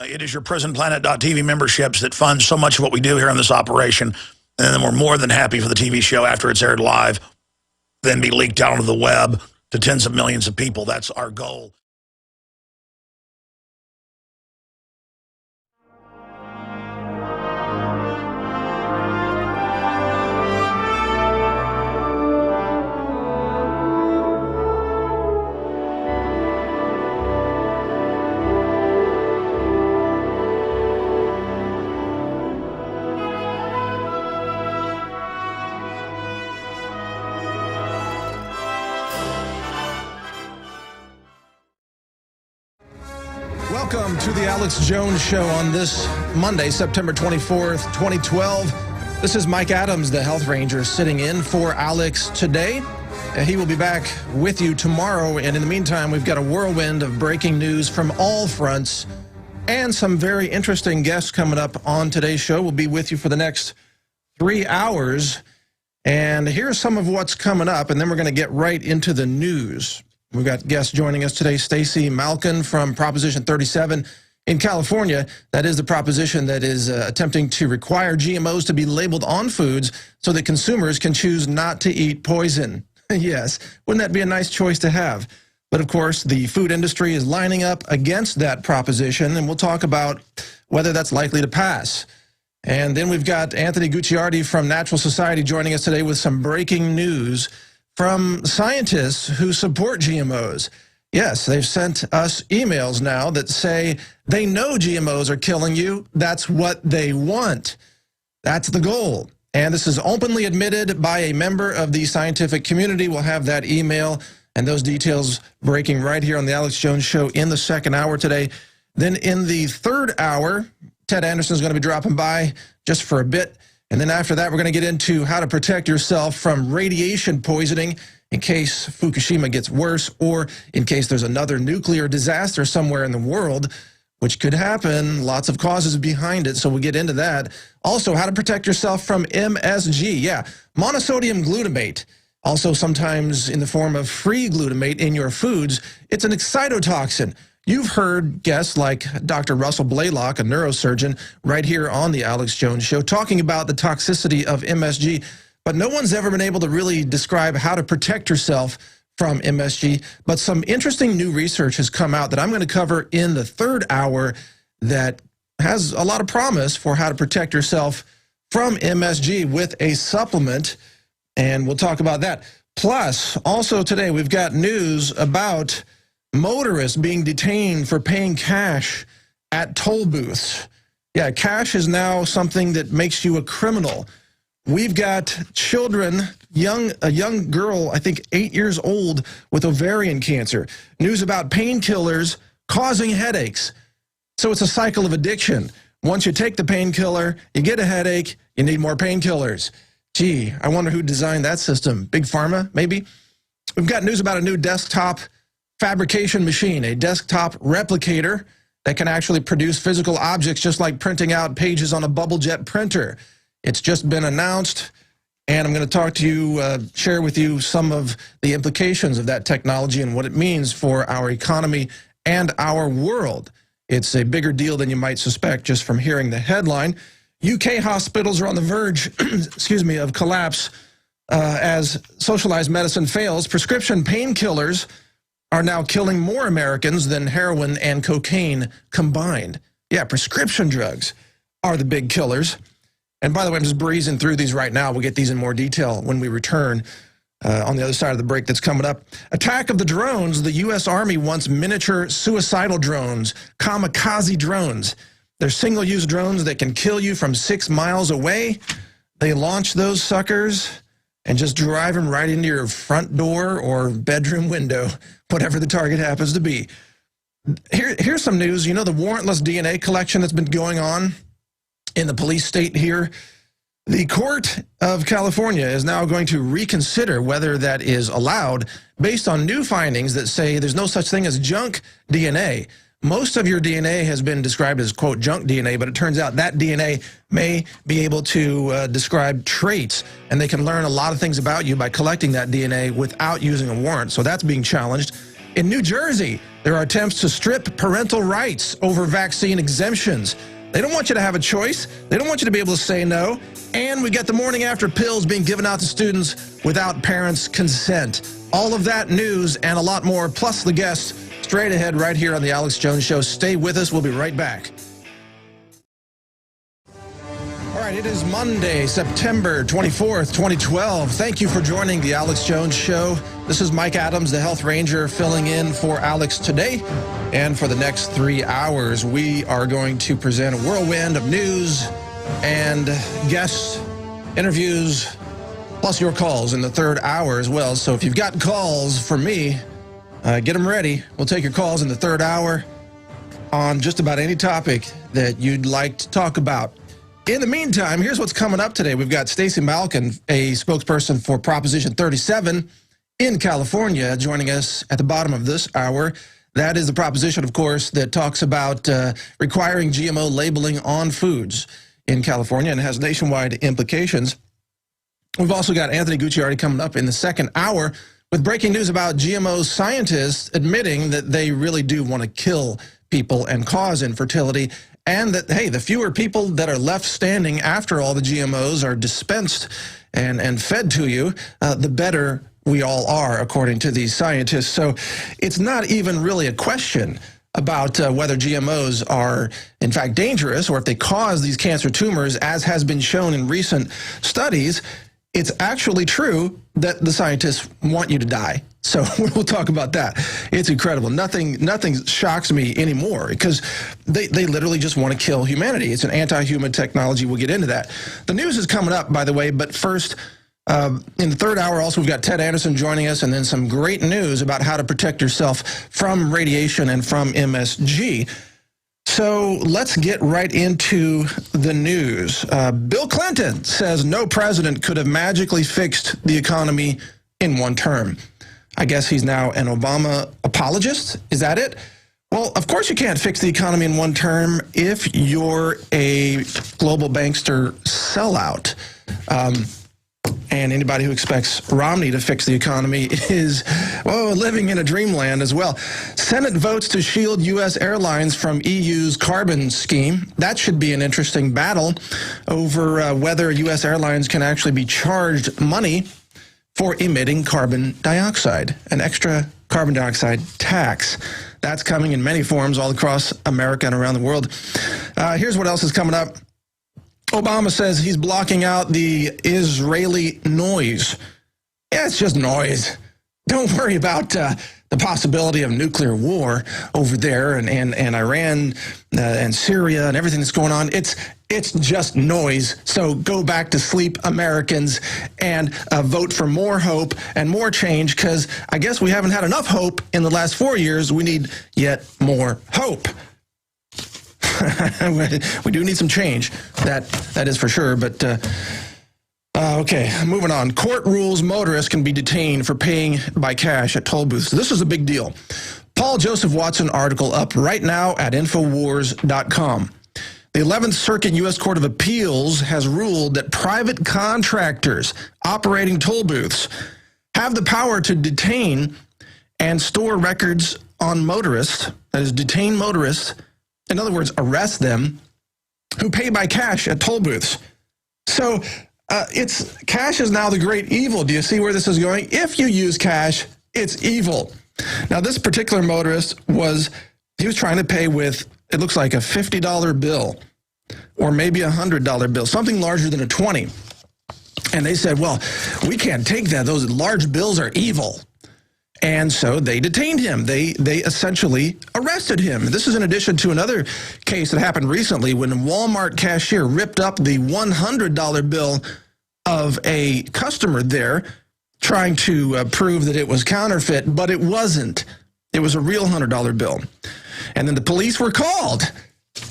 It is your PrisonPlanet.tv memberships that fund so much of what we do here on this operation. And then we're more than happy for the TV show after it's aired live, then be leaked out onto the web to tens of millions of people. That's our goal. Welcome to the Alex Jones Show on this Monday, September 24th, 2012. This is Mike Adams, the Health Ranger, sitting in for Alex today. He will be back with you tomorrow, and in the meantime, we've got a whirlwind of breaking news from all fronts and some very interesting guests coming up on today's show. We'll be with you for the next 3 hours, and here's some of what's coming up, and then we're going to get right into the news. We've got guests joining us today, Stacy Malkan from Proposition 37 in California. That is the proposition that is attempting to require GMOs to be labeled on foods so that consumers can choose not to eat poison. Yes, wouldn't that be a nice choice to have? But of course, the food industry is lining up against that proposition, and we'll talk about whether that's likely to pass. And then we've got Anthony Gucciardi from Natural Society joining us today with some breaking news from scientists who support GMOs. Yes, they've sent us emails now that say they know GMOs are killing you. That's what they want. That's the goal. And this is openly admitted by a member of the scientific community. We'll have that email and those details breaking right here on the Alex Jones Show in the second hour today. Then in the third hour, Ted Anderson is going to be dropping by just for a bit. And then after that, we're going to get into how to protect yourself from radiation poisoning in case Fukushima gets worse or in case there's another nuclear disaster somewhere in the world, which could happen. Lots of causes behind it, so we'll get into that. Also, how to protect yourself from MSG. Yeah, monosodium glutamate, also sometimes in the form of free glutamate in your foods. It's an excitotoxin. You've heard guests like Dr. Russell Blaylock, a neurosurgeon, right here on the Alex Jones Show, talking about the toxicity of MSG, but no one's ever been able to really describe how to protect yourself from MSG. But some interesting new research has come out that I'm going to cover in the third hour that has a lot of promise for how to protect yourself from MSG with a supplement, and we'll talk about that. Plus, also today, we've got news about motorists being detained for paying cash at toll booths. Yeah, cash is now something that makes you a criminal. We've got children, a young girl, I think 8 years old, with ovarian cancer. News about painkillers causing headaches. So it's a cycle of addiction. Once you take the painkiller, you get a headache, you need more painkillers. Gee, I wonder who designed that system. Big Pharma, maybe? We've got news about a new desktop fabrication machine, a desktop replicator that can actually produce physical objects just like printing out pages on a bubble jet printer. It's just been announced, and I'm going to talk to you, share with you some of the implications of that technology and what it means for our economy and our world. It's a bigger deal than you might suspect just from hearing the headline. UK hospitals are on the verge, excuse me, of collapse as socialized medicine fails. Prescription painkillers are now killing more Americans than heroin and cocaine combined. Yeah, prescription drugs are the big killers. And by the way, I'm just breezing through these right now. We'll get these in more detail when we return on the other side of the break that's coming up. Attack of the drones. The U.S. Army wants miniature suicidal drones, kamikaze drones. They're single-use drones that can kill you from 6 miles away. They launch those suckers and just drive them right into your front door or bedroom window, whatever the target happens to be. Here's some news. You know the warrantless DNA collection that's been going on in the police state here? The court of California is now going to reconsider whether that is allowed based on new findings that say there's no such thing as junk DNA. Most of your DNA has been described as, quote, junk DNA, but it turns out that DNA may be able to describe traits, and they can learn a lot of things about you by collecting that DNA without using a warrant. So that's being challenged. In New Jersey, there are attempts to strip parental rights over vaccine exemptions. They don't want you to have a choice. They don't want you to be able to say no. And we got the morning after pills being given out to students without parents' consent. All of that news and a lot more, plus the guests, straight ahead right here on The Alex Jones Show. Stay with us. We'll be right back. All right, it is Monday, September 24th, 2012. Thank you for joining The Alex Jones Show. This is Mike Adams, the Health Ranger, filling in for Alex today. And for the next 3 hours, we are going to present a whirlwind of news and guests, interviews, plus your calls in the third hour as well. So if you've got calls for me, get them ready. We'll take your calls in the third hour on just about any topic that you'd like to talk about. In the meantime, here's what's coming up today. We've got Stacy Malkan, a spokesperson for Proposition 37 in California, joining us at the bottom of this hour. That is the proposition, of course, that talks about requiring GMO labeling on foods in California and has nationwide implications. We've also got Anthony Gucciardi coming up in the second hour with breaking news about GMO scientists admitting that they really do want to kill people and cause infertility, and that, hey, the fewer people that are left standing after all the GMOs are dispensed and fed to you, the better we all are, according to these scientists. So it's not even really a question about whether GMOs are, in fact, dangerous or if they cause these cancer tumors, as has been shown in recent studies. It's actually true that the scientists want you to die. So we'll talk about that. It's incredible. Nothing shocks me anymore because they literally just want to kill humanity. It's an anti-human technology. We'll get into that. The news is coming up, by the way, but first, in the third hour, also, we've got Ted Anderson joining us, and then some great news about how to protect yourself from radiation and from MSG. So let's get right into the news. Bill Clinton says no president could have magically fixed the economy in one term. I guess he's now an Obama apologist. Is that it? Well, of course you can't fix the economy in one term if you're a global bankster sellout. And anybody who expects Romney to fix the economy is, living in a dreamland as well. Senate votes to shield U.S. airlines from EU's carbon scheme. That should be an interesting battle over whether U.S. airlines can actually be charged money for emitting carbon dioxide, an extra carbon dioxide tax. That's coming in many forms all across America and around the world. Here's what else is coming up. Obama says he's blocking out the Israeli noise. Yeah, it's just noise. Don't worry about the possibility of nuclear war over there and Iran and Syria and everything that's going on. It's just noise. So go back to sleep, Americans, and vote for more hope and more change, because I guess we haven't had enough hope in the last 4 years. We need yet more hope. We do need some change, that is for sure, but okay, moving on. Court rules motorists can be detained for paying by cash at toll booths. This is a big deal. Paul Joseph Watson article up right now at Infowars.com. The 11th Circuit U.S. Court of Appeals has ruled that private contractors operating toll booths have the power to detain and store records on motorists, that is, detain motorists, in other words, arrest them, who pay by cash at toll booths. So cash is now the great evil. Do you see where this is going? If you use cash, it's evil. Now, this particular motorist he was trying to pay with, it looks like a $50 bill or maybe a $100 bill, something larger than a 20. And they said, well, we can't take that. Those large bills are evil. And so they detained him. They essentially arrested him. This is in addition to another case that happened recently when a Walmart cashier ripped up the $100 bill of a customer there, trying to prove that it was counterfeit, but it wasn't. It was a real $100 bill. And then the police were called,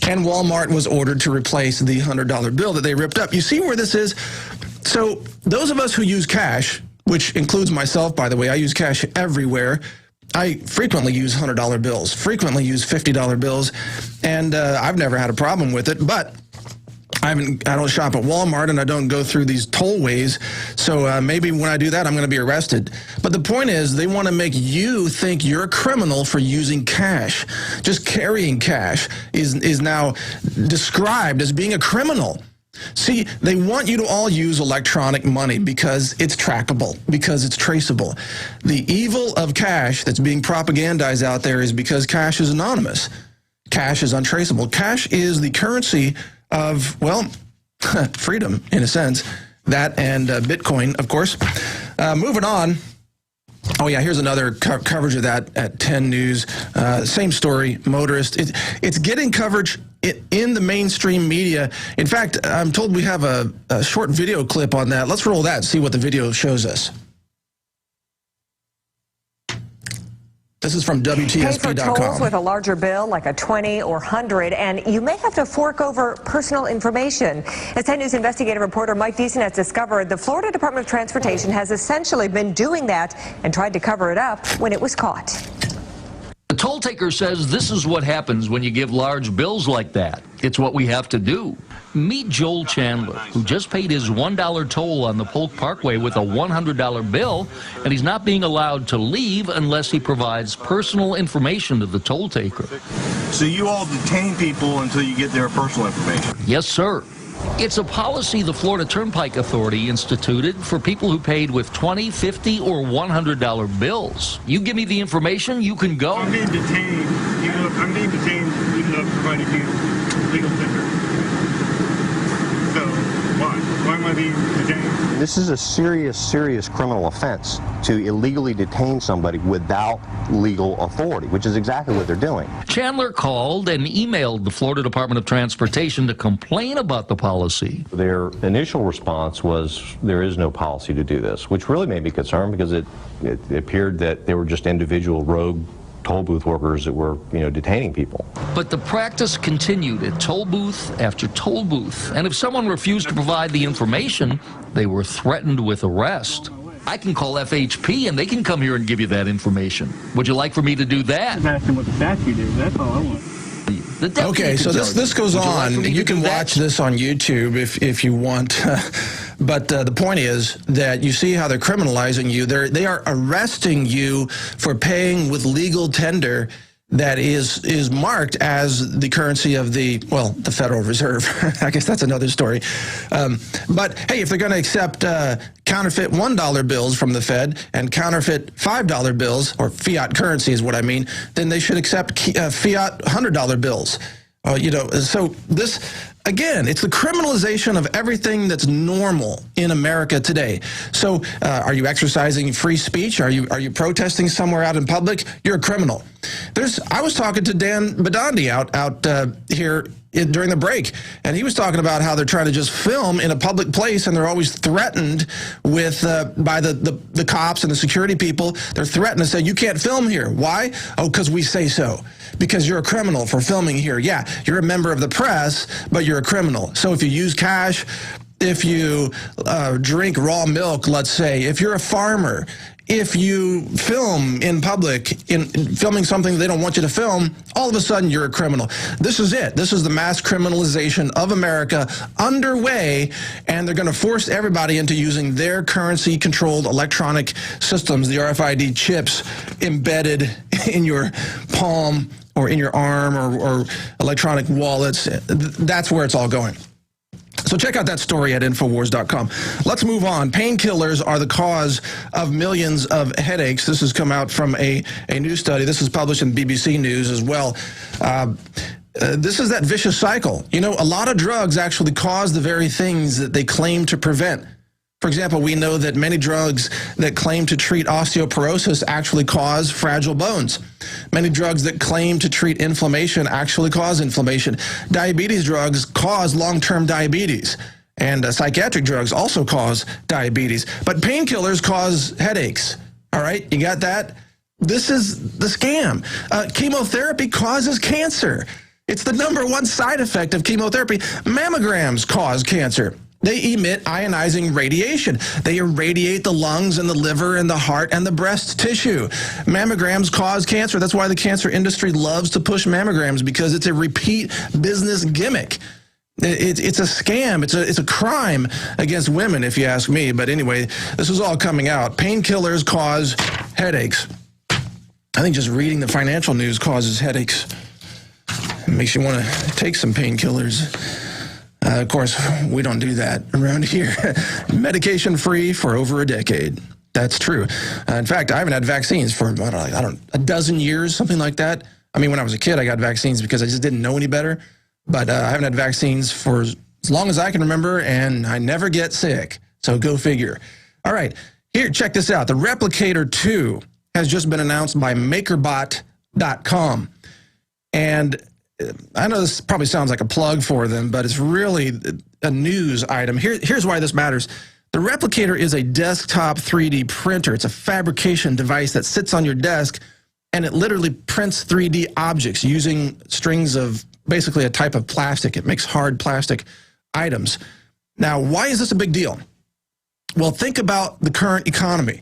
and Walmart was ordered to replace the $100 bill that they ripped up. You see where this is? So those of us who use cash, which includes myself, by the way, I use cash everywhere. I frequently use $100 bills, frequently use $50 bills, and I've never had a problem with it. But I don't shop at Walmart, and I don't go through these tollways, so maybe when I do that, I'm going to be arrested. But the point is, they want to make you think you're a criminal for using cash. Just carrying cash is now described as being a criminal. See, they want you to all use electronic money because it's trackable, because it's traceable. The evil of cash that's being propagandized out there is because cash is anonymous. Cash is untraceable. Cash is the currency of, well, freedom, in a sense. That and Bitcoin, of course. Moving on. Oh, yeah, here's another coverage of that at 10 News. Same story, motorist. It's getting coverage in the mainstream media. In fact, I'm told we have a short video clip on that. Let's roll that and see what the video shows us. This is from WTSP.com. Pay for tolls with a larger bill, like a 20 or 100, and you may have to fork over personal information. As 10 News investigative reporter Mike Deason has discovered, the Florida Department of Transportation has essentially been doing that and tried to cover it up when it was caught. The toll taker says this is what happens when you give large bills like that. It's what we have to do. Meet Joel Chandler, who just paid his $1 toll on the Polk Parkway with a $100 bill, and he's not being allowed to leave unless he provides personal information to the toll taker. So you all detain people until you get their personal information? Yes, sir. It's a policy the Florida Turnpike Authority instituted for people who paid with $20, $50, or $100 bills. You give me the information, you can go. I'm being detained. I'm being detained even though I'm providing you legal tender. So why? Why am I being detained? This is a serious criminal offense to illegally detain somebody without legal authority, which is exactly what they're doing. Chandler called and emailed the Florida Department of Transportation to complain about the policy. Their initial response was there is no policy to do this, which really made me concerned because it appeared that they were just individual rogue toll booth workers that were, detaining people. But the practice continued at toll booth after toll booth, and if someone refused to provide the information, they were threatened with arrest. I can call FHP and they can come here and give you that information. Would you like for me to do that? I'm asking what the statute is. That's all I want. Okay, so this goes on. You can watch this on YouTube if you want. But the point is that you see how they're criminalizing you. They are arresting you for paying with legal tender that is marked as the currency of the Federal Reserve. I guess that's another story. But hey, if they're going to accept counterfeit $1 bills from the Fed and counterfeit $5 bills, or fiat currency is what I mean, then they should accept fiat $100 bills. So this, again, it's the criminalization of everything that's normal in America today. So are you exercising free speech? Are you protesting somewhere out in public? You're a criminal. I was talking to Dan Badandi out here during the break, and he was talking about how they're trying to just film in a public place, and they're always threatened with by the cops and the security people. They're threatened to say, you can't film here. Why? Oh, because we say so. Because you're a criminal for filming here. Yeah, you're a member of the press, but you're a criminal. So if you use cash, if you drink raw milk, let's say, if you're a farmer, if you film in public, in filming something they don't want you to film, all of a sudden you're a criminal. This is it. This is the mass criminalization of America underway, and they're going to force everybody into using their currency-controlled electronic systems, the RFID chips embedded in your palm or in your arm or electronic wallets. That's where it's all going. So check out that story at Infowars.com. Let's move on. Painkillers are the cause of millions of headaches. This has come out from a new study. This is published in BBC News as well. This is that vicious cycle. A lot of drugs actually cause the very things that they claim to prevent. For example, we know that many drugs that claim to treat osteoporosis actually cause fragile bones. Many drugs that claim to treat inflammation actually cause inflammation. Diabetes drugs cause long-term diabetes. And psychiatric drugs also cause diabetes. But painkillers cause headaches. All right, you got that? This is the scam. Chemotherapy causes cancer. It's the #1 side effect of chemotherapy. Mammograms cause cancer. They emit ionizing radiation. They irradiate the lungs and the liver and the heart and the breast tissue. Mammograms cause cancer. That's why the cancer industry loves to push mammograms, because it's a repeat business gimmick. It's a scam. It's a crime against women, if you ask me. But anyway, this is all coming out. Painkillers cause headaches. I think just reading the financial news causes headaches. It makes you want to take some painkillers. Of course, we don't do that around here. Medication-free for over a decade. That's true. In fact, I haven't had vaccines for, a dozen years, something like that. I mean, when I was a kid, I got vaccines because I just didn't know any better. But I haven't had vaccines for as long as I can remember, and I never get sick. So go figure. All right, here, check this out. The Replicator 2 has just been announced by MakerBot.com. And I know this probably sounds like a plug for them, but it's really a news item. Here's why this matters. The Replicator is a desktop 3D printer. It's a fabrication device that sits on your desk, and it literally prints 3D objects using strings of basically a type of plastic. It makes hard plastic items. Now, why is this a big deal? Well, think about the current economy.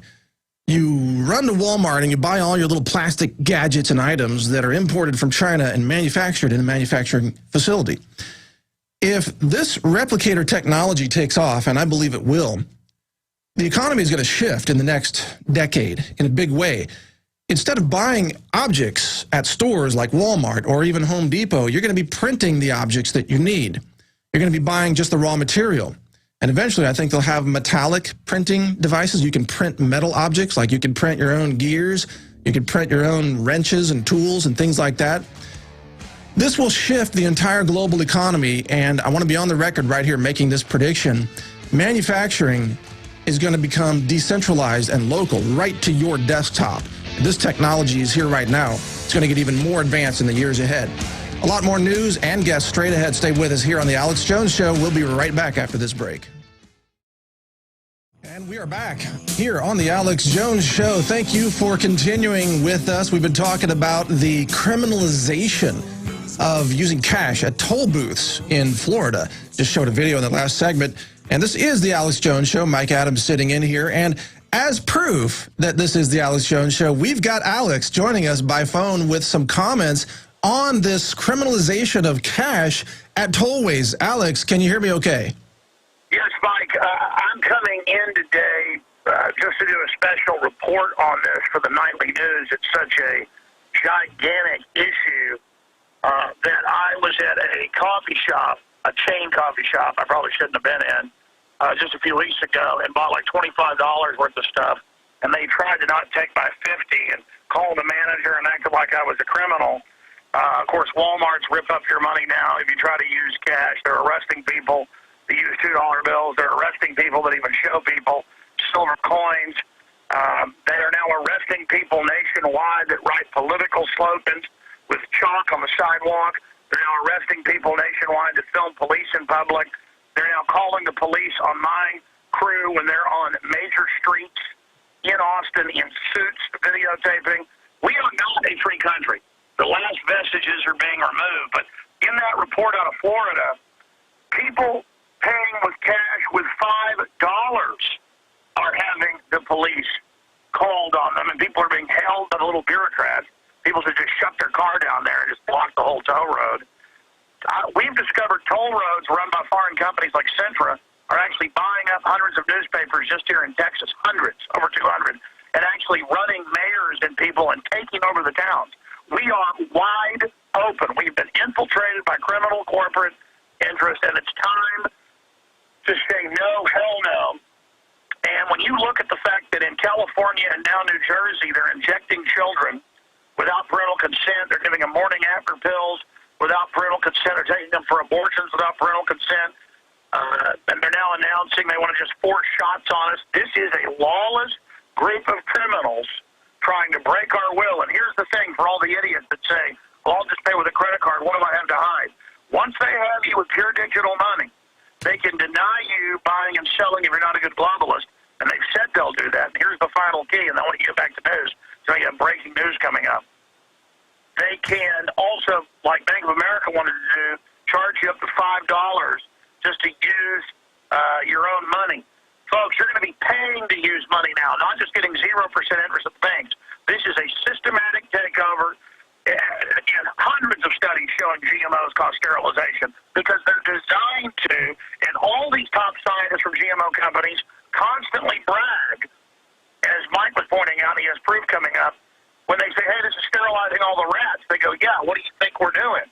You run to Walmart and you buy all your little plastic gadgets and items that are imported from China and manufactured in a manufacturing facility. If this Replicator technology takes off, and I believe it will, the economy is going to shift in the next decade in a big way. Instead of buying objects at stores like Walmart or even Home Depot, you're going to be printing the objects that you need. You're going to be buying just the raw material. And eventually, I think they'll have metallic printing devices. You can print metal objects, like you can print your own gears. You can print your own wrenches and tools and things like that. This will shift the entire global economy, and I want to be on the record right here making this prediction. Manufacturing is going to become decentralized and local, right to your desktop. This technology is here right now. It's going to get even more advanced in the years ahead. A lot more news and guests straight ahead. Stay with us here on The Alex Jones Show. We'll be right back after this break. And we are back here on The Alex Jones Show. Thank you for continuing with us. We've been talking about the criminalization of using cash at toll booths in Florida. Just showed a video in the last segment. And this is The Alex Jones Show. Mike Adams sitting in here. And as proof that this is The Alex Jones Show, we've got Alex joining us by phone with some comments on this criminalization of cash at tollways. Alex, can you hear me okay? Yes, Mike. I'm coming in today just to do a special report on this for the nightly news. It's such a gigantic issue that I was at a coffee shop, a chain coffee shop I probably shouldn't have been in, just a few weeks ago, and bought like $25 worth of stuff. And they tried to not take my $50 and called the manager and acted like I was a criminal. Of course, Walmart's rip up your money now. If you try to use cash, they're arresting people that use $2 bills. They're arresting people that even show people silver coins. They are now arresting people nationwide that write political slogans with chalk on the sidewalk. They're now arresting people nationwide that film police in public. They're now calling the police on my crew when they're on major streets in Austin in suits, videotaping. We are not a free country. The last vestiges are being removed. But in that report out of Florida, people paying with cash with $5 are having the police called on them, and people are being held by the little bureaucrats. People should just shut their car down there and just block the whole toll road. We've discovered toll roads run by foreign companies like Centra are actually buying up hundreds of newspapers just here in Texas, hundreds, over 200, and actually running mayors and people and taking over the towns. We are wide open. We've been infiltrated by criminal corporate interest, and it's time to say no, hell no. And when you look at the fact that in California and now New Jersey, they're injecting children without parental consent, they're giving them morning after pills without parental consent, they're taking them for abortions without parental consent, and they're now announcing they want to just force shots on us. This is a lawless group of criminals trying to break our will. And here's the thing for all the idiots that say, well, I'll just pay with a credit card. What do I have to hide? Once they have you with pure digital money, they can deny you buying and selling if you're not a good globalist. And they've said they'll do that. And here's the final key, and I want to get back to news. So we have breaking news coming up. They can also, like Bank of America wanted to do, charge you up to $5 just to use your own money. Folks, you're going to be paying to use money now, not just getting 0% interest at the banks. This is a systematic takeover. Again, hundreds of studies showing GMOs cause sterilization because they're designed to, and all these top scientists from GMO companies constantly brag, as Mike was pointing out, he has proof coming up, when they say, hey, this is sterilizing all the rats, they go, yeah, what do you think we're doing?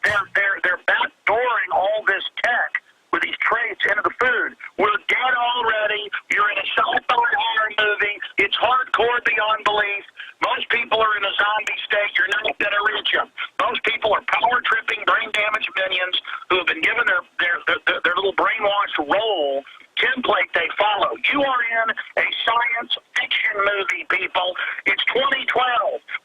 They're backdooring all this tech with these traits into the food. We're dead already. You're in a sci-fi horror movie. It's hardcore beyond belief. Most people are in a zombie state. You're not going to reach them. Most people are power-tripping, brain-damaged minions who have been given their little brainwashed role template they follow. You are in a science fiction movie, people. It's 2012.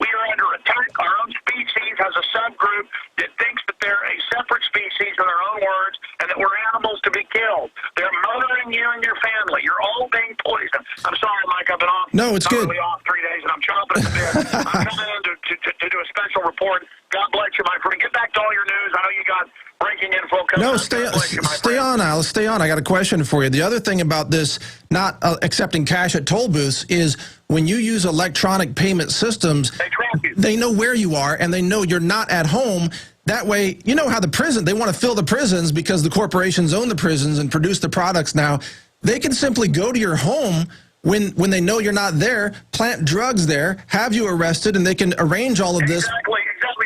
We are under attack. Our own species has a subgroup that thinks that they're a separate species in their own words and that we're animals to be killed. They're murdering you and your family. You're all being poisoned. I'm sorry, Mike, I've been off. No, it's good. Off 3 days, and I'm chomping at the bit. I'm coming in to do a special report. God bless you, my friend. Get back to all your news. I know you got breaking info coming. No, stay on, Alice. Stay on. I got a question for you. The other thing about this not accepting cash at toll booths is when you use electronic payment systems, they track you. They know where you are, and they know you're not at home. That way, you know how they want to fill the prisons because the corporations own the prisons and produce the products now. They can simply go to your home when they know you're not there, plant drugs there, have you arrested, and they can arrange all of this. Exactly.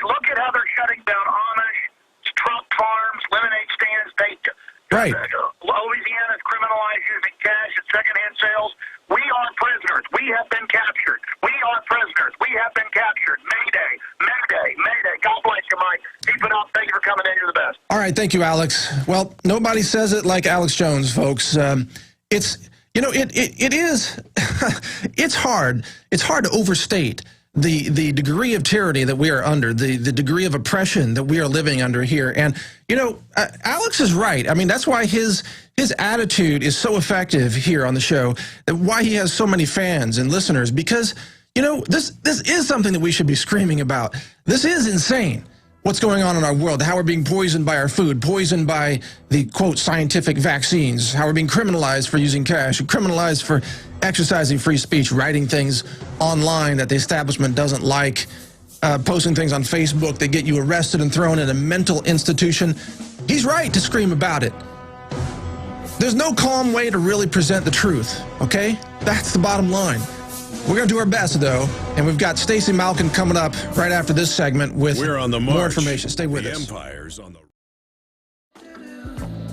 Look at how they're shutting down Amish, truck farms, lemonade stands. Right. Louisiana's criminalized using cash at secondhand sales. We are prisoners. We have been captured. We are prisoners. We have been captured. Mayday, Mayday, Mayday. God bless you, Mike. Keep it up. Thank you for coming in. You're the best. All right. Thank you, Alex. Well, nobody says it like Alex Jones, folks. It is, it's hard to overstate the degree of tyranny that we are under, the degree of oppression that we are living under here. And, Alex is right. I mean, that's why his attitude is so effective here on the show, why he has so many fans and listeners, because, this is something that we should be screaming about. This is insane. What's going on in our world, how we're being poisoned by our food, poisoned by the, quote, scientific vaccines, how we're being criminalized for using cash, criminalized for exercising free speech, writing things online that the establishment doesn't like, posting things on Facebook that get you arrested and thrown in a mental institution. He's right to scream about it. There's no calm way to really present the truth, okay? That's the bottom line. We're going to do our best, though, and we've got Stacy Malkan coming up right after this segment with more information. Stay with us.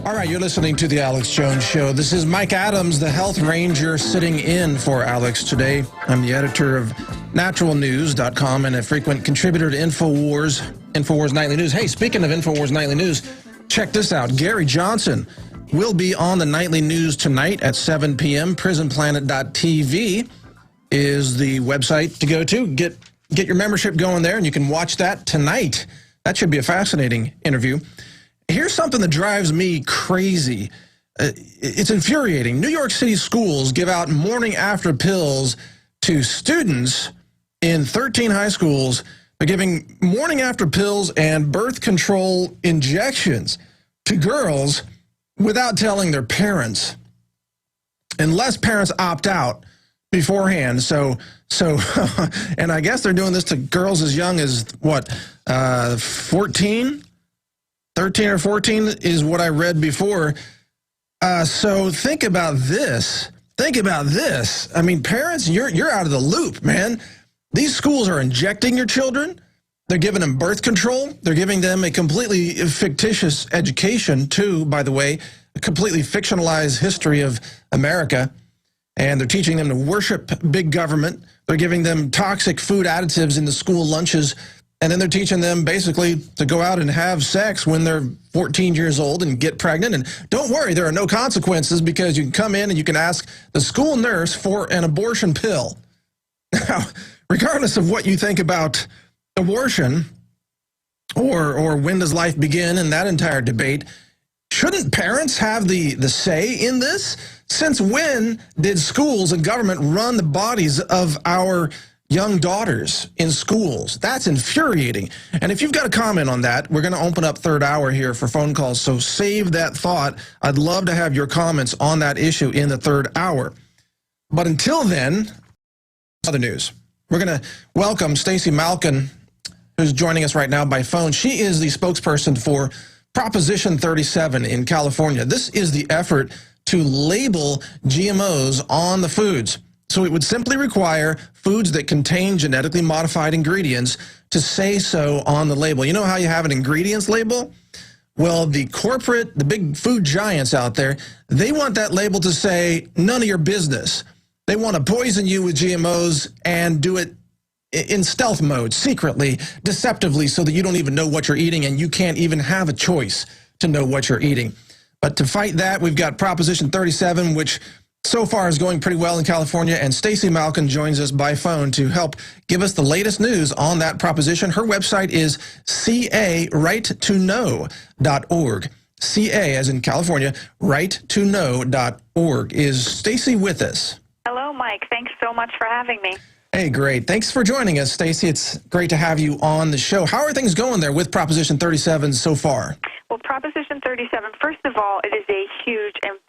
All right, you're listening to The Alex Jones Show. This is Mike Adams, the Health Ranger, sitting in for Alex today. I'm the editor of naturalnews.com and a frequent contributor to InfoWars Nightly News. Hey, speaking of InfoWars Nightly News, check this out. Gary Johnson will be on the Nightly News tonight at 7 p.m. PrisonPlanet.tv is the website to go to. Get your membership going there, and you can watch that tonight. That should be a fascinating interview. Here's something that drives me crazy. It's infuriating. New York City schools give out morning after pills to students in 13 high schools. They're giving morning after pills and birth control injections to girls without telling their parents, unless parents opt out beforehand. So, and I guess they're doing this to girls as young as, what, 14? 13 or 14 is what I read before. So think about this. Think about this. I mean, parents, you're out of the loop, man. These schools are injecting your children. They're giving them birth control. They're giving them a completely fictitious education, too, by the way, a completely fictionalized history of America. And they're teaching them to worship big government. They're giving them toxic food additives in the school lunches. And then they're teaching them basically to go out and have sex when they're 14 years old and get pregnant. And don't worry, there are no consequences because you can come in and you can ask the school nurse for an abortion pill. Now, regardless of what you think about abortion or when does life begin and that entire debate, shouldn't parents have the say in this? Since when did schools and government run the bodies of our young daughters in schools? That's infuriating. And if you've got a comment on that, we're going to open up third hour here for phone calls. So save that thought. I'd love to have your comments on that issue in the third hour. But until then, other news. We're going to welcome Stacy Malkan, who's joining us right now by phone. She is the spokesperson for Proposition 37 in California. This is the effort to label GMOs on the foods. So it would simply require foods that contain genetically modified ingredients to say so on the label. You know how you have an ingredients label? Well, the big food giants out there, they want that label to say, none of your business. They want to poison you with GMOs and do it in stealth mode, secretly, deceptively, so that you don't even know what you're eating and you can't even have a choice to know what you're eating. But to fight that, we've got Proposition 37, which so far is going pretty well in California, and Stacy Malkan joins us by phone to help give us the latest news on that proposition. Her website is carightoknow.org. CA, as in California, righttoknow.org. Is Stacy with us? Hello, Mike. Thanks so much for having me. Hey, great. Thanks for joining us, Stacy. It's great to have you on the show. How are things going there with Proposition 37 so far? Well, Proposition 37, first of all, it is a huge and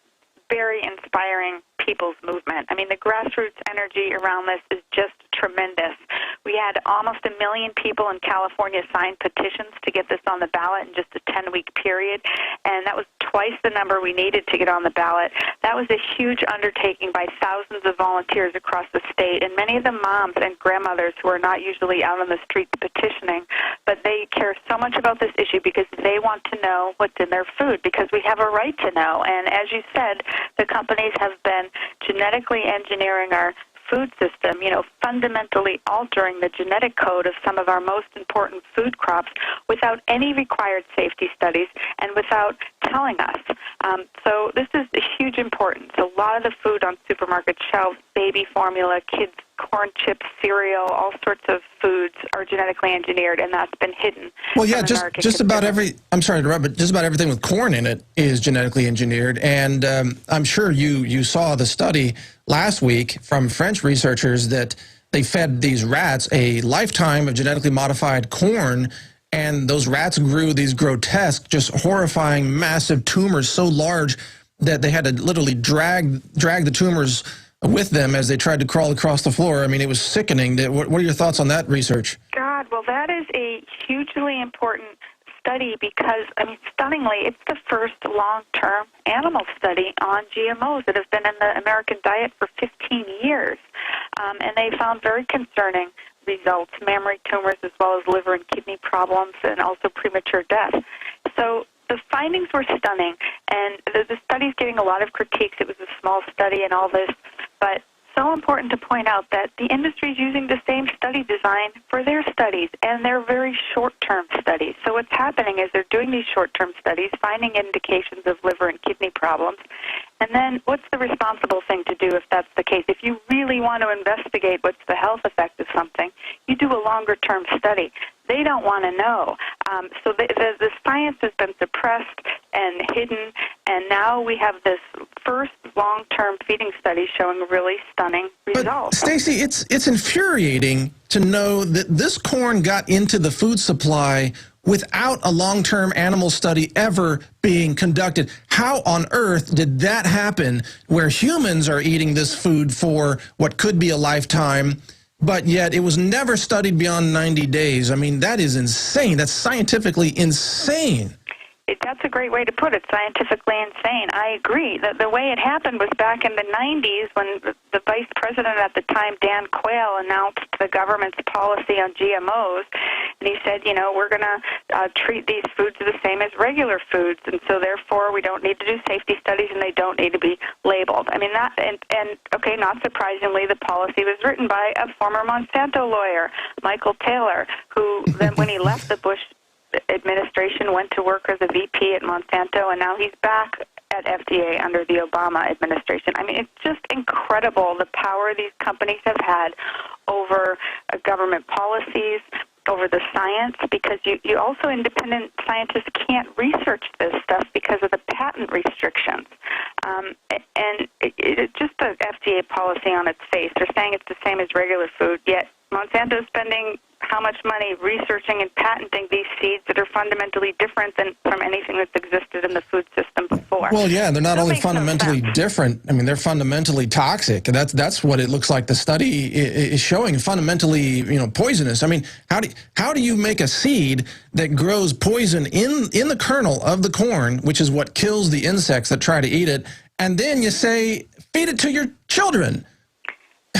very inspiring people's movement. I mean, the grassroots energy around this is just tremendous. We had almost 1 million people in California sign petitions to get this on the ballot in just a 10-week period, and that was twice the number we needed to get on the ballot. That was a huge undertaking by thousands of volunteers across the state, and many of them moms and grandmothers who are not usually out on the streets petitioning, but they care so much about this issue because they want to know what's in their food, because we have a right to know. And as you said, the companies have been genetically engineering our food system, fundamentally altering the genetic code of some of our most important food crops without any required safety studies and without telling us. So this is a huge importance. A lot of the food on supermarket shelves, baby formula, kids' corn chips, cereal, all sorts of foods are genetically engineered, and that's been hidden. Well, yeah, just about I'm sorry to interrupt, but just about everything with corn in it is genetically engineered. And I'm sure you saw the study last week from French researchers that they fed these rats a lifetime of genetically modified corn, and those rats grew these grotesque, just horrifying, massive tumors so large that they had to literally drag the tumors with them as they tried to crawl across the floor. I mean, it was sickening. What are your thoughts on that research? God, well, that is a hugely important study because, stunningly, it's the first long-term animal study on GMOs that have been in the American diet for 15 years. And they found very concerning results, mammary tumors as well as liver and kidney problems and also premature death. So the findings were stunning, and the study's getting a lot of critiques. It was a small study and all this, but so important to point out that the industry is using the same study design for their studies, and they're very short-term studies. So what's happening is they're doing these short-term studies, finding indications of liver and kidney problems, and then what's the responsible thing to do if that's the case? If you really want to investigate what's the health effect of something, you do a longer-term study. They don't want to know. So the science has been suppressed and hidden, and now we have this first long-term feeding study showing really stunning results. But Stacy, it's infuriating to know that this corn got into the food supply without a long-term animal study ever being conducted. How on earth did that happen where humans are eating this food for what could be a lifetime, but yet it was never studied beyond 90 days? I mean, that is insane. That's scientifically insane. That's a great way to put it, scientifically insane. I agree. The way it happened was back in the 90s when the vice president at the time, Dan Quayle, announced the government's policy on GMOs. And he said, we're going to treat these foods the same as regular foods, and so therefore we don't need to do safety studies and they don't need to be labeled. I mean, okay, not surprisingly, the policy was written by a former Monsanto lawyer, Michael Taylor, who then when he left the Bush administration went to work as a VP at Monsanto, and now he's back at FDA under the Obama administration. I mean, it's just incredible the power these companies have had over government policies, over the science, because you also, independent scientists can't research this stuff because of the patent restrictions. And it's just the FDA policy on its face. They're saying it's the same as regular food, yet Monsanto is spending how much money researching and patenting these seeds that are fundamentally different than from anything that's existed in the food system before. Well, yeah, they're not only fundamentally no different. I mean, they're fundamentally toxic. That's what it looks like the study is showing. Fundamentally, poisonous. I mean, how do you make a seed that grows poison in the kernel of the corn, which is what kills the insects that try to eat it, and then you say feed it to your children?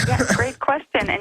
Yeah, great question. And,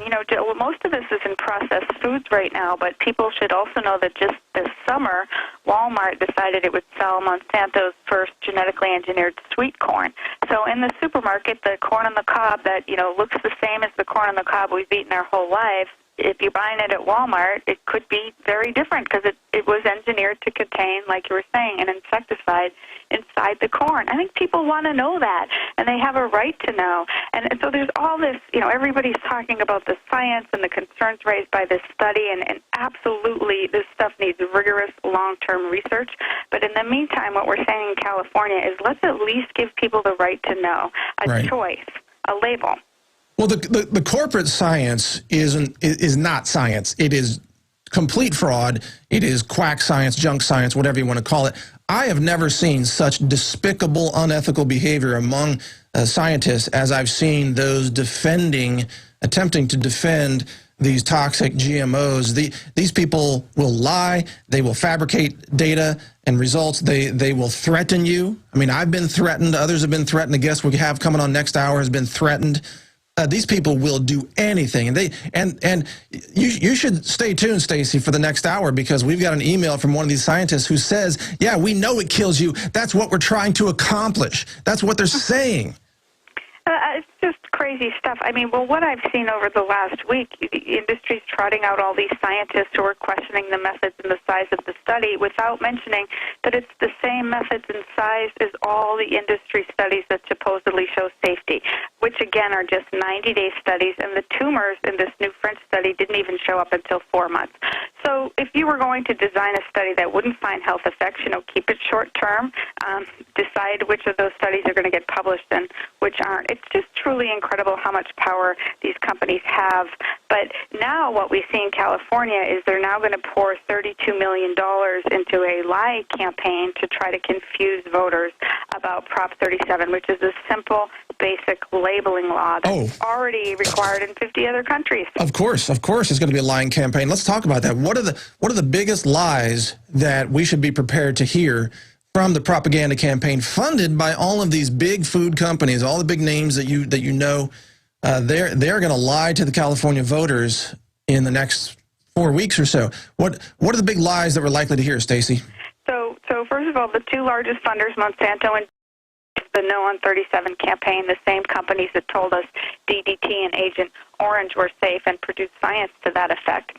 most of this is in processed foods right now, but people should also know that just this summer, Walmart decided it would sell Monsanto's first genetically engineered sweet corn. So in the supermarket, the corn on the cob that, looks the same as the corn on the cob we've eaten our whole lives, if you're buying it at Walmart, it could be very different because it was engineered to contain, like you were saying, an insecticide inside the corn. I think people want to know that, and they have a right to know. And so there's all this, everybody's talking about the science and the concerns raised by this study, and absolutely this stuff needs rigorous long-term research. But in the meantime, what we're saying in California is let's at least give people the right to know, a choice, a label. Well, the corporate science is not science. It is complete fraud. It is quack science, junk science, whatever you want to call it. I have never seen such despicable, unethical behavior among scientists as I've seen those attempting to defend these toxic GMOs. These people will lie. They will fabricate data and results. They will threaten you. I mean, I've been threatened. Others have been threatened. The guest we have coming on next hour has been threatened. These people will do anything, and you should stay tuned, Stacy, for the next hour, because we've got an email from one of these scientists who says, yeah, we know it kills you. That's what we're trying to accomplish. That's what they're saying. It's just crazy stuff. I mean, well, what I've seen over the last week, the industry's trotting out all these scientists who are questioning the methods and the size of the study without mentioning that it's the same methods and size as all the industry studies that supposedly show safety, which, again, are just 90-day studies, and the tumors in this new French study didn't even show up until 4 months. So if you were going to design a study that wouldn't find health effects, keep it short-term, decide which of those studies are going to get published and which aren't. It's just truly incredible how much power these companies have. But now what we see in California is they're now going to pour $32 million into a lie campaign to try to confuse voters about Prop 37, which is a simple, basic labeling law that's already required in 50 other countries. Of course, it's going to be a lying campaign. Let's talk about that. What are the biggest lies that we should be prepared to hear from the propaganda campaign funded by all of these big food companies, all the big names that you know? They're going to lie to the California voters in the next 4 weeks or so. What are the big lies that we're likely to hear, Stacy? So first of all, the two largest funders, Monsanto and the No on 37 campaign, the same companies that told us DDT and Agent Orange were safe and produced science to that effect.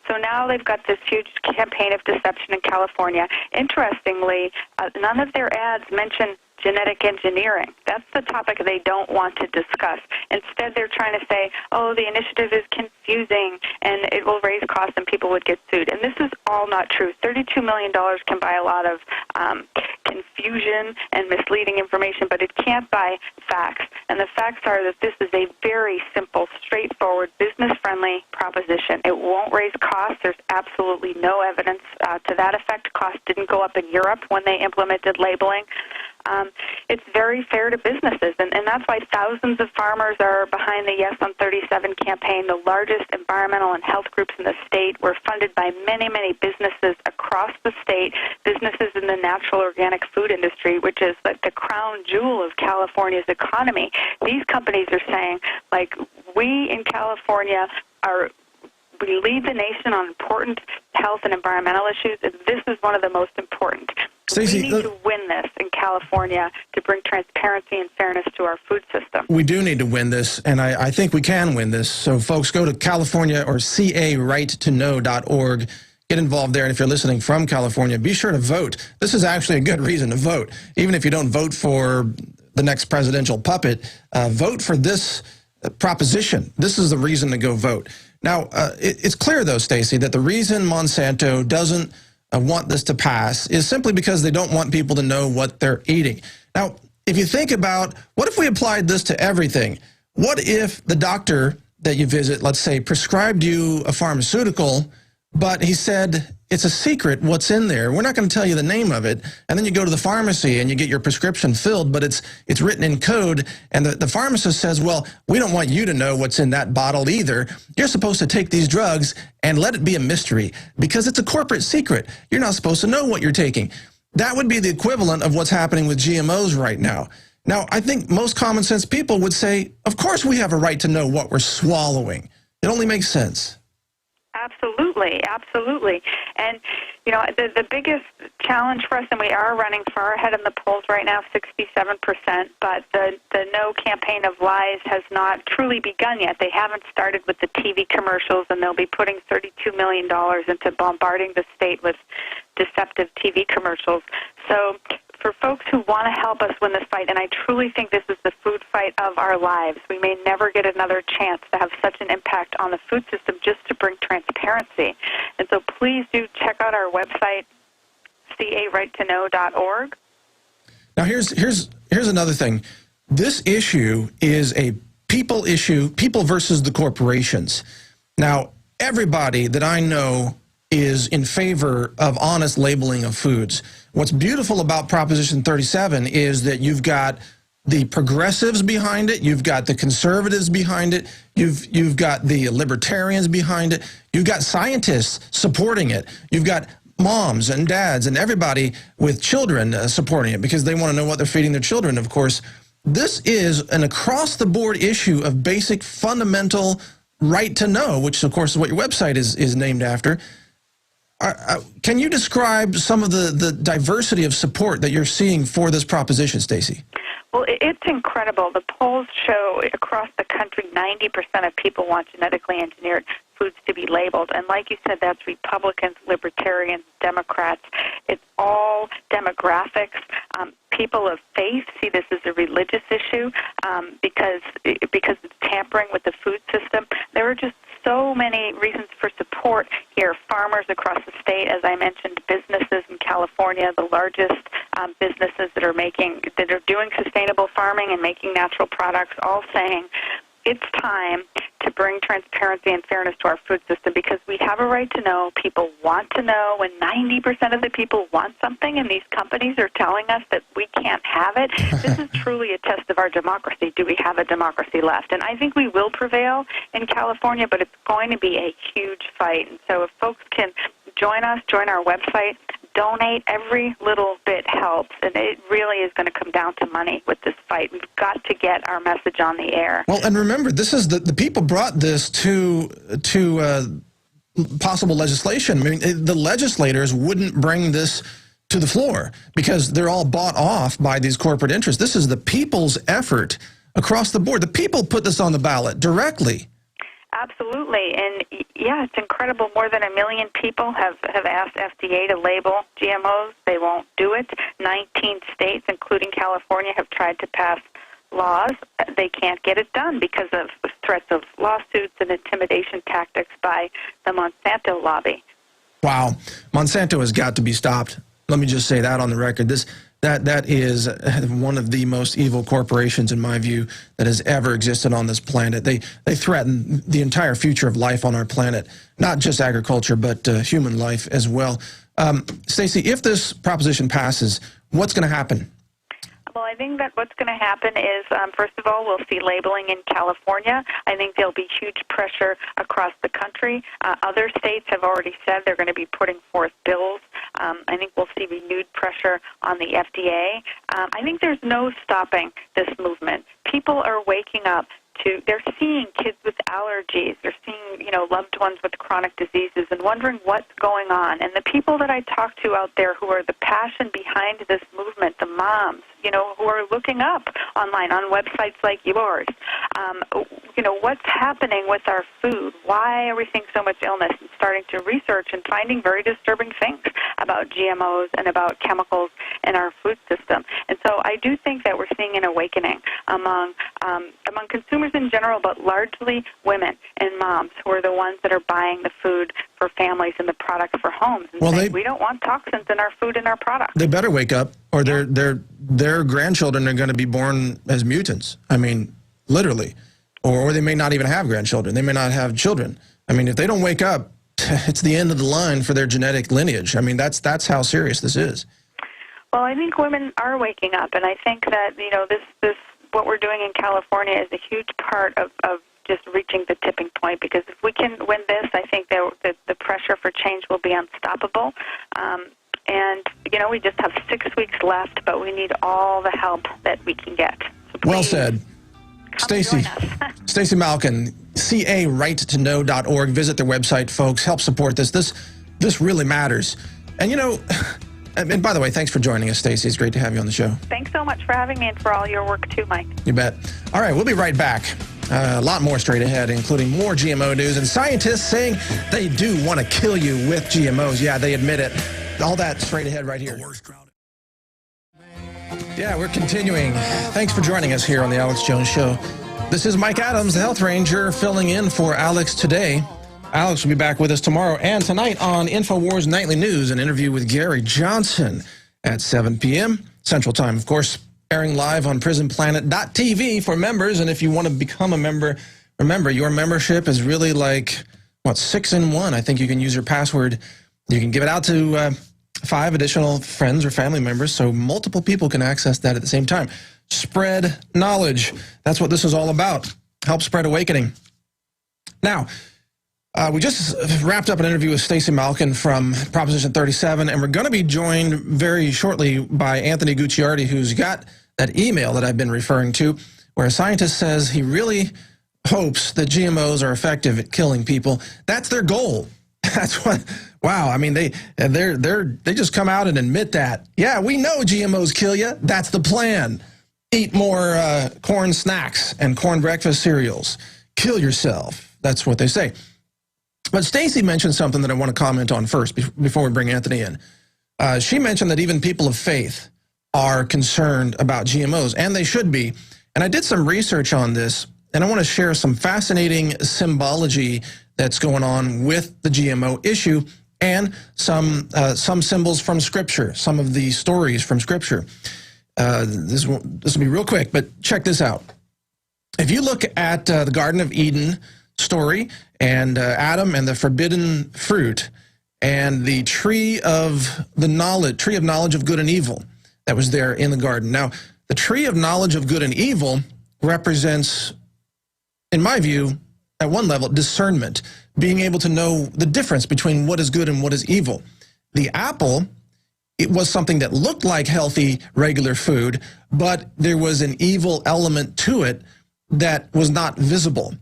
So now they've got this huge campaign of deception in California. Interestingly, none of their ads mention genetic engineering. That's the topic they don't want to discuss. Instead, they're trying to say, oh, the initiative is confusing and it will raise costs and people would get sued. And this is all not true. $32 million can buy a lot of confusion and misleading information, but it can't buy facts. And the facts are that this is a very simple, straightforward, business-friendly proposition. It won't raise costs. There's absolutely no evidence to that effect. Costs didn't go up in Europe when they implemented labeling. It's very fair to businesses, and that's why thousands of farmers are behind the Yes on 37 campaign. The largest environmental and health groups in the state were funded by many, many businesses across the state, businesses in the natural organic food industry, which is like the crown jewel of California's economy. These companies are saying, like, we in California we lead the nation on important health and environmental issues, and this is one of the most important. Stacey, we need to win this in California to bring transparency and fairness to our food system. We do need to win this, and I think we can win this. So, folks, go to California or carightToknow.org. Get involved there, and if you're listening from California, be sure to vote. This is actually a good reason to vote. Even if you don't vote for the next presidential puppet, vote for this proposition. This is the reason to go vote. Now, it's clear, though, Stacy, that the reason Monsanto doesn't want this to pass is simply because they don't want people to know what they're eating. Now, if you think about, what if we applied this to everything? What if the doctor that you visit, let's say, prescribed you a pharmaceutical But he said, it's a secret what's in there. We're not going to tell you the name of it. And then you go to the pharmacy and you get your prescription filled, but it's written in code. And the pharmacist says, well, we don't want you to know what's in that bottle either. You're supposed to take these drugs and let it be a mystery because it's a corporate secret. You're not supposed to know what you're taking. That would be the equivalent of what's happening with GMOs right now. Now, I think most common sense people would say, of course we have a right to know what we're swallowing. It only makes sense. Absolutely, absolutely. And, you know, the biggest challenge for us, and we are running far ahead in the polls right now, 67%, but the No campaign of lies has not truly begun yet. They haven't started with the TV commercials, and they'll be putting $32 million into bombarding the state with deceptive TV commercials. So for folks who want to help us win this fight, and I truly think this is the food fight of our lives, we may never get another chance to have such an impact on the food system just to bring transparency. And so please do check out our website, carightToknow.org. Now here's another thing. This issue is a people issue, people versus the corporations. Now, everybody that I know is in favor of honest labeling of foods. What's beautiful about Proposition 37 is that you've got the progressives behind it, you've got the conservatives behind it, you've got the libertarians behind it, you've got scientists supporting it, you've got moms and dads and everybody with children supporting it because they want to know what they're feeding their children, of course. This is an across-the-board issue of basic fundamental right to know, which, of course, is what your website is named after. Can you describe some of the diversity of support that you're seeing for this proposition, Stacy? Well, it's incredible. The polls show across the country 90% of people want genetically engineered foods to be labeled. And like you said, that's Republicans, Libertarians, Democrats. It's all demographics. People of faith see this as a religious issue because it's tampering with the food system. There are just so many reasons for support here. Farmers across the state, as I mentioned, businesses in California, the largest businesses that are doing sustainable farming and making natural products, all saying it's time to bring transparency and fairness to our food system because we have a right to know. People want to know. When 90% of the people want something and these companies are telling us that we can't have it, this is truly a test of our democracy. Do we have a democracy left? And I think we will prevail in California, but it's going to be a huge fight. And so if folks can join us, join our website, donate, every little bit helps, and it really is going to come down to money with this fight. We've got to get our message on the air. Well, and remember, this is the people brought this to possible legislation. I mean, the legislators wouldn't bring this to the floor because they're all bought off by these corporate interests. This is the people's effort across the board. The people put this on the ballot directly. Absolutely, and yeah, it's incredible. More than 1 million people have asked FDA to label GMOs. They won't do it. 19 states, including California, have tried to pass laws. They can't get it done because of threats of lawsuits and intimidation tactics by the Monsanto lobby. Wow, Monsanto has got to be stopped. Let me just say that on the record. That is one of the most evil corporations, in my view, that has ever existed on this planet. They threaten the entire future of life on our planet, not just agriculture, but human life as well. Stacy, if this proposition passes, what's going to happen? Well, I think that what's going to happen is, first of all, we'll see labeling in California. I think there'll be huge pressure across the country. Other states have already said they're going to be putting forth bills. I think we'll see renewed pressure on the FDA. I think there's no stopping this movement. People are waking up they're seeing kids with allergies. They're seeing, loved ones with chronic diseases and wondering what's going on. And the people that I talk to out there who are the passion behind this movement, the moms, who are looking up online on websites like yours, what's happening with our food? Why are we seeing so much illness? And starting to research and finding very disturbing things about GMOs and about chemicals in our food system. And so I do think that we're seeing an awakening among consumers in general, but largely women and moms who are the ones that are buying the food for families and the products for homes. And saying, we don't want toxins in our food and our products. They better wake up, or their grandchildren are going to be born as mutants. I mean, literally. Or they may not even have grandchildren. They may not have children. I mean, if they don't wake up, it's the end of the line for their genetic lineage. I mean, that's how serious this is. Well, I think women are waking up, and I think that, you know, this what we're doing in California is a huge part of just reaching the tipping point, because if we can win this, I think that the pressure for change will be unstoppable. And, you know, we just have 6 weeks left, but we need all the help that we can get. So well said. Stacy Malkan, carightToKnow.org. Visit their website, folks. Help support this. This really matters. And, you know, and by the way, thanks for joining us, Stacy. It's great to have you on the show. Thanks so much for having me and for all your work, too, Mike. You bet. All right, we'll be right back. A lot more straight ahead, including more GMO news and scientists saying they do want to kill you with GMOs. Yeah, they admit it. All that straight ahead right here. Yeah, we're continuing. Thanks for joining us here on the Alex Jones Show. This is Mike Adams, the Health Ranger, filling in for Alex today. Alex will be back with us tomorrow and tonight on InfoWars Nightly News, an interview with Gary Johnson at 7 p.m. Central Time, of course, airing live on PrisonPlanet.tv for members. And if you want to become a member, remember, your membership is really like, 6 in 1. I think you can use your password. You can give it out to 5 additional friends or family members, so multiple people can access that at the same time. Spread knowledge. That's what this is all about. Help spread awakening. Now, we just wrapped up an interview with Stacy Malkan from Proposition 37, and we're going to be joined very shortly by Anthony Gucciardi, who's got that email that I've been referring to, where a scientist says he really hopes that GMOs are effective at killing people. That's their goal. That's what. Wow. I mean, they just come out and admit that. Yeah, we know GMOs kill you. That's the plan. Eat more corn snacks and corn breakfast cereals. Kill yourself. That's what they say. But Stacy mentioned something that I want to comment on first before we bring Anthony in. She mentioned that even people of faith are concerned about GMOs, and they should be. And I did some research on this, and I want to share some fascinating symbology that's going on with the GMO issue and some symbols from Scripture, some of the stories from Scripture. This will be real quick, but check this out. If you look at the Garden of Eden story and Adam and the forbidden fruit and the tree of knowledge of good and evil that was there in the garden. Now, the tree of knowledge of good and evil represents, in my view, at one level, discernment, being able to know the difference between what is good and what is evil. The apple, it was something that looked like healthy, regular food, but there was an evil element to it that was not visible.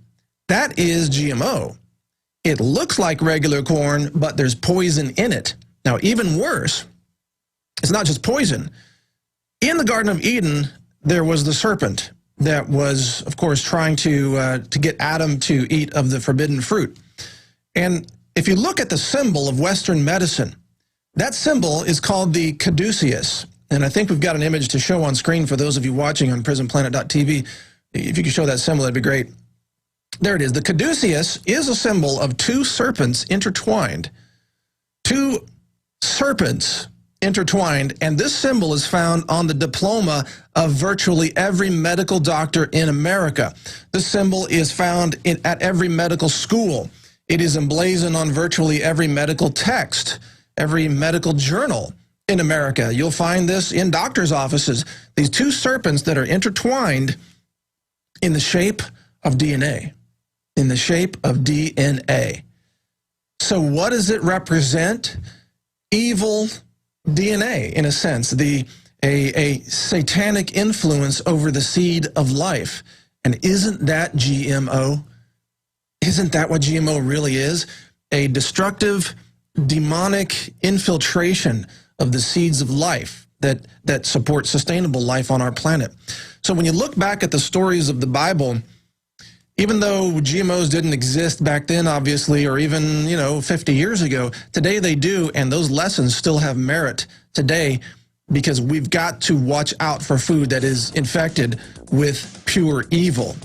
That is GMO. It looks like regular corn, but there's poison in it. Now, even worse, it's not just poison. In the Garden of Eden, there was the serpent that was, of course, trying to get Adam to eat of the forbidden fruit. And if you look at the symbol of Western medicine, that symbol is called the caduceus. And I think we've got an image to show on screen for those of you watching on PrisonPlanet.tv. If you could show that symbol, that'd be great. There it is. The caduceus is a symbol of 2 serpents intertwined. 2 serpents intertwined, and this symbol is found on the diploma of virtually every medical doctor in America. This symbol is found at every medical school. It is emblazoned on virtually every medical text, every medical journal in America. You'll find this in doctors' offices. These 2 serpents that are intertwined in the shape of DNA. In the shape of DNA. So what does it represent? Evil DNA, in a sense, a satanic influence over the seed of life. And isn't that GMO? Isn't that what GMO really is? A destructive, demonic infiltration of the seeds of life that support sustainable life on our planet. So when you look back at the stories of the Bible, even though GMOs didn't exist back then, obviously, or even, 50 years ago, today they do, and those lessons still have merit today because we've got to watch out for food that is infected with pure evil.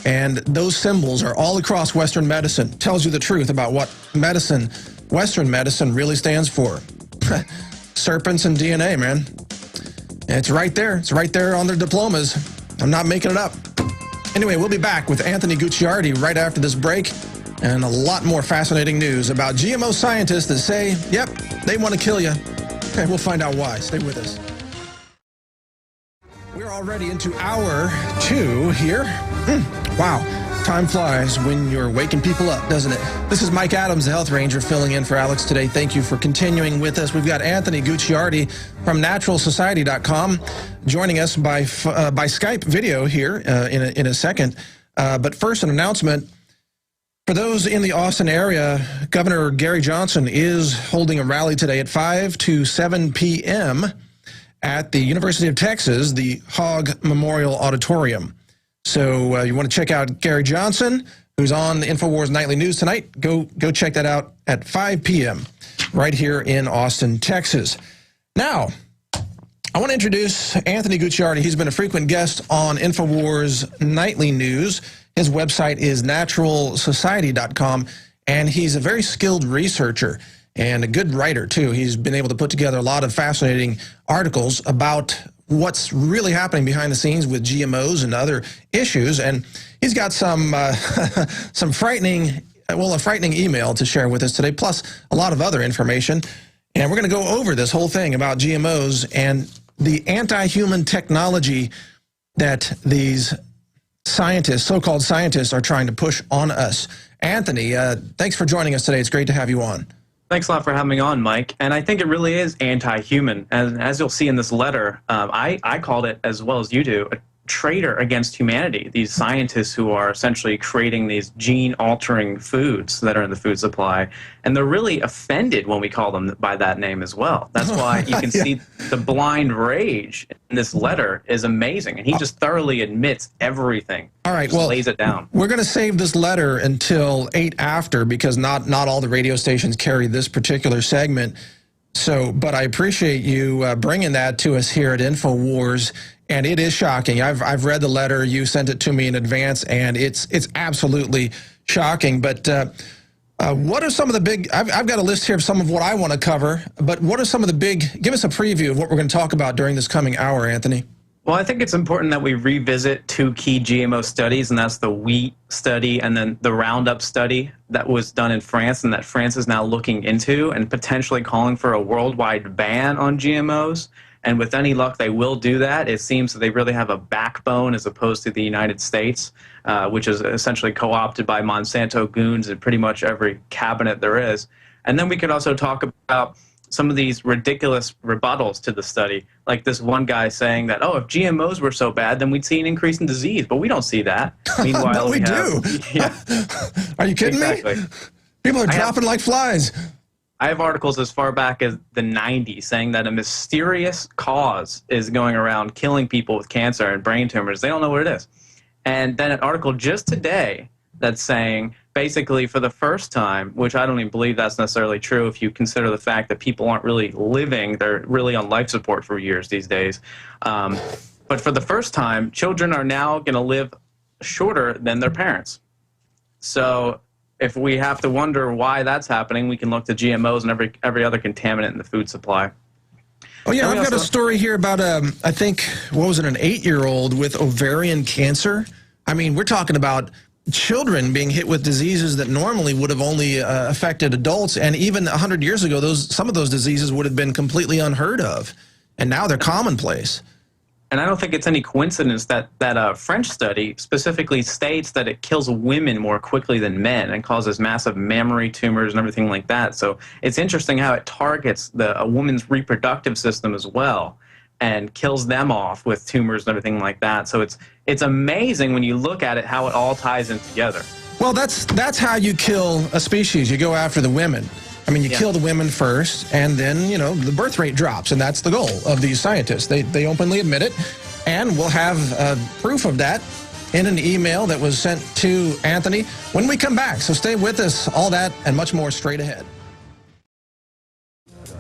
And those symbols are all across Western medicine. Tells you the truth about what medicine, Western medicine, really stands for. Serpents and DNA, man. It's right there. It's right there on their diplomas. I'm not making it up. Anyway, we'll be back with Anthony Gucciardi right after this break. and a lot more fascinating news about GMO scientists that say, yep, they want to kill you. Okay, we'll find out why. Stay with us. We're already into hour 2 here. Wow. Time flies when you're waking people up, doesn't it? This is Mike Adams, the Health Ranger, filling in for Alex today. Thank you for continuing with us. We've got Anthony Gucciardi from naturalsociety.com joining us by Skype video here in a second. But first, an announcement. For those in the Austin area, Governor Gary Johnson is holding a rally today at 5 to 7 p.m. at the University of Texas, the Hogg Memorial Auditorium. So you want to check out Gary Johnson, who's on the InfoWars Nightly News tonight. Go check that out at 5 p.m. right here in Austin, Texas. Now, I want to introduce Anthony Gucciardi. He's been a frequent guest on InfoWars Nightly News. His website is naturalsociety.com, and he's a very skilled researcher and a good writer, too. He's been able to put together a lot of fascinating articles about what's really happening behind the scenes with GMOs and other issues. And he's got some a frightening email to share with us today, plus a lot of other information. And we're going to go over this whole thing about GMOs and the anti-human technology that these scientists, so-called scientists, are trying to push on us. Anthony, thanks for joining us today. It's great to have you on. Thanks a lot for having me on, Mike. And I think it really is anti-human. And as you'll see in this letter, I called it, as well as you do, a traitor against humanity. These scientists who are essentially creating these gene-altering foods that are in the food supply. And they're really offended when we call them by that name as well. That's why you can see the blind rage in this letter is amazing. And he just thoroughly admits everything. All right, well, lays it down. We're going to save this letter until 8 after, because not all the radio stations carry this particular segment. So, but I appreciate you bringing that to us here at InfoWars, and it is shocking. I've read the letter. You sent it to me in advance, and it's absolutely shocking. But what are some of the big? I've got a list here of some of what I want to cover. But what are some of the big? Give us a preview of what we're going to talk about during this coming hour, Anthony. Well, I think it's important that we revisit 2 key GMO studies, and that's the wheat study and then the Roundup study that was done in France and that France is now looking into and potentially calling for a worldwide ban on GMOs. And with any luck, they will do that. It seems that they really have a backbone as opposed to the United States, which is essentially co-opted by Monsanto goons in pretty much every cabinet there is. And then we could also talk about some of these ridiculous rebuttals to the study, like this one guy saying that, oh, if GMOs were so bad, then we'd see an increase in disease. But we don't see that. Meanwhile, but we do. Yeah. Are you kidding me? People are dropping like flies. I have articles as far back as the 90s saying that a mysterious cause is going around killing people with cancer and brain tumors. They don't know what it is. And then an article just today that's saying basically for the first time, which I don't even believe that's necessarily true if you consider the fact that people aren't really living, they're really on life support for years these days. But for the first time, children are now going to live shorter than their parents. So if we have to wonder why that's happening, we can look to GMOs and every other contaminant in the food supply. Oh, yeah, I've got a story here about, I think, what was it, an 8-year-old with ovarian cancer? I mean, we're talking about children being hit with diseases that normally would have only affected adults, and even 100 years ago, some of those diseases would have been completely unheard of, and now they're commonplace. And I don't think it's any coincidence that that French study specifically states that it kills women more quickly than men and causes massive mammary tumors and everything like that. So it's interesting how it targets a woman's reproductive system as well and kills them off with tumors and everything like that. So it's amazing when you look at it how it all ties in together. Well, that's how you kill a species. You go after the women. I mean, you kill the women first, and then, you know, the birth rate drops, and that's the goal of these scientists. They openly admit it, and we'll have proof of that in an email that was sent to Anthony when we come back. So stay with us. All that and much more straight ahead.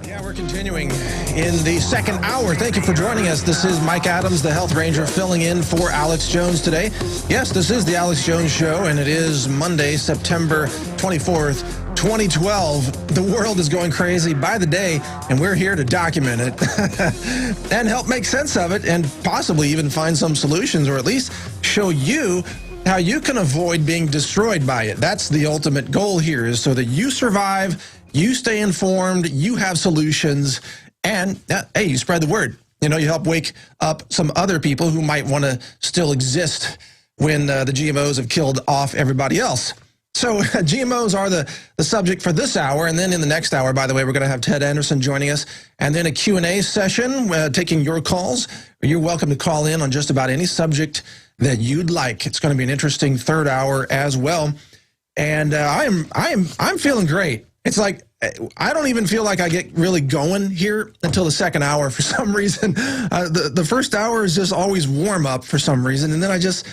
Yeah, we're continuing in the second hour. Thank you for joining us. This is Mike Adams, the Health Ranger, filling in for Alex Jones today. Yes, this is the Alex Jones Show, and it is Monday, September 24th. 2012, the world is going crazy by the day, and we're here to document it and help make sense of it and possibly even find some solutions, or at least show you how you can avoid being destroyed by it. That's the ultimate goal here, is so that you survive, you stay informed, you have solutions, and hey, you spread the word. You know, you help wake up some other people who might want to still exist when the GMOs have killed off everybody else. So GMOs are the subject for this hour, and then in the next hour, by the way, we're going to have Ted Anderson joining us, and then a Q&A session taking your calls. You're welcome to call in on just about any subject that you'd like. It's going to be an interesting third hour as well, and I'm feeling great. It's like I don't even feel like I get really going here until the second hour for some reason. The first hour is just always warm up for some reason, and then I just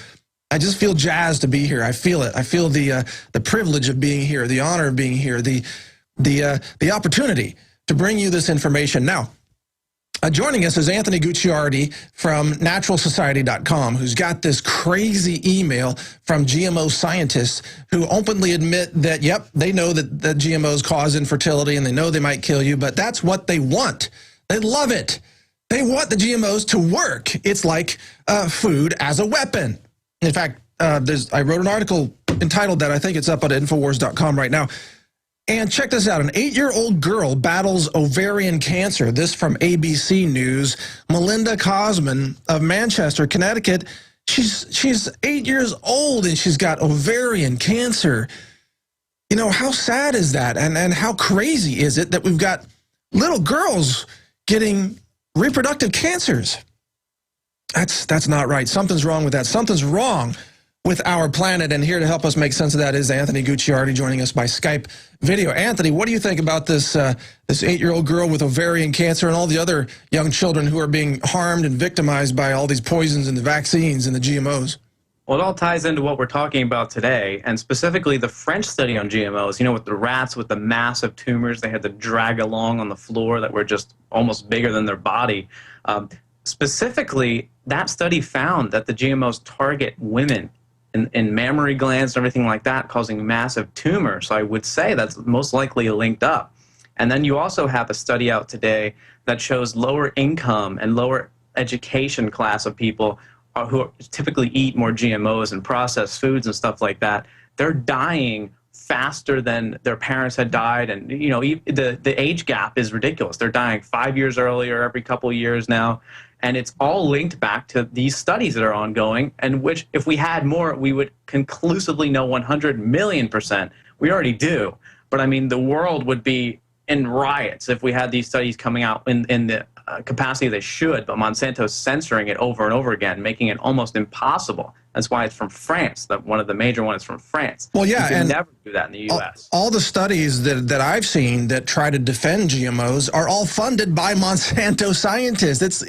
feel jazzed to be here. I feel it. I feel the privilege of being here, the honor of being here, the opportunity to bring you this information. Now, joining us is Anthony Gucciardi from naturalsociety.com, who's got this crazy email from GMO scientists who openly admit that, yep, they know that GMOs cause infertility and they know they might kill you, but that's what they want. They love it. They want the GMOs to work. It's like food as a weapon. In fact, I wrote an article entitled that. I think it's up at Infowars.com right now. And check this out. An 8-year-old girl battles ovarian cancer. This from ABC News. Melinda Cosman of Manchester, Connecticut. She's 8 years old and she's got ovarian cancer. You know, how sad is that? And how crazy is it that we've got little girls getting reproductive cancers? That's not right. Something's wrong with that. Something's wrong with our planet. And here to help us make sense of that is Anthony Gucciardi, joining us by Skype video. Anthony, what do you think about this 8-year-old girl with ovarian cancer and all the other young children who are being harmed and victimized by all these poisons and the vaccines and the GMOs? Well, it all ties into what we're talking about today, and specifically the French study on GMOs, you know, with the rats with the massive tumors they had to drag along on the floor that were just almost bigger than their body. Specifically, that study found that the GMOs target women in mammary glands and everything like that, causing massive tumors. So I would say that's most likely linked up. And then you also have a study out today that shows lower income and lower education class of people who typically eat more GMOs and processed foods and stuff like that. They're dying faster than their parents had died, and you know, the age gap is ridiculous. They're dying 5 years earlier every couple of years now, and it's all linked back to these studies that are ongoing, and which, if we had more, we would conclusively know 100,000,000%. We already do, but I mean, the world would be in riots if we had these studies coming out in the capacity they should, but Monsanto's censoring it over and over again, making it almost impossible. That's why it's from France. One of the major ones is from France. Well, yeah, you can never do that in the U.S. All the studies that I've seen that try to defend GMOs are all funded by Monsanto scientists.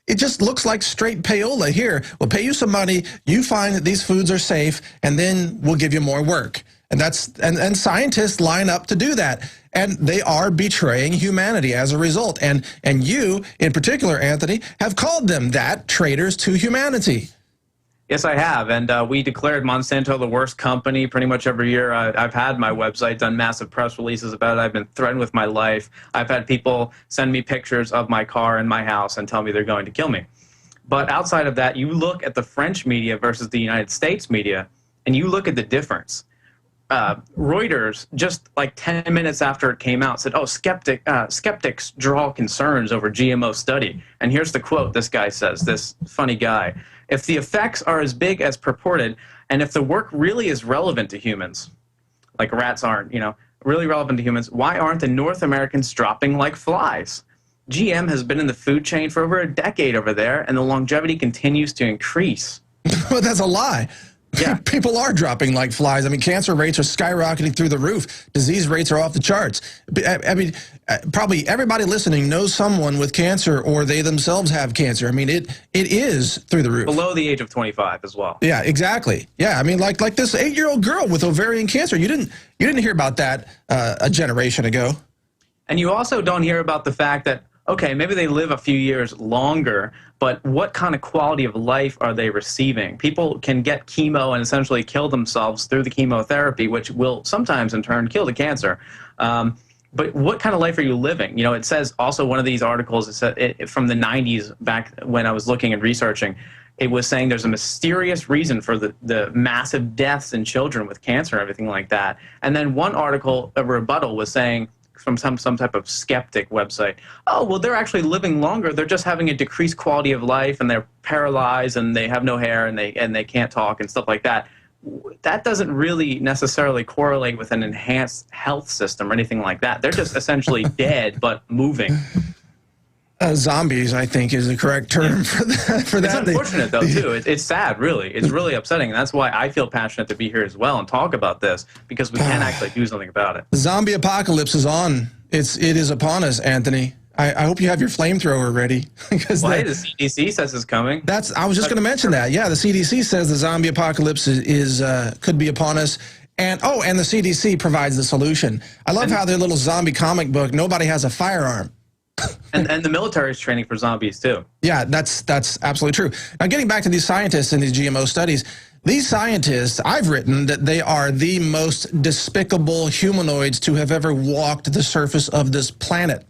It just looks like straight payola. Here, we'll pay you some money, you find that these foods are safe, and then we'll give you more work. And scientists line up to do that. And they are betraying humanity as a result. And you, in particular, Anthony, have called them that, traitors to humanity. Yes, I have. And we declared Monsanto the worst company pretty much every year. I've had my website done massive press releases about it. I've been threatened with my life. I've had people send me pictures of my car and my house and tell me they're going to kill me. But outside of that, you look at the French media versus the United States media, and you look at the difference. Reuters, just like 10 minutes after it came out, said, oh, skeptics draw concerns over GMO study. And here's the quote this guy says, this funny guy. If the effects are as big as purported, and if the work really is relevant to humans, like rats aren't, you know, really relevant to humans, why aren't the North Americans dropping like flies? GM has been in the food chain for over a decade over there, and the longevity continues to increase. Well, that's a lie. Yeah. People are dropping like flies. I mean, cancer rates are skyrocketing through the roof. Disease rates are off the charts. I mean, probably everybody listening knows someone with cancer, or they themselves have cancer. I mean, it is through the roof. Below the age of 25 as well. Yeah, exactly. Yeah, I mean, like this 8-year-old girl with ovarian cancer. You didn't hear about that a generation ago. And you also don't hear about the fact that, okay, maybe they live a few years longer, but what kind of quality of life are they receiving? People can get chemo and essentially kill themselves through the chemotherapy, which will sometimes in turn kill the cancer. But what kind of life are you living? You know, it says also, one of these articles, it said from the 90s, back when I was looking and researching, It was saying there's a mysterious reason for the massive deaths in children with cancer and everything like that. And then one article, a rebuttal, was saying from some type of skeptic website, oh, well, they're actually living longer. They're just having a decreased quality of life, and they're paralyzed, and they have no hair, and they can't talk and stuff like that. That doesn't really necessarily correlate with an enhanced health system or anything like that. They're just essentially dead but moving. Zombies, I think, is the correct term for that. It's unfortunate, though, too. It's sad, really. It's really upsetting, and that's why I feel passionate to be here as well and talk about this, because we can actually do something about it. The zombie apocalypse is on. It is upon us, Anthony. I hope you have your flamethrower ready. Because the CDC says it's coming. I was just going to mention that. Yeah, the CDC says the zombie apocalypse could be upon us. And the CDC provides the solution. I love how their little zombie comic book, nobody has a firearm. and the military is training for zombies too. Yeah, that's absolutely true. Now, getting back to these scientists and these GMO studies, these scientists, I've written that they are the most despicable humanoids to have ever walked the surface of this planet.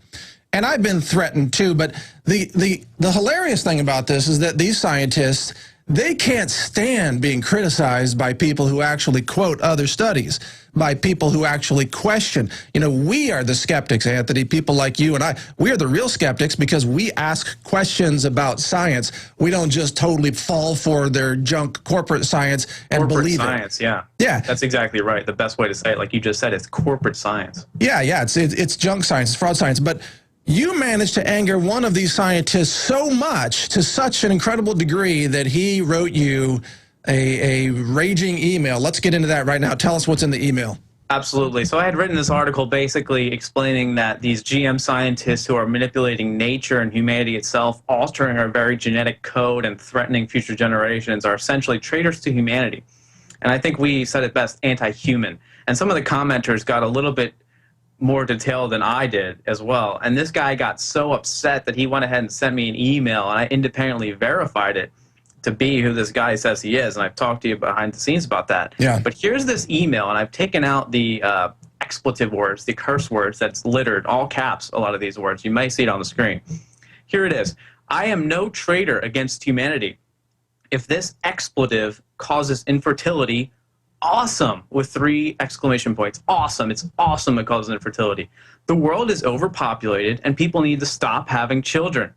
And I've been threatened too, but the hilarious thing about this is that these scientists, they can't stand being criticized by people who actually quote other studies, by people who actually question. You know, we are the skeptics, Anthony, people like you and I. We are the real skeptics because we ask questions about science. We don't just totally fall for their junk corporate science and believe it. Corporate science, yeah. Yeah. That's exactly right. The best way to say it, like you just said, it's corporate science. Yeah, it's junk science, it's fraud science. But you managed to anger one of these scientists so much, to such an incredible degree, that he wrote you a raging email. Let's get into that right now. Tell us what's in the email. Absolutely. So I had written this article basically explaining that these GM scientists who are manipulating nature and humanity itself, altering our very genetic code and threatening future generations, are essentially traitors to humanity. And I think we said it best, anti-human. And some of the commenters got a little bit more detail than I did as well. And this guy got so upset that he went ahead and sent me an email, and I independently verified it to be who this guy says he is. And I've talked to you behind the scenes about that. Yeah. But here's this email, and I've taken out the expletive words, the curse words that's littered, all caps, a lot of these words. You may see it on the screen. Here it is. I am no traitor against humanity. If this expletive causes infertility, awesome, with 3 exclamation points. Awesome. It's awesome it causes infertility. The world is overpopulated and people need to stop having children.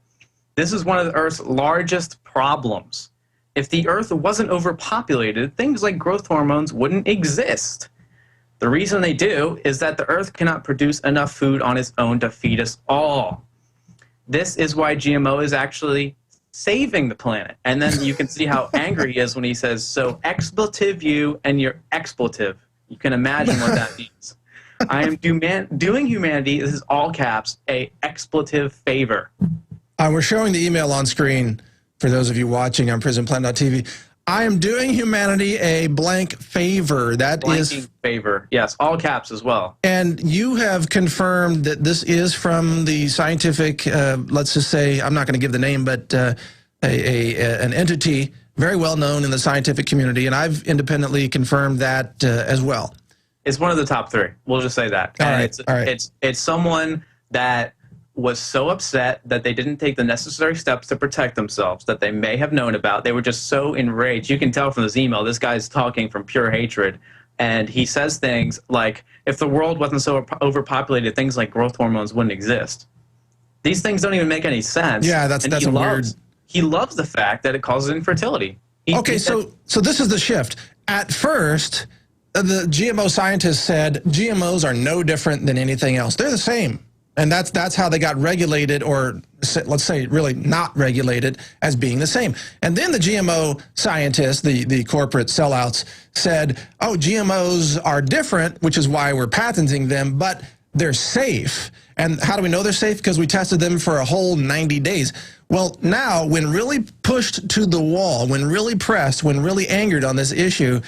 This is one of the Earth's largest problems. If the Earth wasn't overpopulated, things like growth hormones wouldn't exist. The reason they do is that the Earth cannot produce enough food on its own to feed us all. This is why GMO is actually saving the planet. And then you can see how angry he is when he says, so expletive you and your expletive. You can imagine what that means. I am doing humanity, this is all caps, a expletive favor. We're showing the email on screen for those of you watching on prisonplanet.tv. I am doing humanity a blank favor. That is favor. Yes, all caps as well. And you have confirmed that this is from the scientific, let's just say, I'm not going to give the name, but an entity very well known in the scientific community, and I've independently confirmed that as well. It's one of the top 3. We'll just say that. It's someone that was so upset that they didn't take the necessary steps to protect themselves that they may have known about. They were just so enraged. You can tell from this email, this guy's talking from pure hatred. And he says things like, if the world wasn't so overpopulated, things like growth hormones wouldn't exist. These things don't even make any sense. Yeah, that's weird. He loves the fact that it causes infertility. So this is the shift. At first, the GMO scientists said GMOs are no different than anything else. They're the same. And that's how they got regulated, or let's say really not regulated, as being the same. And then the GMO scientists, the corporate sellouts, said, oh, GMOs are different, which is why we're patenting them, but they're safe. And how do we know they're safe? Because we tested them for a whole 90 days. Well, now, when really pushed to the wall, when really pressed, when really angered on this issue,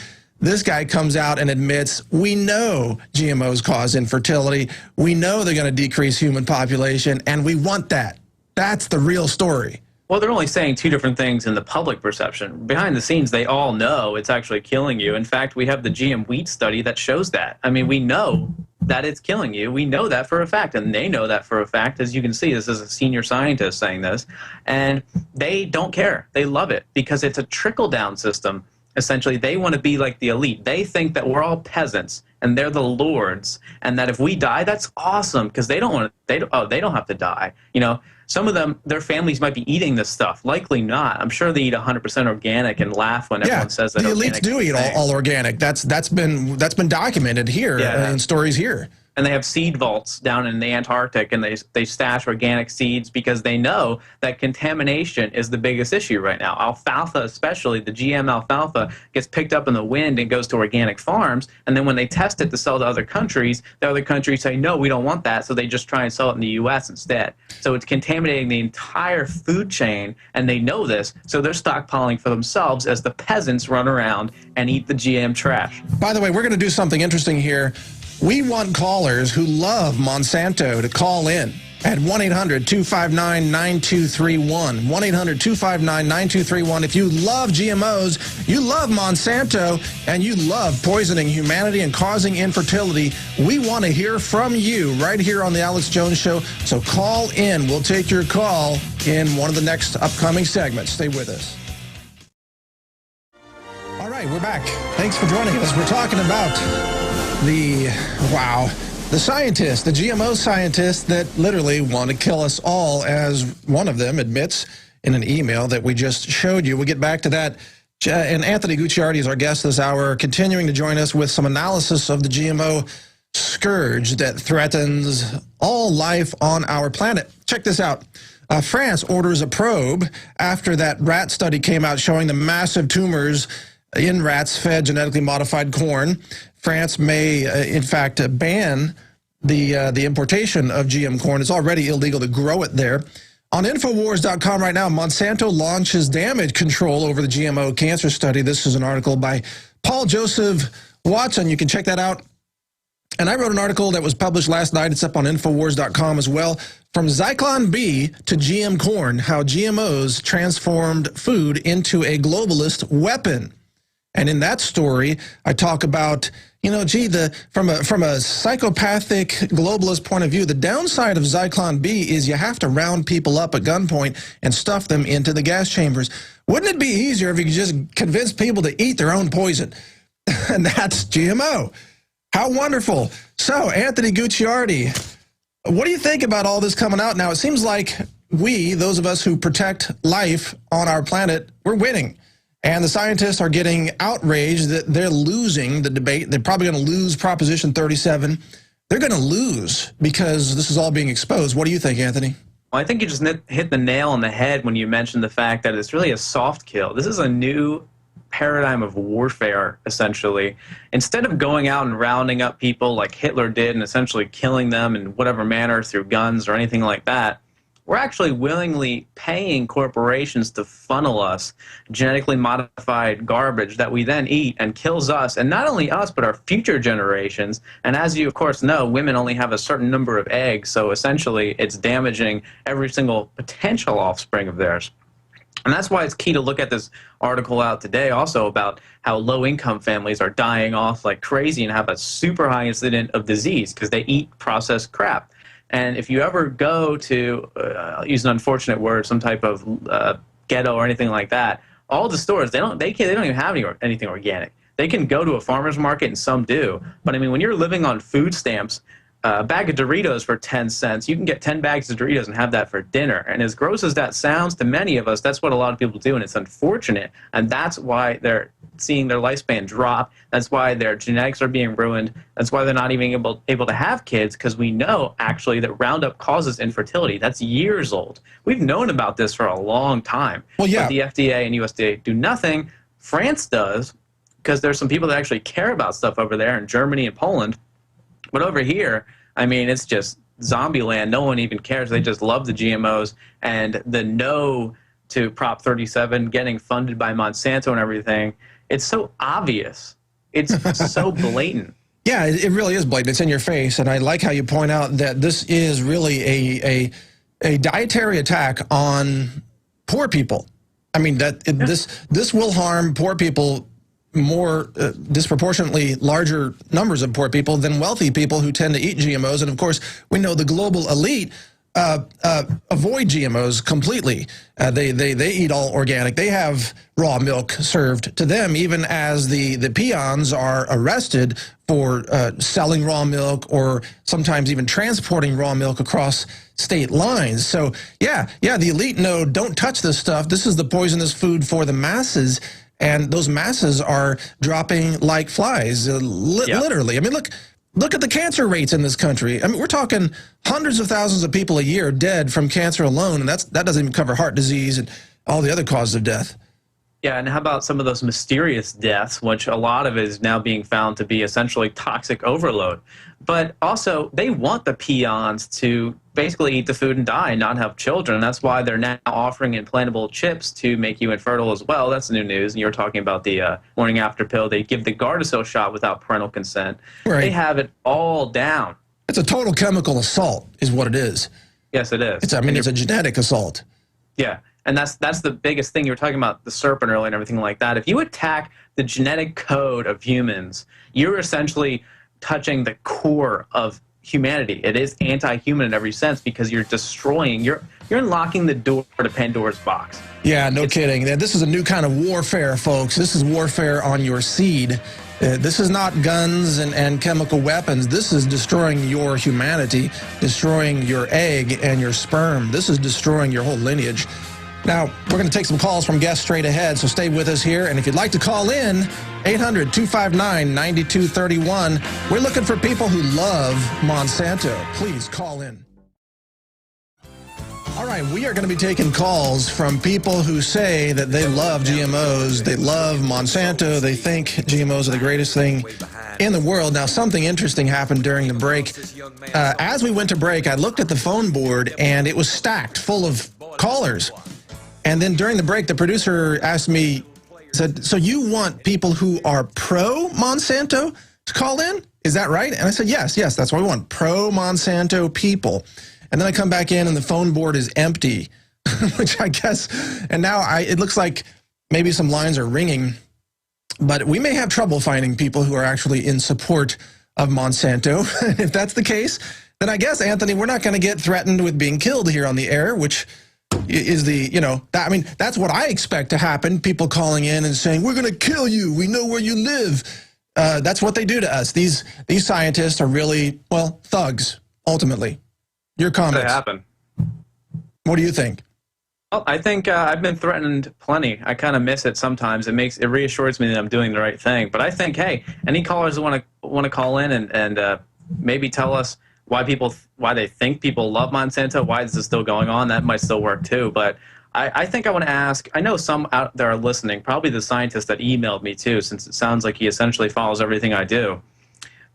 this guy comes out and admits, we know GMOs cause infertility. We know they're going to decrease human population, and we want that. That's the real story. Well, they're only saying 2 different things in the public perception. Behind the scenes, they all know it's actually killing you. In fact, we have the GM wheat study that shows that. I mean, we know that it's killing you. We know that for a fact, and they know that for a fact. As you can see, this is a senior scientist saying this, and they don't care. They love it because it's a trickle-down system. Essentially, they want to be like the elite. They think that we're all peasants and they're the lords, and that if we die, that's awesome because they don't want to. They don't have to die. You know, some of them, their families might be eating this stuff. Likely not. I'm sure they eat 100% organic and laugh when everyone says that. The elites do eat all organic. That's been documented here in stories here. And they have seed vaults down in the Antarctic, and they stash organic seeds because they know that contamination is the biggest issue right now. Alfalfa, especially the GM alfalfa, gets picked up in the wind and goes to organic farms. And then when they test it to sell to other countries, the other countries say, no, we don't want that. So they just try and sell it in the U.S. instead. So it's contaminating the entire food chain, and they know this. So they're stockpiling for themselves as the peasants run around and eat the GM trash. By the way, we're going to do something interesting here. We want callers who love Monsanto to call in at 1-800-259-9231. 1-800-259-9231. If you love GMOs, you love Monsanto, and you love poisoning humanity and causing infertility, we want to hear from you right here on the Alex Jones Show. So call in. We'll take your call in one of the next upcoming segments. Stay with us. All right, we're back. Thanks for joining us. We're talking about the scientists, the GMO scientists that literally want to kill us all, as one of them admits in an email that we just showed you. We'll get back to that. And Anthony Gucciardi is our guest this hour, continuing to join us with some analysis of the GMO scourge that threatens all life on our planet. Check this out. France orders a probe after that rat study came out showing the massive tumors in rats fed genetically modified corn. France may, in fact, ban the importation of GM corn. It's already illegal to grow it there. On Infowars.com right now, Monsanto launches damage control over the GMO cancer study. This is an article by Paul Joseph Watson. You can check that out. And I wrote an article that was published last night. It's up on Infowars.com as well. From Zyklon B to GM corn, how GMOs transformed food into a globalist weapon. And in that story, I talk about, you know, from a psychopathic globalist point of view, the downside of Zyklon B is you have to round people up at gunpoint and stuff them into the gas chambers. Wouldn't it be easier if you could just convince people to eat their own poison? And that's GMO. How wonderful. So, Anthony Gucciardi, what do you think about all this coming out now? It seems like we, those of us who protect life on our planet, we're winning. And the scientists are getting outraged that they're losing the debate. They're probably going to lose Proposition 37. They're going to lose because this is all being exposed. What do you think, Anthony? Well, I think you just hit the nail on the head when you mentioned the fact that it's really a soft kill. This is a new paradigm of warfare, essentially. Instead of going out and rounding up people like Hitler did and essentially killing them in whatever manner through guns or anything like that, we're actually willingly paying corporations to funnel us genetically modified garbage that we then eat and kills us, and not only us, but our future generations. And as you, of course, know, women only have a certain number of eggs, so essentially it's damaging every single potential offspring of theirs. And that's why it's key to look at this article out today also about how low-income families are dying off like crazy and have a super high incident of disease because they eat processed crap. And if you ever go to, use an unfortunate word, some type of ghetto or anything like that, all the stores, they don't even have anything organic. They can go to a farmer's market, and some do. But, I mean, when you're living on food stamps, a bag of Doritos for 10 cents, you can get 10 bags of Doritos and have that for dinner. And as gross as that sounds to many of us, that's what a lot of people do, and it's unfortunate. And that's why they're seeing their lifespan drop. That's why their genetics are being ruined. That's why they're not even able to have kids, because we know, actually, that Roundup causes infertility. That's years old. We've known about this for a long time. Well, yeah. But the FDA and USDA do nothing. France does, because there's some people that actually care about stuff over there in Germany and Poland. But over here, I mean, it's just zombie land. No one even cares. They just love the GMOs. And the no to Prop 37 getting funded by Monsanto and everything, it's so obvious. It's so blatant. Yeah, it really is blatant. It's in your face. And I like how you point out that this is really a dietary attack on poor people. I mean, this will harm poor people more disproportionately larger numbers of poor people than wealthy people who tend to eat GMOs. And of course, we know the global elite avoid GMOs completely. They eat all organic. They have raw milk served to them, even as the peons are arrested for selling raw milk or sometimes even transporting raw milk across state lines. So yeah, the elite know, don't touch this stuff. This is the poisonous food for the masses, and those masses are dropping like flies, literally. I mean, look at the cancer rates in this country. I mean, we're talking hundreds of thousands of people a year dead from cancer alone, and that doesn't even cover heart disease and all the other causes of death. Yeah, and how about some of those mysterious deaths, which a lot of it is now being found to be essentially toxic overload. But also, they want the peons to basically eat the food and die and not have children. And that's why they're now offering implantable chips to make you infertile as well. That's new news. And you were talking about the morning after pill. They give the Gardasil shot without parental consent. Right. They have it all down. It's a total chemical assault is what it is. Yes, it is. It's a genetic assault. Yeah. And that's the biggest thing. You were talking about the serpent earlier and everything like that. If you attack the genetic code of humans, you're essentially touching the core of humanity. It is anti-human in every sense because you're destroying, you're unlocking the door to Pandora's box. Yeah, no kidding. This is a new kind of warfare, folks. This is warfare on your seed. This is not guns and chemical weapons. This is destroying your humanity, destroying your egg and your sperm. This is destroying your whole lineage. Now, we're going to take some calls from guests straight ahead, so stay with us here. And if you'd like to call in, 800-259-9231. We're looking for people who love Monsanto. Please call in. All right, we are going to be taking calls from people who say that they love GMOs, they love Monsanto, they think GMOs are the greatest thing in the world. Now, something interesting happened during the break. As we went to break, I looked at the phone board, and it was stacked full of callers. And then during the break, the producer asked me, said, so you want people who are pro-Monsanto to call in? Is that right? And I said, yes, that's what we want, pro-Monsanto people. And then I come back in, and the phone board is empty, which I guess, and now it looks like maybe some lines are ringing, but we may have trouble finding people who are actually in support of Monsanto. If that's the case, then I guess, Anthony, we're not going to get threatened with being killed here on the air, which is I mean, that's what I expect to happen. People calling in and saying, we're going to kill you. We know where you live. That's what they do to us. These scientists are really, well, thugs, ultimately. Your comments. They happen. What do you think? Well, I think I've been threatened plenty. I kind of miss it sometimes. It reassures me that I'm doing the right thing. But I think, hey, any callers that want to call in and maybe tell us why they think people love Monsanto, why is this still going on, that might still work too. But I think I want to ask, I know some out there are listening, probably the scientist that emailed me too, since it sounds like he essentially follows everything I do.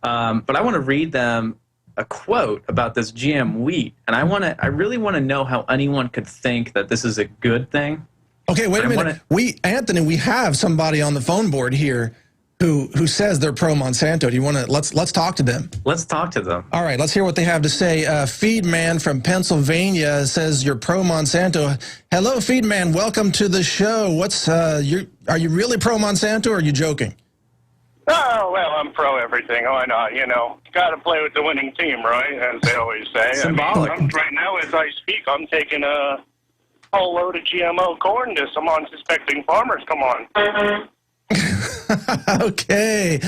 But I want to read them a quote about this GM wheat, and I really want to know how anyone could think that this is a good thing. Okay, wait a minute. Anthony, we have somebody on the phone board here who says they're pro Monsanto. Do you want to let's talk to them? Let's talk to them. All right, let's hear what they have to say. Feedman from Pennsylvania says you're pro Monsanto. Hello, Feedman. Welcome to the show. Are you really pro Monsanto, or are you joking? Oh, well, I'm pro everything. Why not? Got to play with the winning team, right? As they always say. Symbolic. Right now, as I speak, I'm taking a whole load of GMO corn to some unsuspecting farmers. Come on. Okay.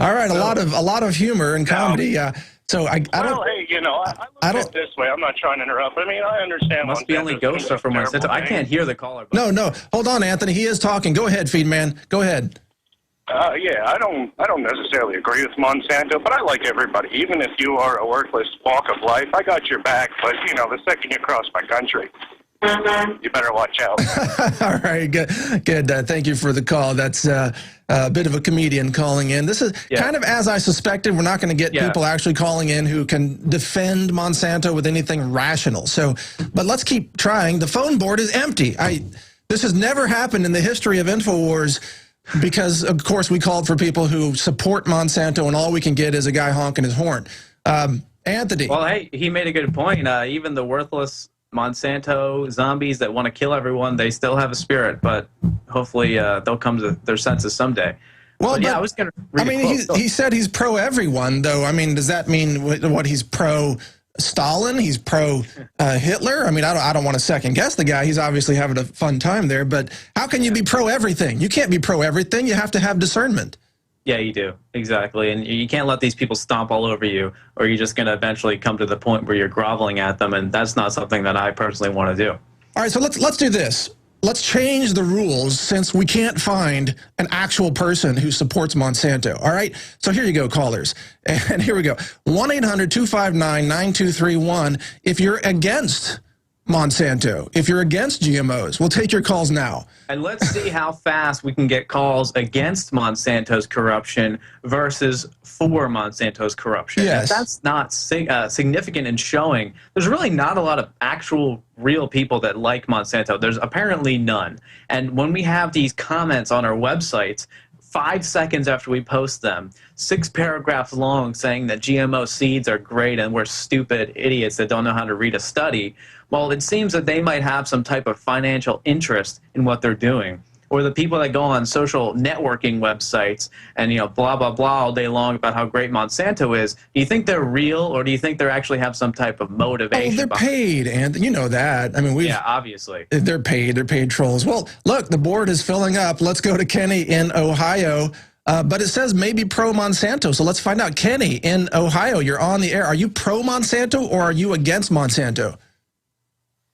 All right. A lot of humor and comedy. So I don't. Well, hey, I look at it this way. I'm not trying to interrupt. I mean, I understand. Must be only ghosts are from Monsanto. I can't hear the caller. But... No. Hold on, Anthony. He is talking. Go ahead, Feedman. Go ahead. Yeah, I don't necessarily agree with Monsanto, but I like everybody. Even if you are a worthless walk of life, I got your back. But the second you cross my country, you better watch out. All right, good. Thank you for the call. That's a bit of a comedian calling in. This is kind of as I suspected. We're not going to get people actually calling in who can defend Monsanto with anything rational. But let's keep trying. The phone board is empty. This has never happened in the history of InfoWars. Because, of course, we called for people who support Monsanto, and all we can get is a guy honking his horn. Anthony. Well, hey, he made a good point. Even the worthless Monsanto zombies that want to kill everyone, they still have a spirit, but hopefully they'll come to their senses someday. Well, yeah, I was going to read he said he's pro everyone, though. I mean, does that mean what he's pro Stalin? He's pro Hitler? I mean, I don't want to second guess the guy. He's obviously having a fun time there. But how can you be pro everything? You can't be pro everything. You have to have discernment. Yeah, you do. Exactly. And you can't let these people stomp all over you, or you're just going to eventually come to the point where you're groveling at them. And that's not something that I personally want to do. All right, so let's do this. Let's change the rules since we can't find an actual person who supports Monsanto. All right, so here you go, callers. And here we go. 1-800-259-9231 if you're against Monsanto, if you're against GMOs. We'll take your calls now. And let's see how fast we can get calls against Monsanto's corruption versus for Monsanto's corruption. Yes. If that's not significant in showing, there's really not a lot of actual real people that like Monsanto. There's apparently none. And when we have these comments on our websites, 5 seconds after we post them, 6 paragraphs long saying that GMO seeds are great and we're stupid idiots that don't know how to read a study, well, it seems that they might have some type of financial interest in what they're doing. Or the people that go on social networking websites and, you know, blah, blah, blah all day long about how great Monsanto is. Do you think they're real, or do you think they actually have some type of motivation? Oh, they're paid, and you know that. I mean, yeah, obviously. They're paid trolls. Well, look, the board is filling up. Let's go to Kenny in Ohio. But it says maybe pro Monsanto, so let's find out. Kenny in Ohio, you're on the air. Are you pro Monsanto or are you against Monsanto?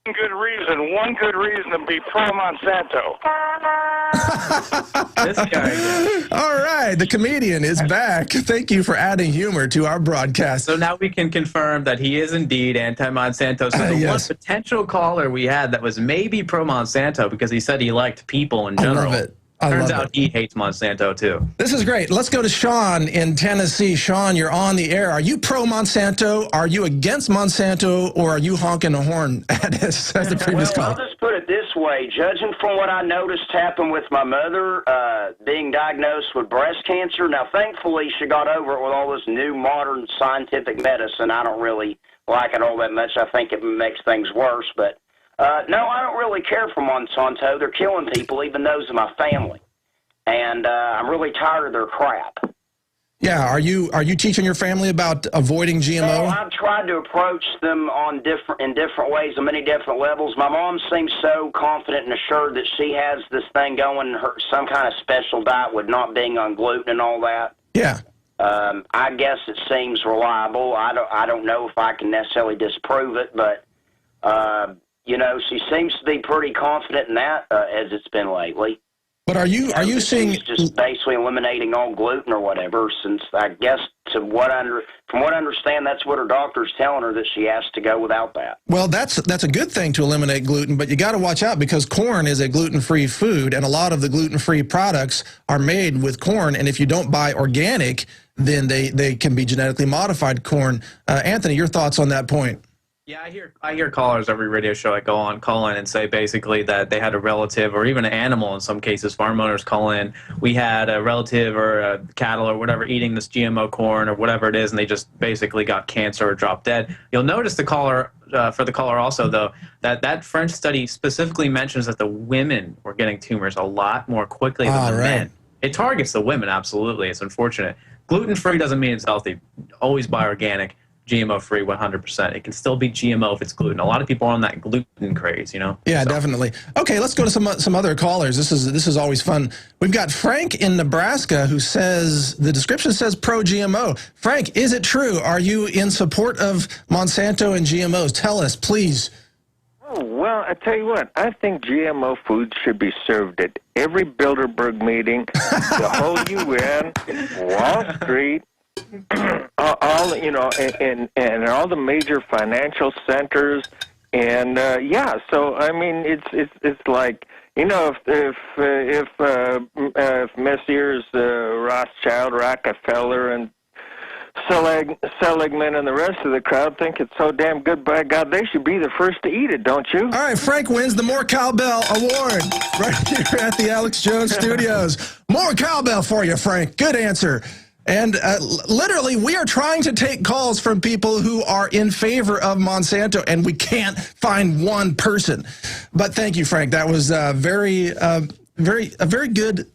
One good reason to be pro Monsanto. This guy. All right, the comedian is back. Thank you for adding humor to our broadcast. So now we can confirm that he is indeed anti-Monsanto. So the yes. one potential caller we had that was maybe pro Monsanto because he said he liked people in general. I love it. Turns out he hates Monsanto too. This is great. Let's go to Sean in Tennessee. Sean, you're on the air. Are you pro Monsanto? Are you against Monsanto? Or are you honking a horn at us as the previous Well, call? I'll just put it this way. Judging from what I noticed happen with my mother being diagnosed with breast cancer, now thankfully she got over it with all this new modern scientific medicine. I don't really like it all that much. I think it makes things worse, but no, I don't really care for Monsanto. They're killing people, even those in my family. And I'm really tired of their crap. Yeah, are you teaching your family about avoiding GMO? Well, I've tried to approach them in different ways, on many different levels. My mom seems so confident and assured that she has this thing going, some kind of special diet with not being on gluten and all that. Yeah. I guess it seems reliable. I don't know if I can necessarily disprove it, but you know, she seems to be pretty confident in that as it's been lately. But are you seeing just basically eliminating all gluten or whatever? Since I guess from what I understand, that's what her doctor's telling her, that she has to go without that. Well, that's a good thing to eliminate gluten, but you got to watch out because corn is a gluten-free food, and a lot of the gluten-free products are made with corn. And if you don't buy organic, then they can be genetically modified corn. Anthony, your thoughts on that point? Yeah, I hear callers every radio show I go on call in and say basically that they had a relative or even an animal in some cases. Farm owners call in. We had a relative or a cattle or whatever eating this GMO corn or whatever it is, and they just basically got cancer or dropped dead. You'll notice the caller for the caller also though that French study specifically mentions that the women were getting tumors a lot more quickly than the men. It targets the women, absolutely. It's unfortunate. Gluten-free doesn't mean it's healthy. Always buy organic. GMO-free 100%. It can still be GMO if it's gluten. A lot of people are on that gluten craze, you know? Yeah, definitely. Okay, let's go to some other callers. This is always fun. We've got Frank in Nebraska who says, the description says pro-GMO. Frank, is it true? Are you in support of Monsanto and GMOs? Tell us, please. Oh, well, I tell you what, I think GMO foods should be served at every Bilderberg meeting, the whole UN, Wall Street, all you know, and all the major financial centers, and yeah. So I mean, it's like, you know, if Messrs. Rothschild, Rockefeller, and Seligman and the rest of the crowd think it's so damn good, by God, they should be the first to eat it, don't you? All right, Frank wins the More Cowbell Award right here at the Alex Jones Studios. More cowbell for you, Frank. Good answer. And literally, we are trying to take calls from people who are in favor of Monsanto, and we can't find one person. But thank you, Frank. That was a very good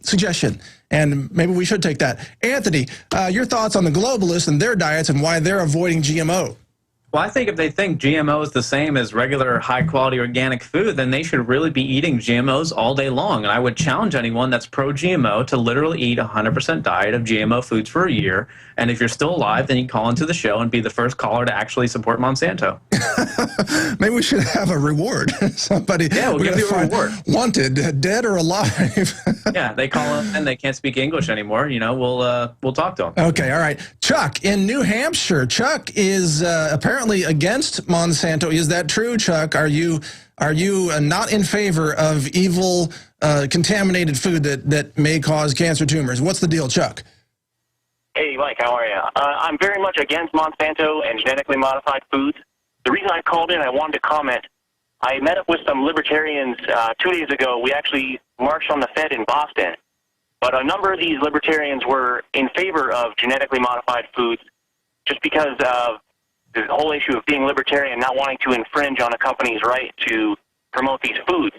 suggestion, and maybe we should take that. Anthony, your thoughts on the globalists and their diets and why they're avoiding GMO? Well, I think if they think GMO is the same as regular high-quality organic food, then they should really be eating GMOs all day long. And I would challenge anyone that's pro-GMO to literally eat a 100% diet of GMO foods for a year. And if you're still alive, then you call into the show and be the first caller to actually support Monsanto. Maybe we should have a reward. Somebody, yeah, we'll give you a reward. Wanted, dead or alive. Yeah, they call in and they can't speak English anymore. You know, we'll talk to them. Okay, all right. Chuck in New Hampshire. Chuck is apparently against Monsanto. Is that true, Chuck? Are you not in favor of evil, contaminated food that may cause cancer tumors? What's the deal, Chuck? Hey, Mike, how are you? I'm very much against Monsanto and genetically modified foods. The reason I called in, I wanted to comment. I met up with some libertarians 2 days ago. We actually marched on the Fed in Boston. But a number of these libertarians were in favor of genetically modified foods just because of the whole issue of being libertarian, not wanting to infringe on a company's right to promote these foods.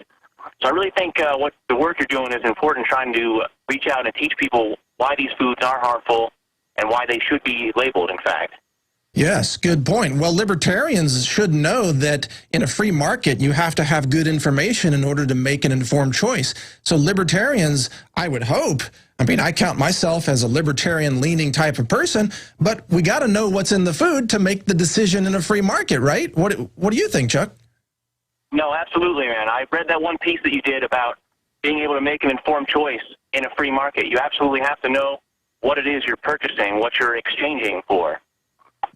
So I really think what the work you're doing is important, trying to reach out and teach people why these foods are harmful and why they should be labeled, in fact. Yes, good point. Well, libertarians should know that in a free market, you have to have good information in order to make an informed choice. So libertarians, I would hope, I mean, I count myself as a libertarian-leaning type of person, but we got to know what's in the food to make the decision in a free market, right? What do you think, Chuck? No, absolutely, man. I read that one piece that you did about being able to make an informed choice in a free market. You absolutely have to know what it is you're purchasing, what you're exchanging for.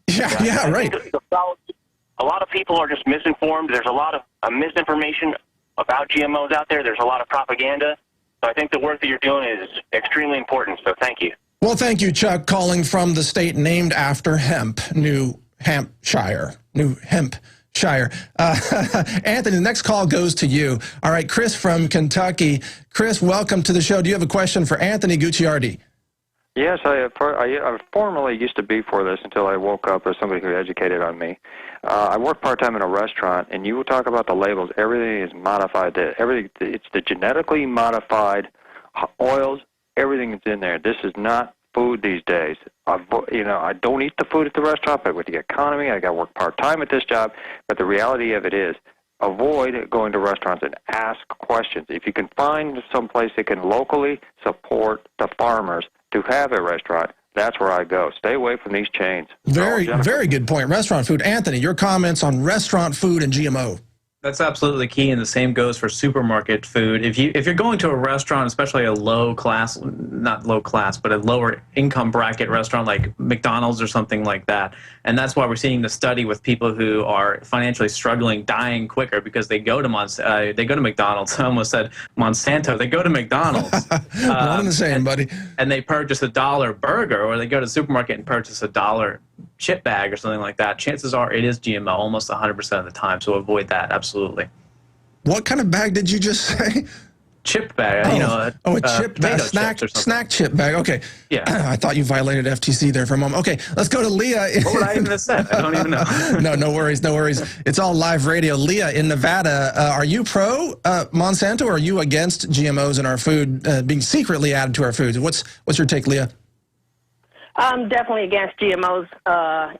Yeah, right. A lot of people are just misinformed. There's a lot of misinformation about GMOs out there. There's a lot of propaganda. So I think the work that you're doing is extremely important, so thank you. Well, thank you, Chuck, calling from the state named after hemp, New Hampshire. Anthony, the next call goes to you. All right, Chris from Kentucky. Chris, welcome to the show. Do you have a question for Anthony Gucciardi? Yes, I formerly used to be for this until I woke up as somebody who educated on me. I work part-time in a restaurant, and you talk about the labels. Everything is modified. It's the genetically modified oils. Everything is in there. This is not food these days. I don't eat the food at the restaurant, but with the economy, I got to work part-time at this job. But the reality of it is, avoid going to restaurants and ask questions. If you can find some place that can locally support the farmers to have a restaurant, that's where I go. Stay away from these chains. Very good point. Restaurant food. Anthony, your comments on restaurant food and GMO. That's absolutely key, and the same goes for supermarket food. If you're going to a restaurant, especially a low class, not low class, but a lower income bracket restaurant like McDonald's or something like that, and that's why we're seeing the study with people who are financially struggling dying quicker because they go to McDonald's. I almost said Monsanto. They go to McDonald's. One and the same, buddy. And they purchase $1 burger, or they go to the supermarket and purchase $1 chip bag or something like that. Chances are it is GMO almost 100% of the time, so avoid that, absolutely. What kind of bag did you just say? Chip bag, a chip bag, snack chip bag. Okay. Yeah. I thought you violated FTC there for a moment. Okay, let's go to Leah. What would I even have said? I don't even know. No worries. It's all live radio. Leah in Nevada, are you pro Monsanto, or are you against GMOs in our food being secretly added to our foods? What's your take, Leah? I'm definitely against GMOs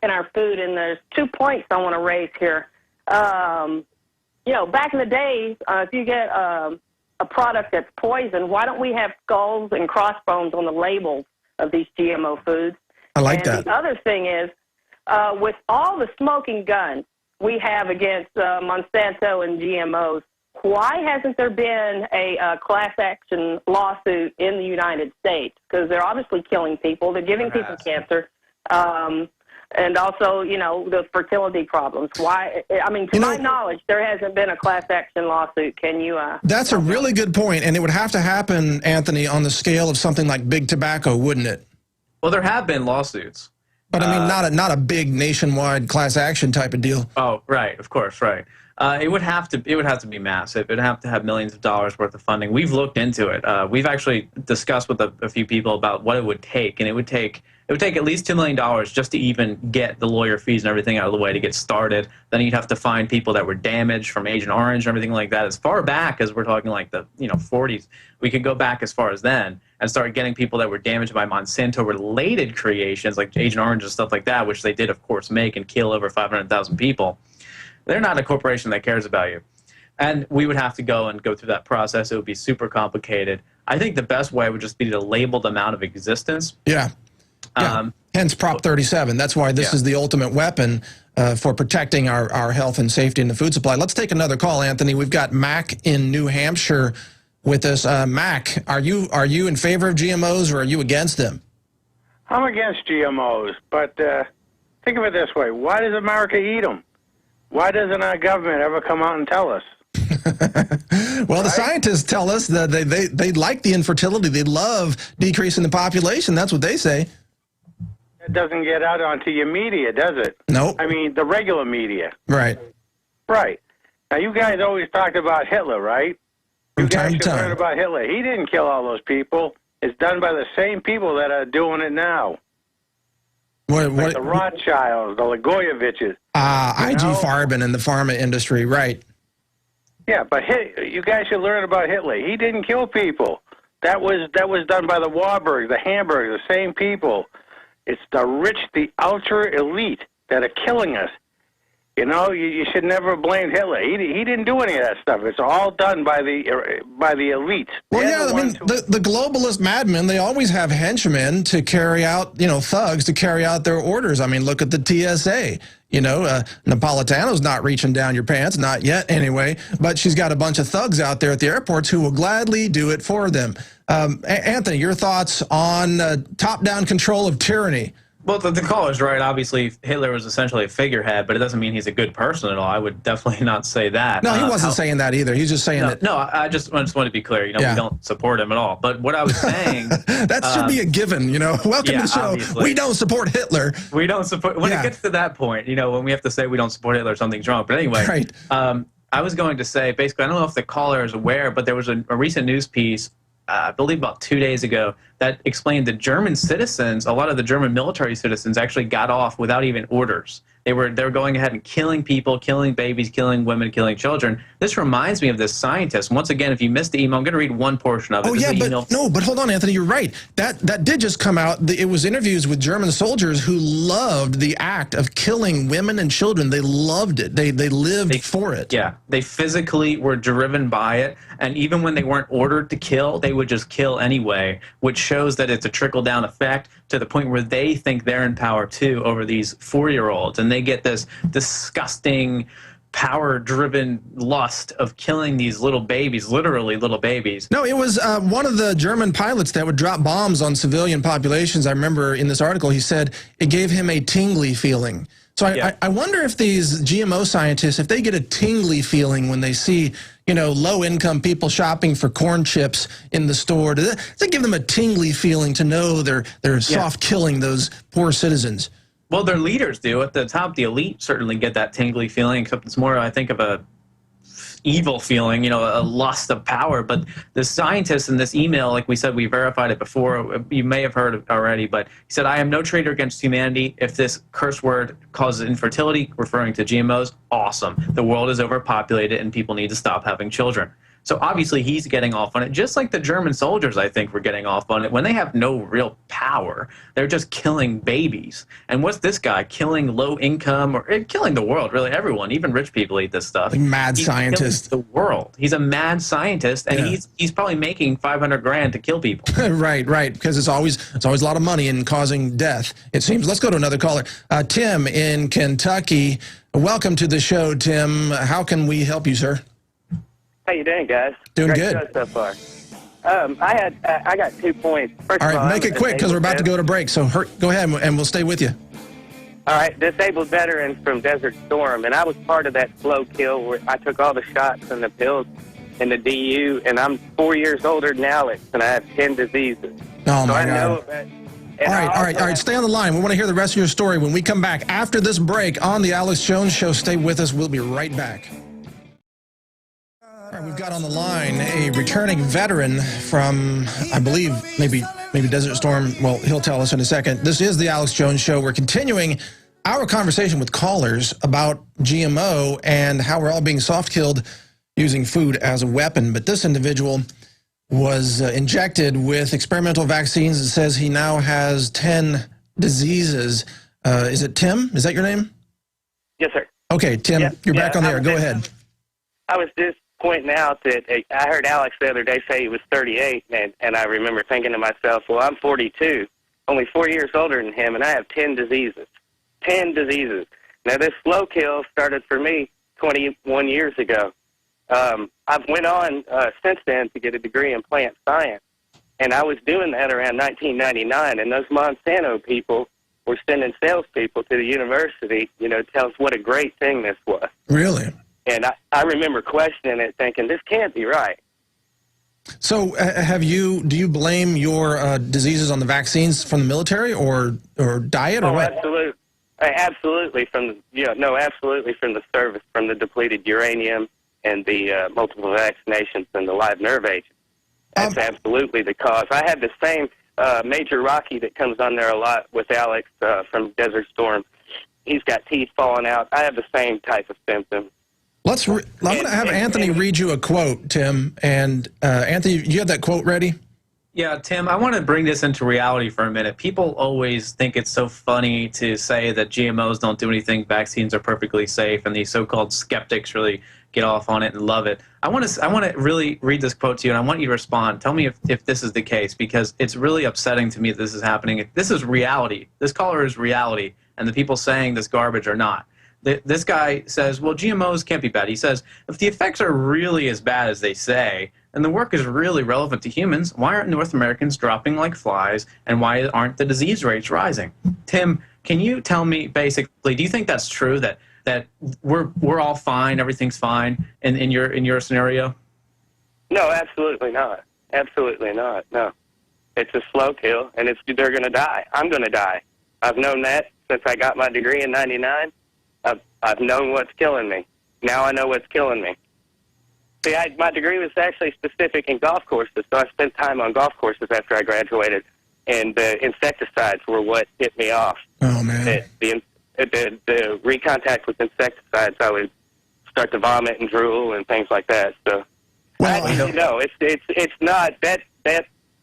in our food, and there's 2 points I want to raise here. Back in the day, if you get a product that's poison, why don't we have skulls and crossbones on the labels of these GMO foods? I like that. The other thing is, with all the smoking guns we have against Monsanto and GMOs, why hasn't there been a class action lawsuit in the United States? Because they're obviously killing people. They're giving people cancer. And also, the fertility problems. Why? I mean, to my knowledge, there hasn't been a class action lawsuit. Can you? That's a really good point, and it would have to happen, Anthony, on the scale of something like big tobacco, wouldn't it? Well, there have been lawsuits. But I mean, not a big nationwide class action type of deal. Oh, right. Of course, right. It would have to be massive. It would have to have millions of dollars worth of funding. We've looked into it. We've actually discussed with a few people about what it would take, and it would take It would take at least $2 million just to even get the lawyer fees and everything out of the way to get started. Then you'd have to find people that were damaged from Agent Orange and everything like that. As far back as we're talking like the 40s, we could go back as far as then and start getting people that were damaged by Monsanto-related creations like Agent Orange and stuff like that, which they did, of course, make and kill over 500,000 people. They're not a corporation that cares about you. And we would have to go through that process. It would be super complicated. I think the best way would just be to label them out of existence. Yeah. Hence Prop 37. That's why this is the ultimate weapon for protecting our health and safety in the food supply. Let's take another call, Anthony. We've got Mac in New Hampshire with us. Mac, are you in favor of GMOs or are you against them? I'm against GMOs, but think of it this way. Why does America eat them? Why doesn't our government ever come out and tell us? Well, the scientists tell us that they like the infertility. They love decreasing the population. That's what they say. It doesn't get out onto your media, does it? Nope. I mean, the regular media. Right. Right. Now, you guys always talked about Hitler, right? You guys should learn about Hitler. He didn't kill all those people. It's done by the same people that are doing it now. Like the Rothschilds, the Lagoyeviches. IG Farben in the pharma industry, right. Yeah, but you guys should learn about Hitler. He didn't kill people. That was done by the Warburgs, the Hamburgers, the same people. It's the rich, the ultra elite that are killing us. You know, you should never blame Hitler. He didn't do any of that stuff. It's all done by the elites. Well, yeah, I mean, the globalist madmen, they always have henchmen to carry out, thugs to carry out their orders. I mean, look at the TSA. Napolitano's not reaching down your pants, not yet anyway, but she's got a bunch of thugs out there at the airports who will gladly do it for them. Anthony, your thoughts on top-down control of tyranny? Well, the caller's right. Obviously, Hitler was essentially a figurehead, but it doesn't mean he's a good person at all. I would definitely not say that. No, he wasn't saying that either. He's just saying that. No, I just want to be clear. We don't support him at all. But what I was saying... that should be a given, Welcome to the show. Obviously. We don't support Hitler. We don't support... When it gets to that point, when we have to say we don't support Hitler, something's wrong. But anyway, right. I was going to say, basically, I don't know if the caller is aware, but there was a recent news piece, I believe about 2 days ago, that explained that German citizens, a lot of the German military citizens, actually got off without even orders. They were going ahead and killing people, killing babies, killing women, killing children. This reminds me of this scientist. Once again, if you missed the email, I'm going to read one portion of it. Oh, yeah, but hold on, Anthony, you're right. That did just come out. It was interviews with German soldiers who loved the act of killing women and children. They loved it. They lived for it. Yeah, they physically were driven by it, and even when they weren't ordered to kill, they would just kill anyway, which shows that it's a trickle-down effect to the point where they think they're in power, too, over these 4-year-olds, and they get this disgusting, power-driven lust of killing these little babies, literally little babies. No, it was one of the German pilots that would drop bombs on civilian populations. I remember in this article he said it gave him a tingly feeling. So I wonder if these GMO scientists, if they get a tingly feeling when they see, low-income people shopping for corn chips in the store, does that give them a tingly feeling to know they're soft-killing those poor citizens? Well, their leaders do. At the top, the elite certainly get that tingly feeling, except it's more, I think, of a evil feeling, a lust of power. But the scientist in this email, like we said, we verified it before. You may have heard it already, but he said, I am no traitor against humanity. If this curse word causes infertility, referring to GMOs, awesome. The world is overpopulated and people need to stop having children. So obviously he's getting off on it, just like the German soldiers, I think, were getting off on it. When they have no real power, they're just killing babies. And what's this guy? Killing low income, or killing the world, really, everyone. Even rich people eat this stuff. Mad scientist. The world. He's a mad scientist, and he's probably making $500,000 to kill people. Right, because it's always a lot of money in causing death, it seems. Let's go to another caller. Tim in Kentucky. Welcome to the show, Tim. How can we help you, sir? How you doing, guys? Doing Great good show so far. I got 2 points. First all right, of all, make it quick because we're about to go to break. So go ahead and we'll stay with you. All right, disabled veteran from Desert Storm, and I was part of that slow kill where I took all the shots and the pills in the DU, and I'm 4 years older than Alex, and I have 10 diseases. Oh my God! Know about, all right. Stay on the line. We want to hear the rest of your story when we come back after this break on the Alex Jones Show. Stay with us. We'll be right back. All right, we've got on the line a returning veteran from, I believe, maybe maybe Desert Storm, well, he'll tell us in a second. This is the Alex Jones Show. We're continuing our conversation with callers about GMO and how we're all being soft-killed using food as a weapon. But this individual was injected with experimental vaccines. It says he now has 10 diseases. Is it Tim? Is that your name? Yes, sir. Okay, Tim, you're back on the air. Go ahead. I was just pointing out that I heard Alex the other day say he was 38, and I remember thinking to myself, well, I'm 42, only 4 years older than him, and I have 10 diseases. 10 diseases. Now, this slow kill started for me 21 years ago. I've went on since then to get a degree in plant science, and I was doing that around 1999, and those Monsanto people were sending salespeople to the university, to tell us what a great thing this was. Really? And I remember questioning it, thinking, this can't be right. So do you blame your diseases on the vaccines from the military or diet or what? Absolutely. Absolutely from the service, from the depleted uranium and the multiple vaccinations and the live nerve agents. That's absolutely the cause. I have the same Major Rocky that comes on there a lot with Alex from Desert Storm. He's got teeth falling out. I have the same type of symptoms. I'm going to have Anthony read you a quote, Tim. And Anthony, you have that quote ready? Yeah, Tim, I want to bring this into reality for a minute. People always think it's so funny to say that GMOs don't do anything, vaccines are perfectly safe, and these so-called skeptics really get off on it and love it. I want to really read this quote to you, and I want you to respond. Tell me if this is the case, because it's really upsetting to me that this is happening. This is reality. This caller is reality, and the people saying this garbage are not. This guy says, well, GMOs can't be bad. He says, if the effects are really as bad as they say, and the work is really relevant to humans, why aren't North Americans dropping like flies, and why aren't the disease rates rising? Tim, can you tell me, basically, do you think that's true, that we're all fine, everything's fine in your scenario? No, absolutely not. Absolutely not, no. It's a slow kill, and they're going to die. I'm going to die. I've known that since I got my degree in '99. I've known what's killing me. Now I know what's killing me. See, my degree was actually specific in golf courses, so I spent time on golf courses after I graduated, and the insecticides were what hit me off. Oh, man. The recontact with insecticides, I would start to vomit and drool and things like that. So, it's not that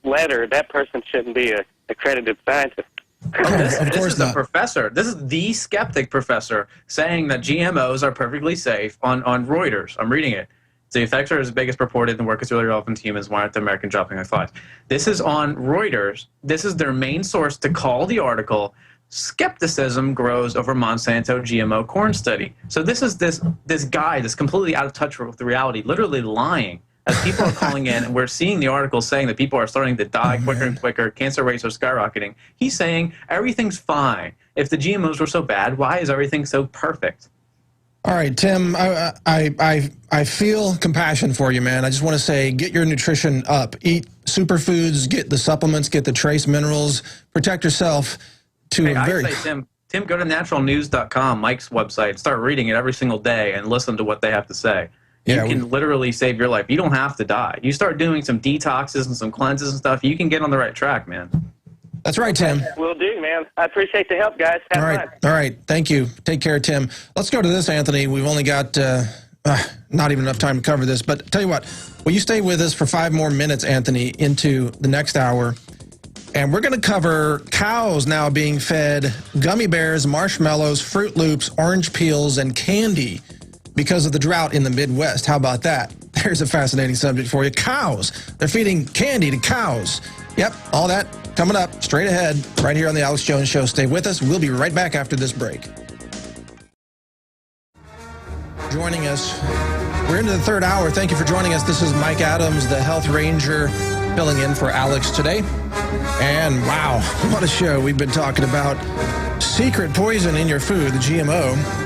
letter. That person shouldn't be an accredited scientist. This is the professor. This is the skeptic professor saying that GMOs are perfectly safe on Reuters. I'm reading it. The effects are as big as purported, and the work is really relevant to humans. Why aren't the American dropping like flies? This is on Reuters. This is their main source to call the article. Skepticism grows over Monsanto GMO corn study. So this is this guy that's completely out of touch with the reality, literally lying. As people are calling in, and we're seeing the article saying that people are starting to die quicker and quicker, cancer rates are skyrocketing. He's saying everything's fine. If the GMOs were so bad, why is everything so perfect? All right, Tim, I feel compassion for you, man. I just want to say, get your nutrition up. Eat superfoods, get the supplements, get the trace minerals, protect yourself to a very... I say, Tim, go to naturalnews.com, Mike's website, start reading it every single day and listen to what they have to say. You can literally save your life. You don't have to die. You start doing some detoxes and some cleanses and stuff, you can get on the right track, man. That's right, Tim. Will do, man. I appreciate the help, guys. Have fun. All right. Thank you. Take care, Tim. Let's go to this, Anthony. We've only got not even enough time to cover this, but tell you what, will you stay with us for 5 more minutes, Anthony, into the next hour? And we're going to cover cows now being fed gummy bears, marshmallows, Fruit Loops, orange peels, and candy because of the drought in the Midwest. How about that? There's a fascinating subject for you. Cows. They're feeding candy to cows. Yep, all that coming up straight ahead right here on the Alex Jones Show. Stay with us. We'll be right back after this break. Joining us, we're into the 3rd hour. Thank you for joining us. This is Mike Adams, the Health Ranger, filling in for Alex today. And wow, what a show. We've been talking about secret poison in your food, the GMO.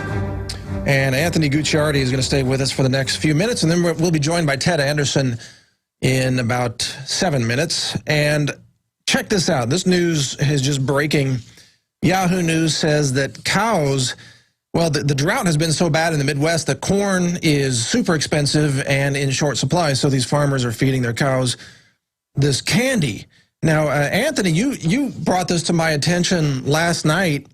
And Anthony Gucciardi is going to stay with us for the next few minutes, and then we'll be joined by Ted Anderson in about 7 minutes. And check this out. This news is just breaking. Yahoo News says that cows, well, the drought has been so bad in the Midwest that corn is super expensive and in short supply, so these farmers are feeding their cows this candy. Now, Anthony, you brought this to my attention last night,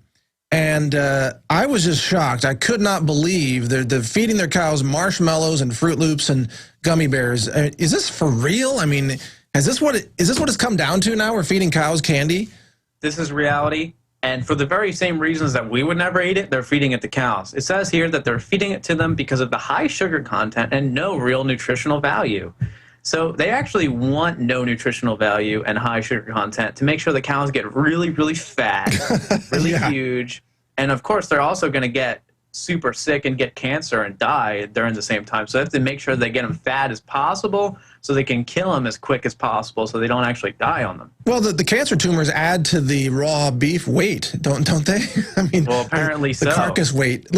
and I was just shocked. I could not believe they're feeding their cows marshmallows and Fruit Loops and gummy bears. Is this for real? I mean, is this what it's come down to now? We're feeding cows candy? This is reality. And for the very same reasons that we would never eat it, they're feeding it to cows. It says here that they're feeding it to them because of the high sugar content and no real nutritional value. So they actually want no nutritional value and high sugar content to make sure the cows get really, really fat, really huge. And of course, they're also going to get super sick and get cancer and die during the same time. So they have to make sure they get them fat as possible so they can kill them as quick as possible so they don't actually die on them. Well, the cancer tumors add to the raw beef weight, don't they? I mean, well, apparently the carcass weight.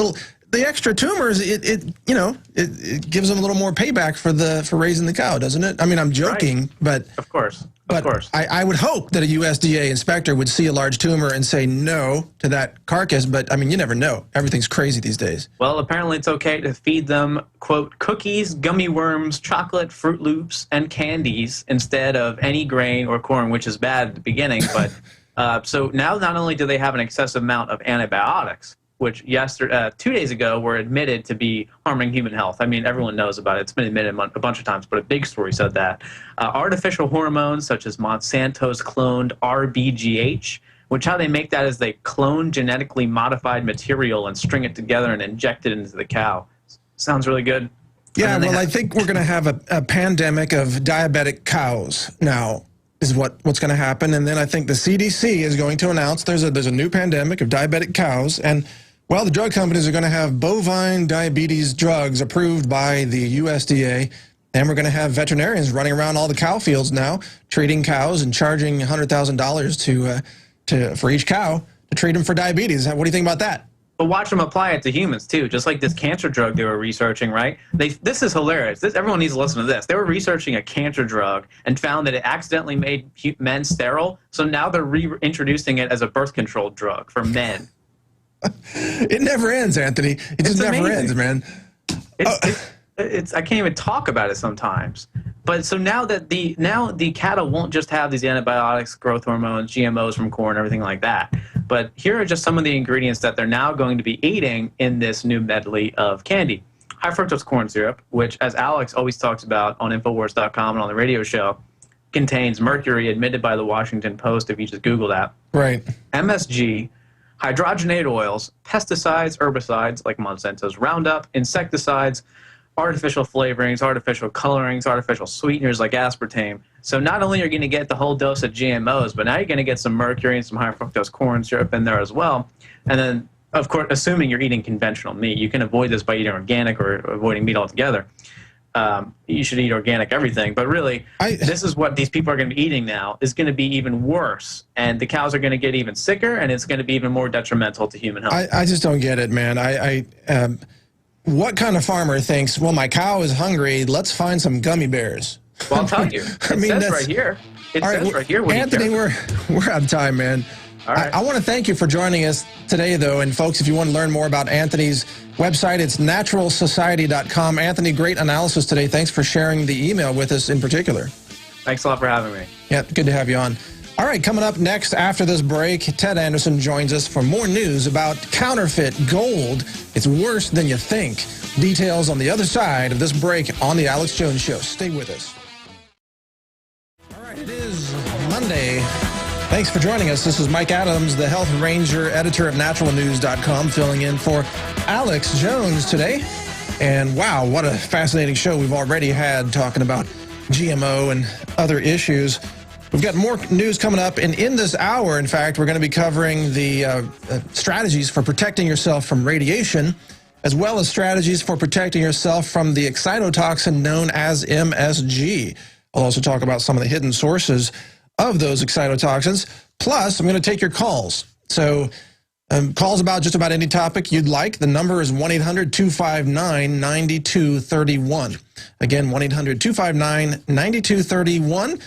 The extra tumors, it gives them a little more payback for raising the cow, doesn't it? I mean, I'm joking, right. but of course. I would hope that a USDA inspector would see a large tumor and say no to that carcass, but I mean, you never know. Everything's crazy these days. Well, apparently it's okay to feed them, quote, cookies, gummy worms, chocolate, Fruit Loops, and candies instead of any grain or corn, which is bad at the beginning. But so now not only do they have an excessive amount of antibiotics, which 2 days ago were admitted to be harming human health. I mean, everyone knows about it. It's been admitted a bunch of times, but a big story said that. Artificial hormones, such as Monsanto's cloned RBGH, which how they make that is they clone genetically modified material and string it together and inject it into the cow. Sounds really good. Yeah, well, I think we're going to have a pandemic of diabetic cows now. Is what's going to happen, and then I think the CDC is going to announce there's a new pandemic of diabetic cows, and well, the drug companies are going to have bovine diabetes drugs approved by the USDA, and we're going to have veterinarians running around all the cow fields now, treating cows and charging $100,000 for each cow to treat them for diabetes. What do you think about that? But watch them apply it to humans, too, just like this cancer drug they were researching, right? This is hilarious. Everyone needs to listen to this. They were researching a cancer drug and found that it accidentally made men sterile, so now they're reintroducing it as a birth control drug for men. It never ends, Anthony. It just never ends, man. I can't even talk about it sometimes. But so now the cattle won't just have these antibiotics, growth hormones, GMOs from corn, everything like that. But here are just some of the ingredients that they're now going to be eating in this new medley of candy. High fructose corn syrup, which, as Alex always talks about on Infowars.com and on the radio show, contains mercury admitted by the Washington Post if you just Google that. Right. MSG, hydrogenated oils, pesticides, herbicides like Monsanto's Roundup, insecticides, artificial flavorings, artificial colorings, artificial sweeteners like aspartame. So not only are you going to get the whole dose of GMOs, but now you're going to get some mercury and some high fructose corn syrup in there as well. And then, of course, assuming you're eating conventional meat, you can avoid this by eating organic or avoiding meat altogether. You should eat organic everything. But really, this is what these people are going to be eating now is going to be even worse. And the cows are going to get even sicker, and it's going to be even more detrimental to human health. I just don't get it, man. What kind of farmer thinks, well, my cow is hungry, let's find some gummy bears? Well, I'll tell you. It says right here. It says right here. Anthony, we're out of time, man. All right. I want to thank you for joining us today, though. And, folks, if you want to learn more about Anthony's website, it's naturalsociety.com. Anthony, great analysis today. Thanks for sharing the email with us in particular. Thanks a lot for having me. Yeah, good to have you on. All right, coming up next after this break, Ted Anderson joins us for more news about counterfeit gold. It's worse than you think. Details on the other side of this break on The Alex Jones Show. Stay with us. All right, it is Monday. Thanks for joining us. This is Mike Adams, the Health Ranger, editor of naturalnews.com, filling in for Alex Jones today. And wow, what a fascinating show we've already had talking about GMO and other issues. We've got more news coming up, and in this hour, in fact, we're going to be covering the strategies for protecting yourself from radiation, as well as strategies for protecting yourself from the excitotoxin known as MSG. I'll also talk about some of the hidden sources of those excitotoxins. Plus, I'm going to take your calls. So calls about just about any topic you'd like. The number is 1-800-259-9231. Again, 1-800-259-9231.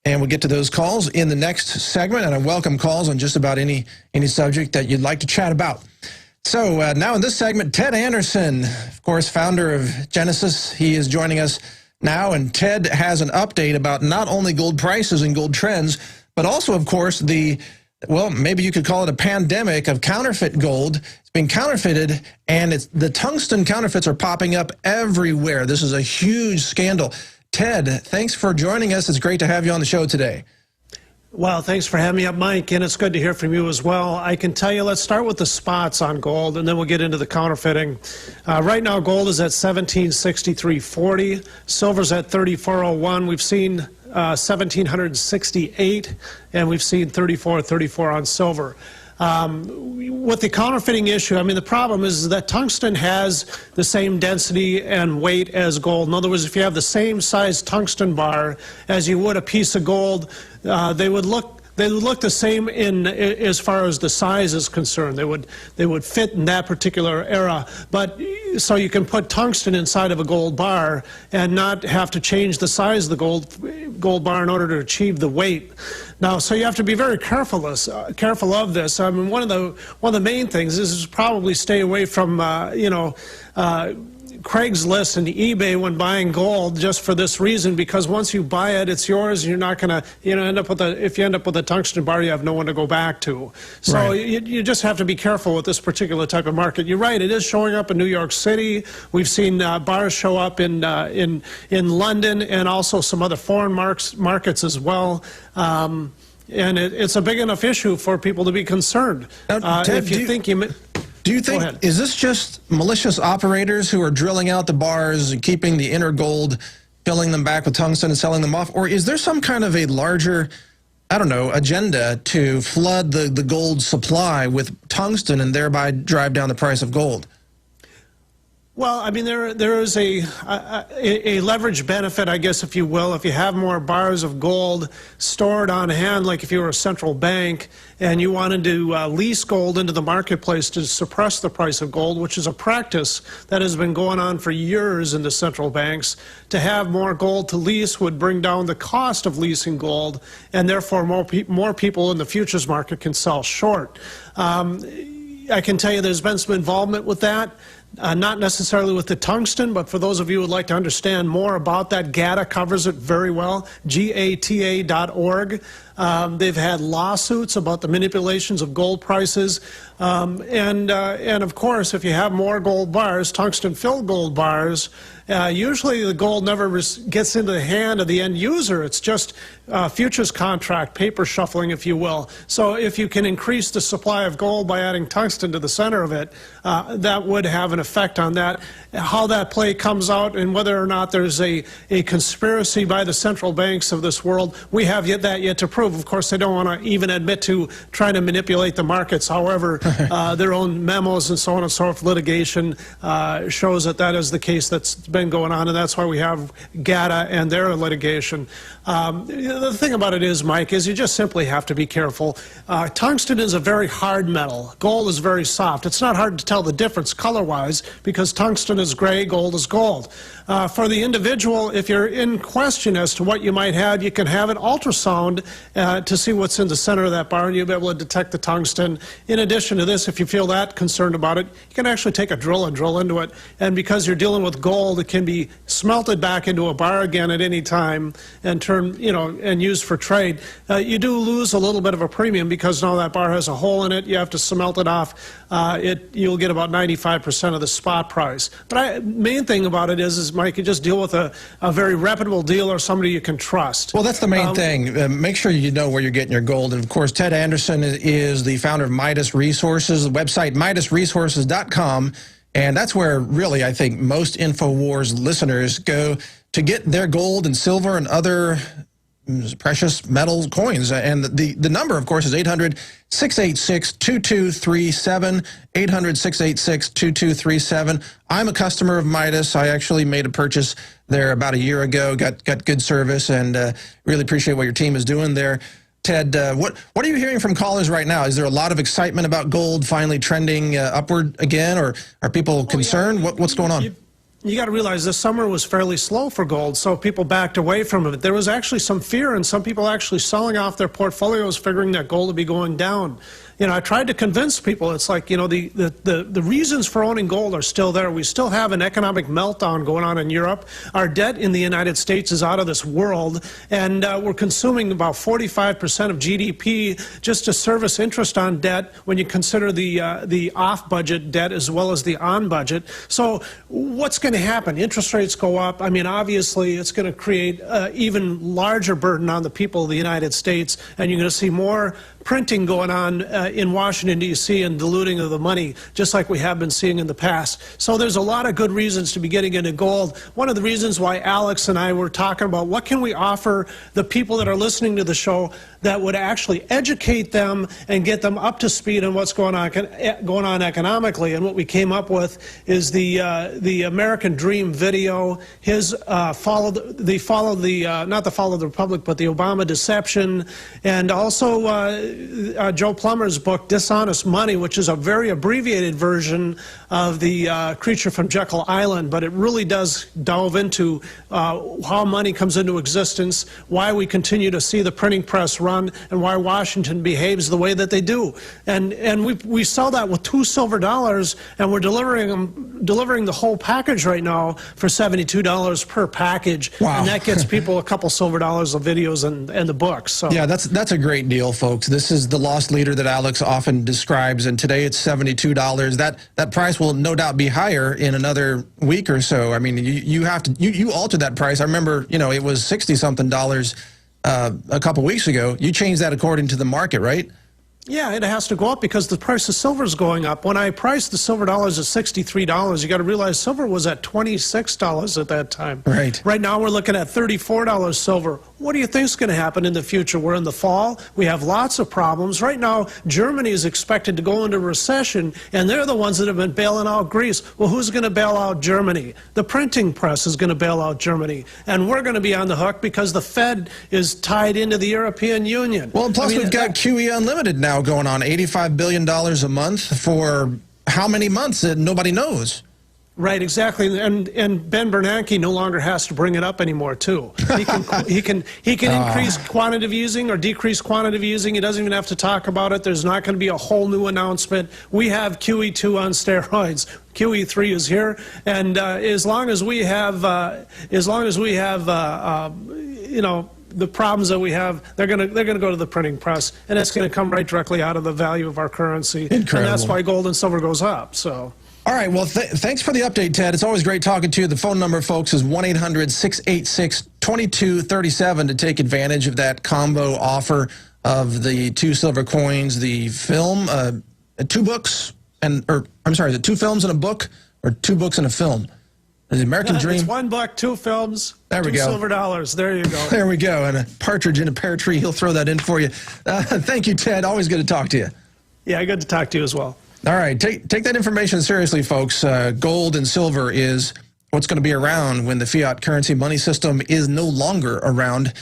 And we'll get to those calls in the next segment, and I welcome calls on just about any subject that you'd like to chat about. So now in this segment, Ted Anderson, of course, founder of Genesis, he is joining us now, and Ted has an update about not only gold prices and gold trends, but also, of course, well, maybe you could call it a pandemic of counterfeit gold. It's being counterfeited, and the tungsten counterfeits are popping up everywhere. This is a huge scandal. Ted, thanks for joining us. It's great to have you on the show today. Well, thanks for having me up, Mike, and it's good to hear from you as well. I can tell you, let's start with the spots on gold, and then we'll get into the counterfeiting. Right now, gold is at $1,763.40. Silver's at $34.01. We've seen $1,768, and we've seen $34.34 on silver. With the counterfeiting issue, I mean, the problem is that tungsten has the same density and weight as gold. In other words, if you have the same size tungsten bar as you would a piece of gold, they would look the same as far as the size is concerned. They would fit in that particular era. But so you can put tungsten inside of a gold bar and not have to change the size of the gold bar in order to achieve the weight. Now, so you have to be very careful of this. I mean, one of the main things is probably stay away from Craigslist and eBay when buying gold, just for this reason, because once you buy it, it's yours. You're not going to, end up with if you end up with a tungsten bar, you have no one to go back to. So right. you just have to be careful with this particular type of market. You're right; it is showing up in New York City. We've seen bars show up in London and also some other foreign markets as well. And it's a big enough issue for people to be concerned. Ted, do you think, is this just malicious operators who are drilling out the bars and keeping the inner gold, filling them back with tungsten and selling them off? Or is there some kind of a larger, I don't know, agenda to flood the gold supply with tungsten and thereby drive down the price of gold? Well, I mean, there is a leverage benefit, I guess, if you will, if you have more bars of gold stored on hand, like if you were a central bank and you wanted to lease gold into the marketplace to suppress the price of gold, which is a practice that has been going on for years in the central banks. To have more gold to lease would bring down the cost of leasing gold, and therefore more people in the futures market can sell short. I can tell you there's been some involvement with that. Not necessarily with the tungsten, but for those of you who would like to understand more about that, GATA covers it very well, GATA.org. They've had lawsuits about the manipulations of gold prices. And of course, if you have more gold bars, tungsten-filled gold bars, usually the gold never gets into the hand of the end user. It's just futures contract, paper shuffling, if you will. So if you can increase the supply of gold by adding tungsten to the center of it, that would have an effect on that. How that play comes out and whether or not there's a conspiracy by the central banks of this world, we have that yet to prove. Of course, they don't want to even admit to trying to manipulate the markets. However, their own memos and so on and so forth, litigation shows that is the case that's been going on, and that's why we have GATA and their litigation. The thing about it is, Mike, is you just simply have to be careful. Tungsten is a very hard metal. Gold is very soft. It's not hard to tell the difference color-wise because tungsten is gray, gold is gold. For the individual, if you're in question as to what you might have, you can have an ultrasound to see what's in the center of that bar, and you'll be able to detect the tungsten. In addition to this, if you feel that concerned about it, you can actually take a drill and drill into it. And because you're dealing with gold, it can be smelted back into a bar again at any time and and used for trade. You do lose a little bit of a premium because now that bar has a hole in it. You have to smelt it off. You'll get about 95% of the spot price. But main thing about it is Mike, you just deal with a very reputable dealer, somebody you can trust. Well, that's the main thing. Make sure you know where you're getting your gold. And of course, Ted Anderson is the founder of Midas Resources, the website MidasResources.com. And that's where really I think most InfoWars listeners go to get their gold and silver and other precious metal coins. And the number, of course, is 800-686-2237, 800-686-2237. I'm a customer of Midas. I actually made a purchase there about a year ago, got good service, and really appreciate what your team is doing there. Ted, what are you hearing from callers right now? Is there a lot of excitement about gold finally trending upward again, or are people concerned? What's going on? You got to realize this summer was fairly slow for gold, so people backed away from it. There was actually some fear, and some people actually selling off their portfolios, figuring that gold would be going down. you know, I tried to convince people. It's like, you know, the reasons for owning gold are still there. We still have an economic meltdown going on in Europe. Our debt in the United States is out of this world, and we're consuming about 45% of GDP just to service interest on debt when you consider the off-budget debt as well as the on-budget. So what's going to happen? Interest rates go up. I mean, obviously, it's going to create even larger burden on the people of the United States, and you're going to see more printing going on in Washington, D.C. and diluting of the money, just like we have been seeing in the past. So there's a lot of good reasons to be getting into gold. One of the reasons why Alex and I were talking about what can we offer the people that are listening to the show that would actually educate them and get them up to speed on what's going on economically. And what we came up with is the American Dream video, his not the Fall of the Republic, but the Obama Deception, and also Joe Plummer's book, Dishonest Money, which is a very abbreviated version of the Creature from Jekyll Island, but it really does delve into how money comes into existence, why we continue to see the printing press run, and why Washington behaves the way that they do. And we sell that with $2 silver, and we're delivering the whole package right now for $72 per package. Wow. And that gets people a couple silver dollars of videos and the books. So. Yeah, that's a great deal, folks. This is the lost leader that Alex often describes, and today it's $72. That price will no doubt be higher in another week or so. I mean, you alter that price. I remember, you know, it was $60-something a couple weeks ago. You changed that according to the market, right? Yeah, it has to go up because the price of silver is going up. When I priced the silver dollars at $63, you got to realize silver was at $26 at that time. Right. Right now we're looking at $34 silver. What do you think is going to happen in the future? We're in the fall. We have lots of problems. Right now, Germany is expected to go into recession, and they're the ones that have been bailing out Greece. Well, who's going to bail out Germany? The printing press is going to bail out Germany, and we're going to be on the hook because the Fed is tied into the European Union. Well, plus we've got QE Unlimited now going on, $85 billion a month for how many months? Nobody knows. Right, exactly, and Ben Bernanke no longer has to bring it up anymore, too. He can increase quantitative easing or decrease quantitative easing. He doesn't even have to talk about it. There's not going to be a whole new announcement. We have QE2 on steroids. QE3 is here, and as long as we have, you know, the problems that we have, they're gonna go to the printing press, and it's gonna come right directly out of the value of our currency. Incredible. And that's why gold and silver goes up. So. All right, well, thanks for the update, Ted. It's always great talking to you. The phone number, folks, is 1-800-686-2237 to take advantage of that combo offer of the 2 silver coins, the film, 2 books, the 2 films and a book, or 2 books and a film. The American Dream. It's 1 book, 2 films, there we 2 go. silver dollars. There you go. There we go. And a partridge in a pear tree. He'll throw that in for you. Thank you, Ted. Always good to talk to you. Yeah, good to talk to you as well. All right, take that information seriously, folks. Gold and silver is what's going to be around when the fiat currency money system is no longer around.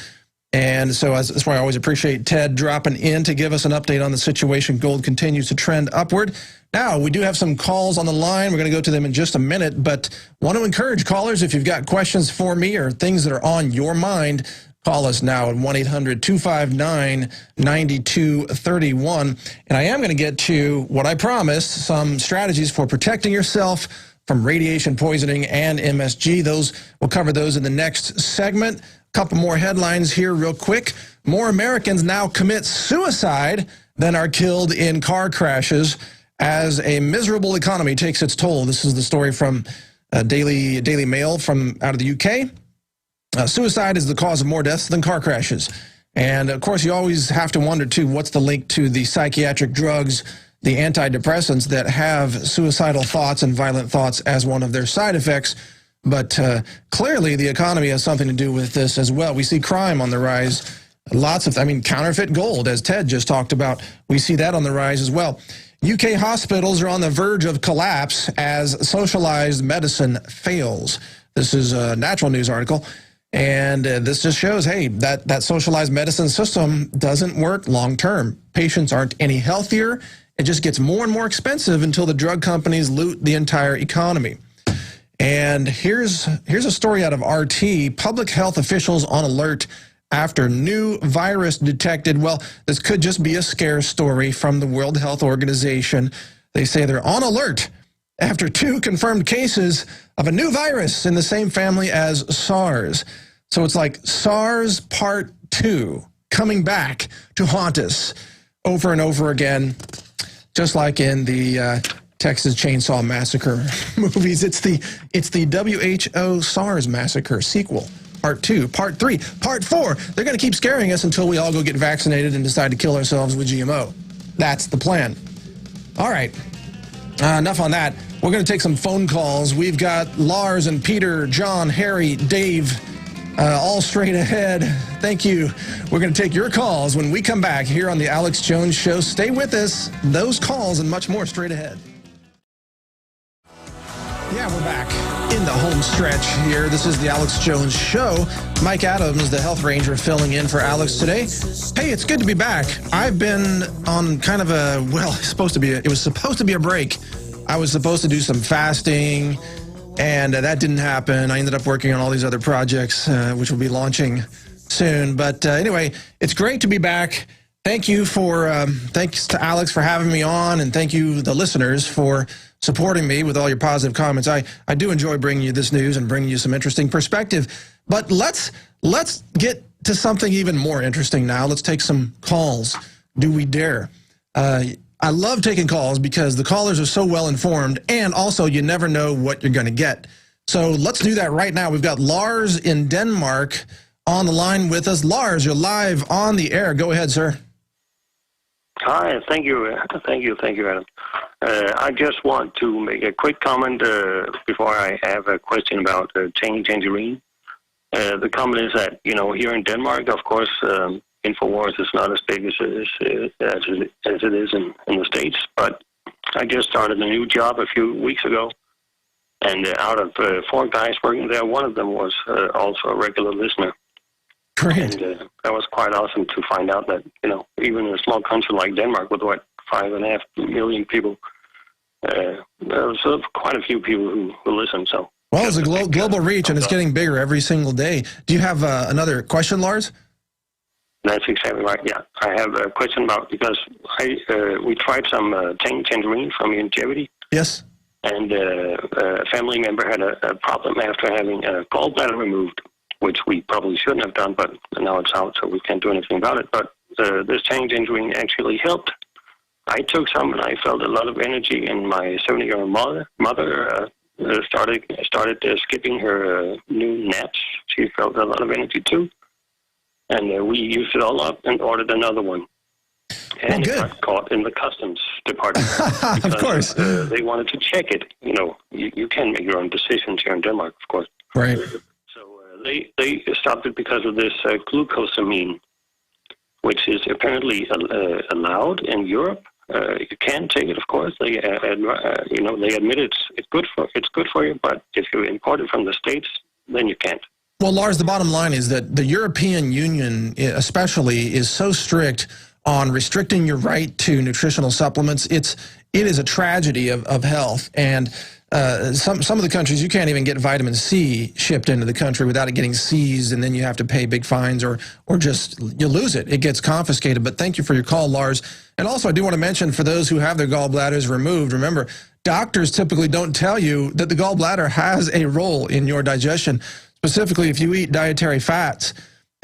And so that's why I always appreciate Ted dropping in to give us an update on the situation. Gold continues to trend upward. Now, we do have some calls on the line. We're going to go to them in just a minute, but want to encourage callers, if you've got questions for me or things that are on your mind, call us now at 1-800-259-9231. And I am going to get to what I promised, some strategies for protecting yourself from radiation poisoning and MSG. We'll cover those in the next segment. A couple more headlines here real quick. More Americans now commit suicide than are killed in car crashes as a miserable economy takes its toll. This is the story from Daily Mail from out of the UK. Suicide is the cause of more deaths than car crashes. And, of course, you always have to wonder, too, what's the link to the psychiatric drugs, the antidepressants that have suicidal thoughts and violent thoughts as one of their side effects. But clearly the economy has something to do with this as well. We see crime on the rise. Counterfeit gold, as Ted just talked about. We see that on the rise as well. UK hospitals are on the verge of collapse as socialized medicine fails. This is a Natural News article. And this just shows, hey, that socialized medicine system doesn't work long term. Patients aren't any healthier. It just gets more and more expensive until the drug companies loot the entire economy. And here's a story out of RT. Public health officials on alert after new virus detected. Well, this could just be a scare story from the World Health Organization. They say they're on alert after 2 confirmed cases of a new virus in the same family as SARS. So it's like SARS Part 2 coming back to haunt us over and over again, just like in the Texas Chainsaw Massacre movies. It's the WHO SARS Massacre sequel. Part 2, Part 3, Part 4. They're going to keep scaring us until we all go get vaccinated and decide to kill ourselves with GMO. That's the plan. All right. Enough on that. We're going to take some phone calls. We've got Lars and Peter, John, Harry, Dave, all straight ahead. Thank you. We're going to take your calls when we come back here on the Alex Jones Show. Stay with us. Those calls and much more straight ahead. Yeah, we're back in the home stretch here. This is the Alex Jones Show. Mike Adams, the health ranger, filling in for Alex today. Hey, it's good to be back. I've been on kind of a, well, it was supposed to be a break. I was supposed to do some fasting, and that didn't happen. I ended up working on all these other projects, which will be launching soon. But anyway, it's great to be back. Thank you thanks to Alex for having me on, and thank you, the listeners, for supporting me with all your positive comments. I do enjoy bringing you this news and bringing you some interesting perspective. But let's get to something even more interesting now. Let's take some calls. Do we dare? I love taking calls because the callers are so well informed, and also you never know what you're going to get. So let's do that right now. We've got Lars in Denmark on the line with us. Lars, you're live on the air. Go ahead, sir. Hi, thank you, Adam. I just want to make a quick comment before I have a question about tangerine. The comment is that, here in Denmark, of course, InfoWars is not as big as it is in the States, but I just started a new job a few weeks ago, and out of 4 guys working there, one of them was also a regular listener. Great. And that was quite awesome to find out that, even in a small country like Denmark with, 5.5 million people, there was quite a few people who listen. So, well, it's a global reach, and it's getting bigger every single day. Do you have another question, Lars? That's exactly right, yeah. I have a question about, because we tried some tangerine from Longevity. Yes. And a family member had a problem after having a gallbladder removed, which we probably shouldn't have done, but now it's out, so we can't do anything about it. But this tangerine actually helped. I took some, and I felt a lot of energy, and my 70-year-old mother started skipping her new naps. She felt a lot of energy, too. And we used it all up and ordered another one. And it got caught in the customs department. Of course. They wanted to check it. You can make your own decisions here in Denmark, of course. Right. They stopped it because of this glucosamine, which is apparently allowed in Europe. You can take it, of course. They admit it's good for you, but if you import it from the States, then you can't. Well, Lars, the bottom line is that the European Union, especially, is so strict on restricting your right to nutritional supplements. It is a tragedy of health, and some of the countries, you can't even get vitamin C shipped into the country without it getting seized, and then you have to pay big fines, or just you lose it. It gets confiscated. But thank you for your call, Lars. And also, I do want to mention, for those who have their gallbladders removed, remember, doctors typically don't tell you that the gallbladder has a role in your digestion. Specifically, if you eat dietary fats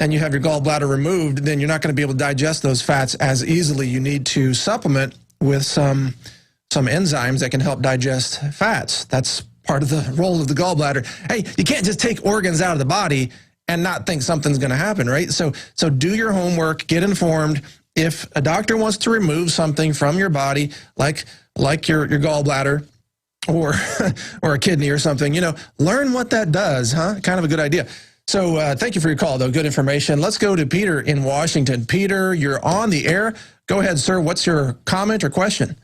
and you have your gallbladder removed, then you're not going to be able to digest those fats as easily. You need to supplement with some enzymes that can help digest fats. That's part of the role of the gallbladder. Hey, you can't just take organs out of the body and not think something's going to happen, right? So do your homework, get informed. If a doctor wants to remove something from your body, like your gallbladder, or a kidney or something, learn what that does, huh? Kind of a good idea. So thank you for your call, though. Good information. Let's go to Peter in Washington. Peter, you're on the air. Go ahead, sir. What's your comment or question?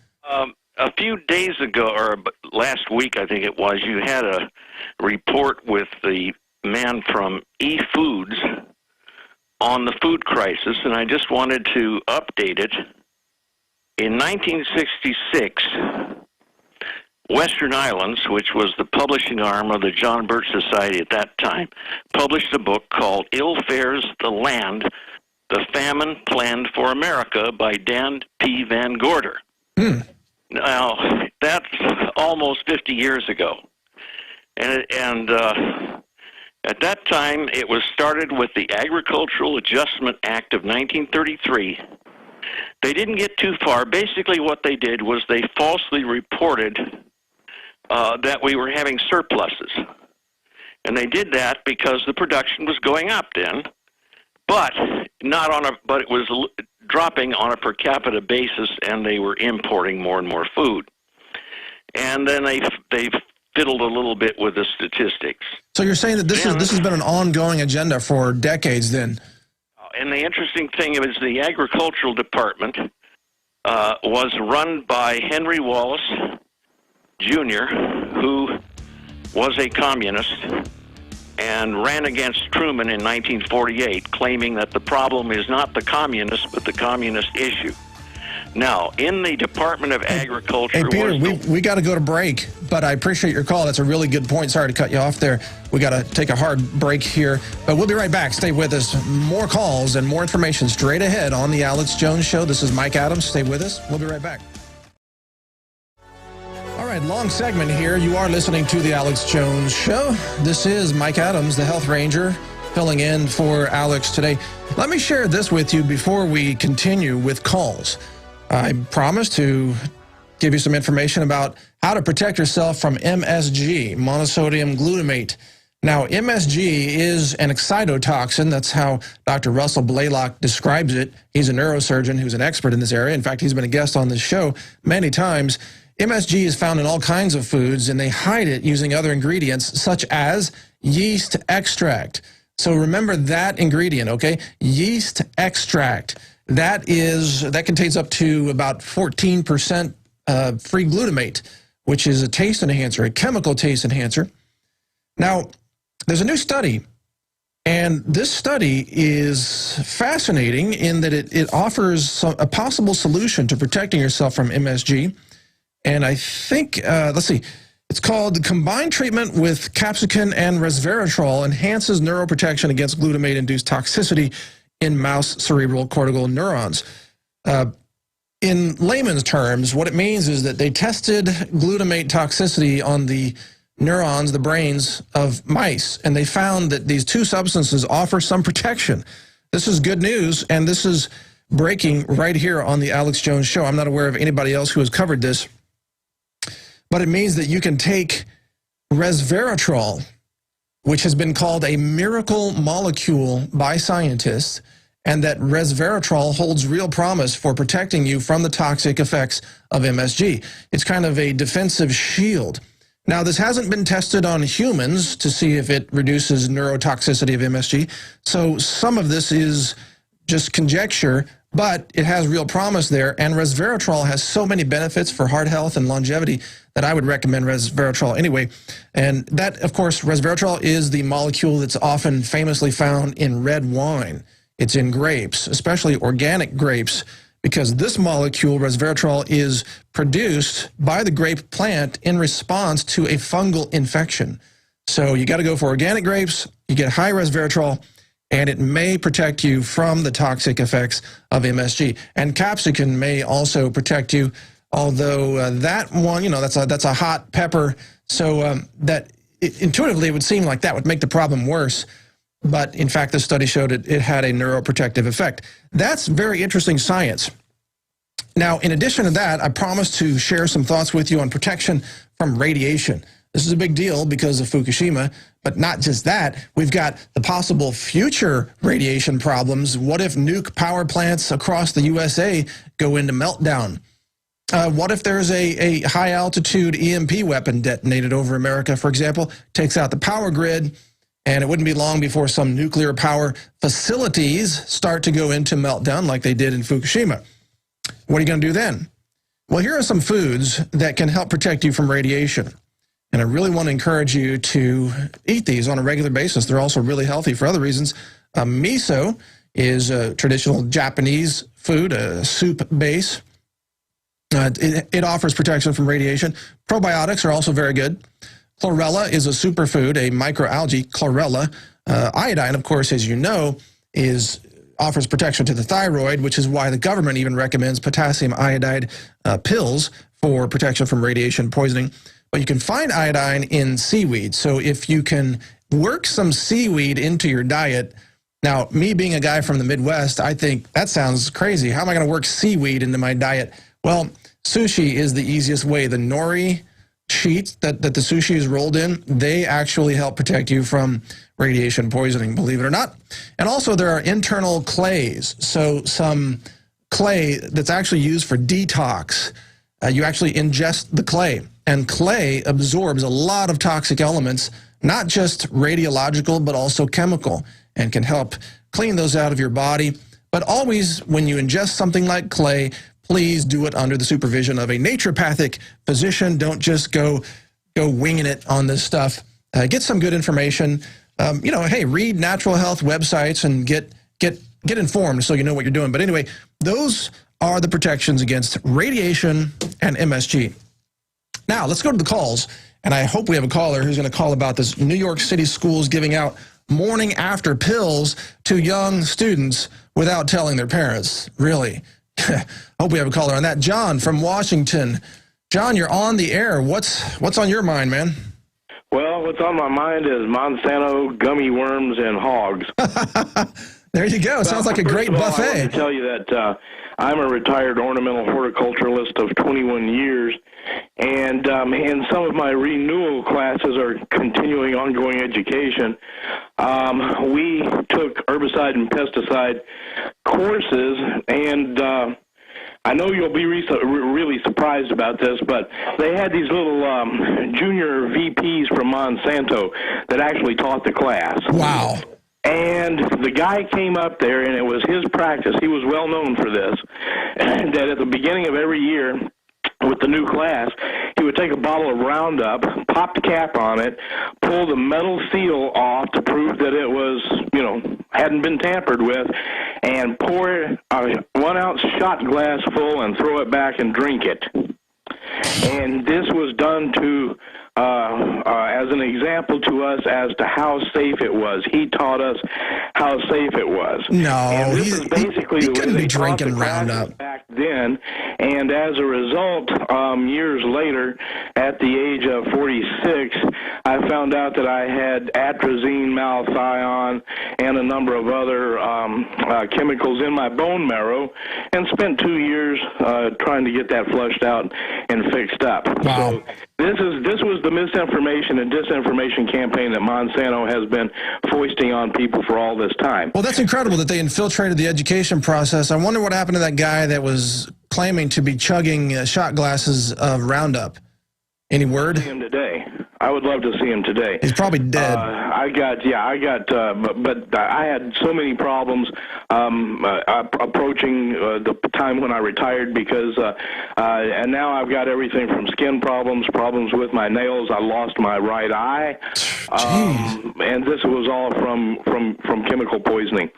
A few days ago, or last week, I think it was, you had a report with the man from eFoods on the food crisis, and I just wanted to update it. In 1966, Western Islands, which was the publishing arm of the John Birch Society at that time, published a book called Ill Fares the Land, The Famine Planned for America by Dan P. Van Gorder. Now, that's almost 50 years ago. And at that time, it was started with the Agricultural Adjustment Act of 1933. They didn't get too far. Basically, what they did was they falsely reported that we were having surpluses. And they did that because the production was going up then, but it was dropping on a per capita basis, and they were importing more and more food. And then they fiddled a little bit with the statistics. So you're saying that this has been an ongoing agenda for decades then? And the interesting thing is the agricultural department was run by Henry Wallace Jr., who was a communist and ran against Truman in 1948, claiming that the problem is not the communists, but the communist issue. Now, in the Department of Agriculture... Hey, Peter, we got to go to break, but I appreciate your call. That's a really good point. Sorry to cut you off there. We got to take a hard break here, but we'll be right back. Stay with us. More calls and more information straight ahead on The Alex Jones Show. This is Mike Adams. Stay with us. We'll be right back. All right, long segment here. You are listening to The Alex Jones Show. This is Mike Adams, the Health Ranger, filling in for Alex today. Let me share this with you before we continue with calls. I promised to give you some information about how to protect yourself from MSG, monosodium glutamate. Now, MSG is an excitotoxin. That's how Dr. Russell Blaylock describes it. He's a neurosurgeon who's an expert in this area. In fact, he's been a guest on this show many times. MSG is found in all kinds of foods, and they hide it using other ingredients, such as yeast extract. So remember that ingredient, okay? Yeast extract. That contains up to about 14% free glutamate, which is a taste enhancer, a chemical taste enhancer. Now, there's a new study, and this study is fascinating in that it offers a possible solution to protecting yourself from MSG. And I think, let's see, it's called the combined treatment with capsicum and resveratrol enhances neuroprotection against glutamate-induced toxicity in mouse cerebral cortical neurons. In layman's terms, what it means is that they tested glutamate toxicity on the neurons, the brains of mice, and they found that these two substances offer some protection. This is good news, and this is breaking right here on the Alex Jones Show. I'm not aware of anybody else who has covered this, but it means that you can take resveratrol, which has been called a miracle molecule by scientists, and that resveratrol holds real promise for protecting you from the toxic effects of MSG. It's kind of a defensive shield. Now, this hasn't been tested on humans to see if it reduces neurotoxicity of MSG, so some of this is just conjecture, but it has real promise there, and resveratrol has so many benefits for heart health and longevity that I would recommend resveratrol anyway. And that, of course, resveratrol is the molecule that's often famously found in red wine. It's in grapes, especially organic grapes, because this molecule, resveratrol, is produced by the grape plant in response to a fungal infection. So you got to go for organic grapes, you get high resveratrol, and it may protect you from the toxic effects of MSG. And capsicum may also protect you, although that one, that's a hot pepper, so intuitively it would seem like that would make the problem worse. But in fact, the study showed it had a neuroprotective effect. That's very interesting science. Now, in addition to that, I promised to share some thoughts with you on protection from radiation. This is a big deal because of Fukushima, but not just that. We've got the possible future radiation problems. What if nuke power plants across the USA go into meltdown? What if there's a high-altitude EMP weapon detonated over America, for example, takes out the power grid, and it wouldn't be long before some nuclear power facilities start to go into meltdown like they did in Fukushima. What are you going to do then? Well, here are some foods that can help protect you from radiation. And I really want to encourage you to eat these on a regular basis. They're also really healthy for other reasons. Miso is a traditional Japanese food, a soup base. It offers protection from radiation. Probiotics are also very good. Chlorella is a superfood, a microalgae, chlorella. Iodine, of course, as you know, offers protection to the thyroid, which is why the government even recommends potassium iodide pills for protection from radiation poisoning. But you can find iodine in seaweed. So if you can work some seaweed into your diet, now, me being a guy from the Midwest, I think that sounds crazy. How am I going to work seaweed into my diet? Well, sushi is the easiest way. The nori sheets that the sushi is rolled in, they actually help protect you from radiation poisoning, believe it or not. And also there are internal clays. So some clay that's actually used for detox. You actually ingest the clay, and clay absorbs a lot of toxic elements, not just radiological, but also chemical, and can help clean those out of your body. But always, when you ingest something like clay, please do it under the supervision of a naturopathic physician. Don't just go winging it on this stuff. Get some good information. You know, hey, read natural health websites and get informed so you know what you're doing. But anyway, those are the protections against radiation and MSG. Now, let's go to the calls, and I hope we have a caller who's going to call about this New York City schools giving out morning after pills to young students without telling their parents. Really? Hope we have a caller on that. John from Washington. John, you're on the air. What's on your mind, man? Well, what's on my mind is Monsanto, gummy worms, and hogs. There you go. Sounds like a great buffet. I want to tell you that I'm a retired ornamental horticulturalist of 21 years, and some of my renewal classes are continuing ongoing education. We took herbicide and pesticide courses, and I know you'll be really surprised about this, but they had these little junior VPs from Monsanto that actually taught the class. Wow. And the guy came up there, and it was his practice. He was well known for this, that at the beginning of every year with the new class, he would take a bottle of Roundup, pop the cap on it, pull the metal seal off to prove that it was, you know, hadn't been tampered with, and pour a 1 ounce shot glass full and throw it back and drink it. And this was done to as an example to us as to how safe it was. He taught us how safe it was. No, and this is basically the way they taught the Roundup back then. And as a result, years later, at the age of 46, I found out that I had atrazine, malathion, and a number of other chemicals in my bone marrow, and spent 2 years trying to get that flushed out and fixed up. Wow. So this was the misinformation and disinformation campaign that Monsanto has been foisting on people for all this time. Well, that's incredible that they infiltrated the education process. I wonder what happened to that guy that was claiming to be chugging shot glasses of Roundup. Any word? I see him today. I would love to see him today. He's probably dead. But I had so many problems approaching the time when I retired because, and now I've got everything from skin problems with my nails. I lost my right eye, and this was all from chemical poisoning.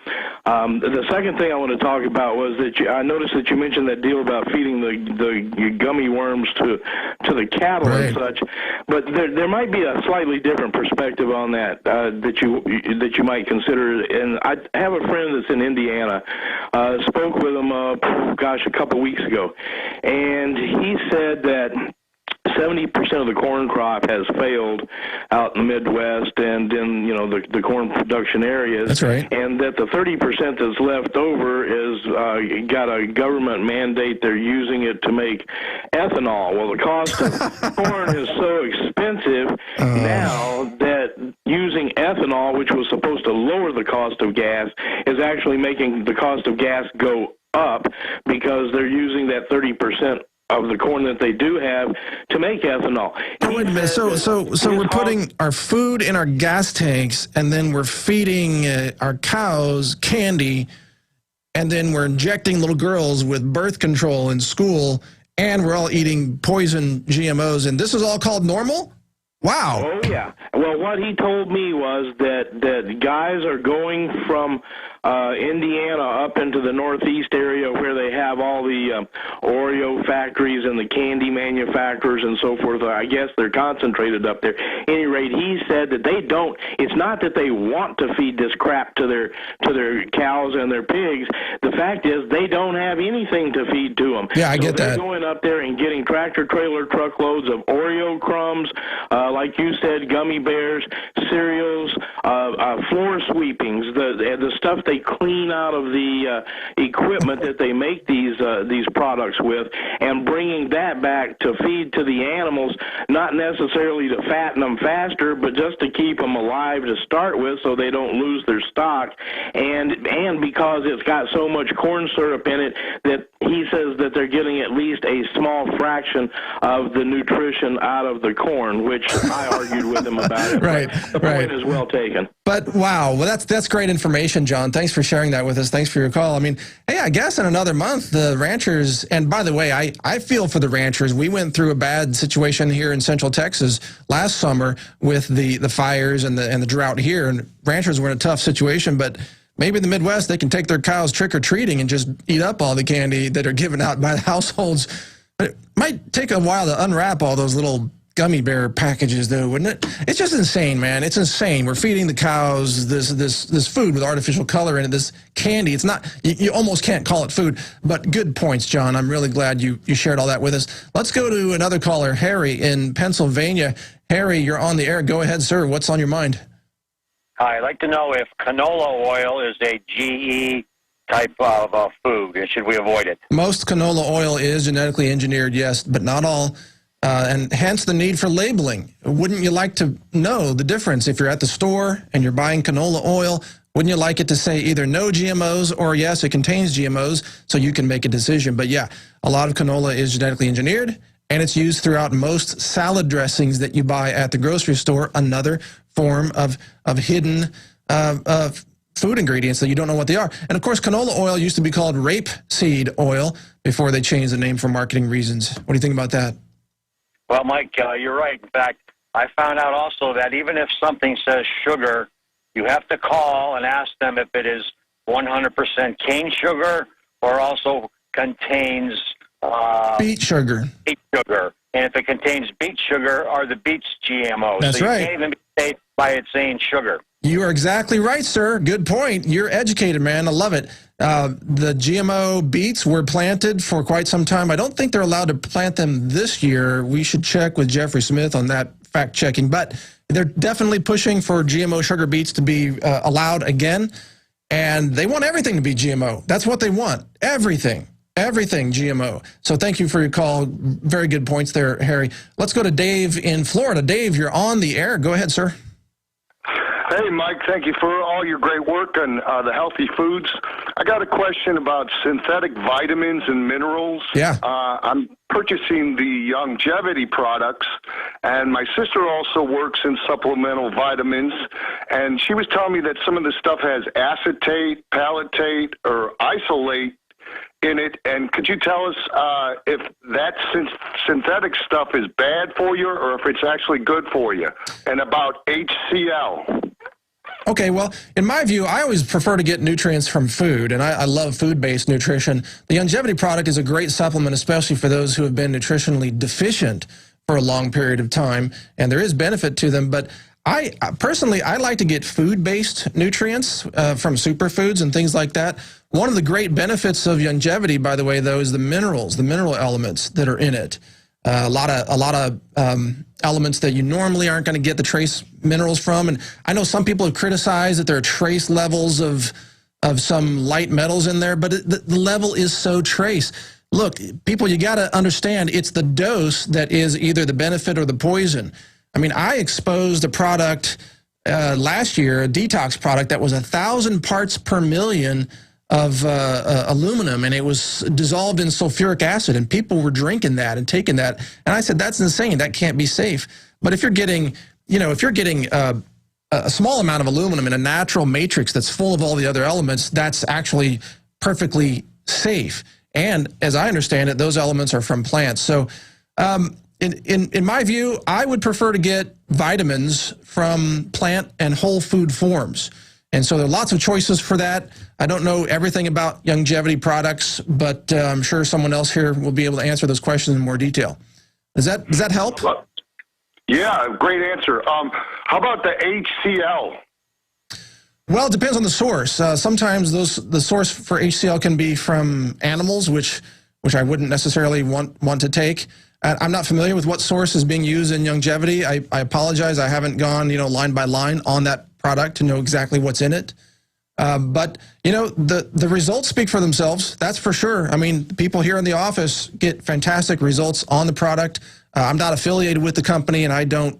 The second thing I want to talk about was that I noticed that you mentioned that deal about feeding the gummy worms to the cattle and such, but there might be a slightly different perspective on that that you might consider. And I have a friend that's in Indiana. Spoke with him, a couple weeks ago, and he said that 70% of the corn crop has failed out in the Midwest and in, you know, the corn production areas. That's right. And that the 30% that's left over is got a government mandate. They're using it to make ethanol. Well, the cost of corn is so expensive now that using ethanol, which was supposed to lower the cost of gas, is actually making the cost of gas go up because they're using that 30% of the corn that they do have to make ethanol. Oh, wait a minute. So we're putting our food in our gas tanks, and then we're feeding our cows candy, and then we're injecting little girls with birth control in school, and we're all eating poison GMOs, and this is all called normal? Wow. Oh, yeah. Well, what he told me was that guys are going from Indiana up into the northeast area where they have all the Oreo factories and the candy manufacturers and so forth. I guess they're concentrated up there. At any rate, he said that they don't. It's not that they want to feed this crap to their cows and their pigs. The fact is they don't have anything to feed to them. Yeah, I get that. They're going up there and getting tractor-trailer truckloads of Oreo crumbs, like you said, gummy bears, cereals, floor sweepings, the stuff they clean out of the equipment that they make these products with, and bringing that back to feed to the animals, not necessarily to fatten them faster, but just to keep them alive to start with so they don't lose their stock, and because it's got so much corn syrup in it that he says that they're getting at least a small fraction of the nutrition out of the corn, which I argued with him about it. Right, the point is well taken. But wow, well that's great information, John. Thanks for sharing that with us. Thanks for your call. I mean, hey, I guess in another month the ranchers, and by the way, I feel for the ranchers. We went through a bad situation here in Central Texas last summer with the fires and the drought here, and ranchers were in a tough situation. But maybe in the Midwest they can take their cows trick-or-treating and just eat up all the candy that are given out by the households. But it might take a while to unwrap all those little gummy bear packages, though, wouldn't it? It's just insane, man. It's insane. We're feeding the cows this food with artificial color in it, this candy. It's not, you almost can't call it food. But good points, John. I'm really glad you shared all that with us. Let's go to another caller, Harry in Pennsylvania. Harry, you're on the air. Go ahead, sir. What's on your mind? I'd like to know if canola oil is a GE type of food, and should we avoid it? Most canola oil is genetically engineered, yes, but not all. And hence the need for labeling. Wouldn't you like to know the difference if you're at the store and you're buying canola oil? Wouldn't you like it to say either no GMOs or yes, it contains GMOs so you can make a decision? But yeah, a lot of canola is genetically engineered, and it's used throughout most salad dressings that you buy at the grocery store, another form of hidden food ingredients that you don't know what they are. And of course, canola oil used to be called rapeseed oil before they changed the name for marketing reasons. What do you think about that? Well, Mike, you're right. In fact, I found out also that even if something says sugar, you have to call and ask them if it is 100% cane sugar or also contains beet sugar. Beet sugar. And if it contains beet sugar, are the beets GMOs? That's so you right. can't even be safe by it saying sugar. You are exactly right, sir. Good point. You're educated, man. I love it. The GMO beets were planted for quite some time. I don't think they're allowed to plant them this year. We should check with Jeffrey Smith on that fact-checking. But they're definitely pushing for GMO sugar beets to be allowed again. And they want everything to be GMO. That's what they want. Everything. Everything GMO. So thank you for your call. Very good points there, Harry. Let's go to Dave in Florida. Dave, you're on the air. Go ahead, sir. Hey, Mike, thank you for all your great work on the healthy foods. I got a question about synthetic vitamins and minerals. Yeah. I'm purchasing the longevity products, and my sister also works in supplemental vitamins, and she was telling me that some of the stuff has acetate, palatate, or isolate in it. And could you tell us if that synthetic stuff is bad for you or if it's actually good for you? And about HCl. Okay, well, in my view, I always prefer to get nutrients from food, and I love food-based nutrition. The longevity product is a great supplement, especially for those who have been nutritionally deficient for a long period of time, and there is benefit to them. But I personally like to get food-based nutrients from superfoods and things like that. One of the great benefits of longevity, by the way, though, is the minerals, the mineral elements that are in it. A lot of elements that you normally aren't going to get the trace minerals from. And I know some people have criticized that there are trace levels of some light metals in there, but the level is so trace. Look, people, you got to understand it's the dose that is either the benefit or the poison. I mean, I exposed a product last year, a detox product that was 1,000 parts per million of aluminum, and it was dissolved in sulfuric acid, and people were drinking that and taking that. And I said, that's insane. That can't be safe. But if you're getting, a small amount of aluminum in a natural matrix that's full of all the other elements, that's actually perfectly safe. And as I understand it, those elements are from plants. So in my view, I would prefer to get vitamins from plant and whole food forms. And so there are lots of choices for that. I don't know everything about longevity products, but I'm sure someone else here will be able to answer those questions in more detail. Does that help? Yeah, great answer. How about the HCl? Well, it depends on the source. Sometimes the source for HCl can be from animals, which I wouldn't necessarily want to take. I'm not familiar with what source is being used in longevity. I apologize. I haven't gone line by line on that product to know exactly what's in it. But the results speak for themselves. That's for sure. I mean, people here in the office get fantastic results on the product. I'm not affiliated with the company, and I don't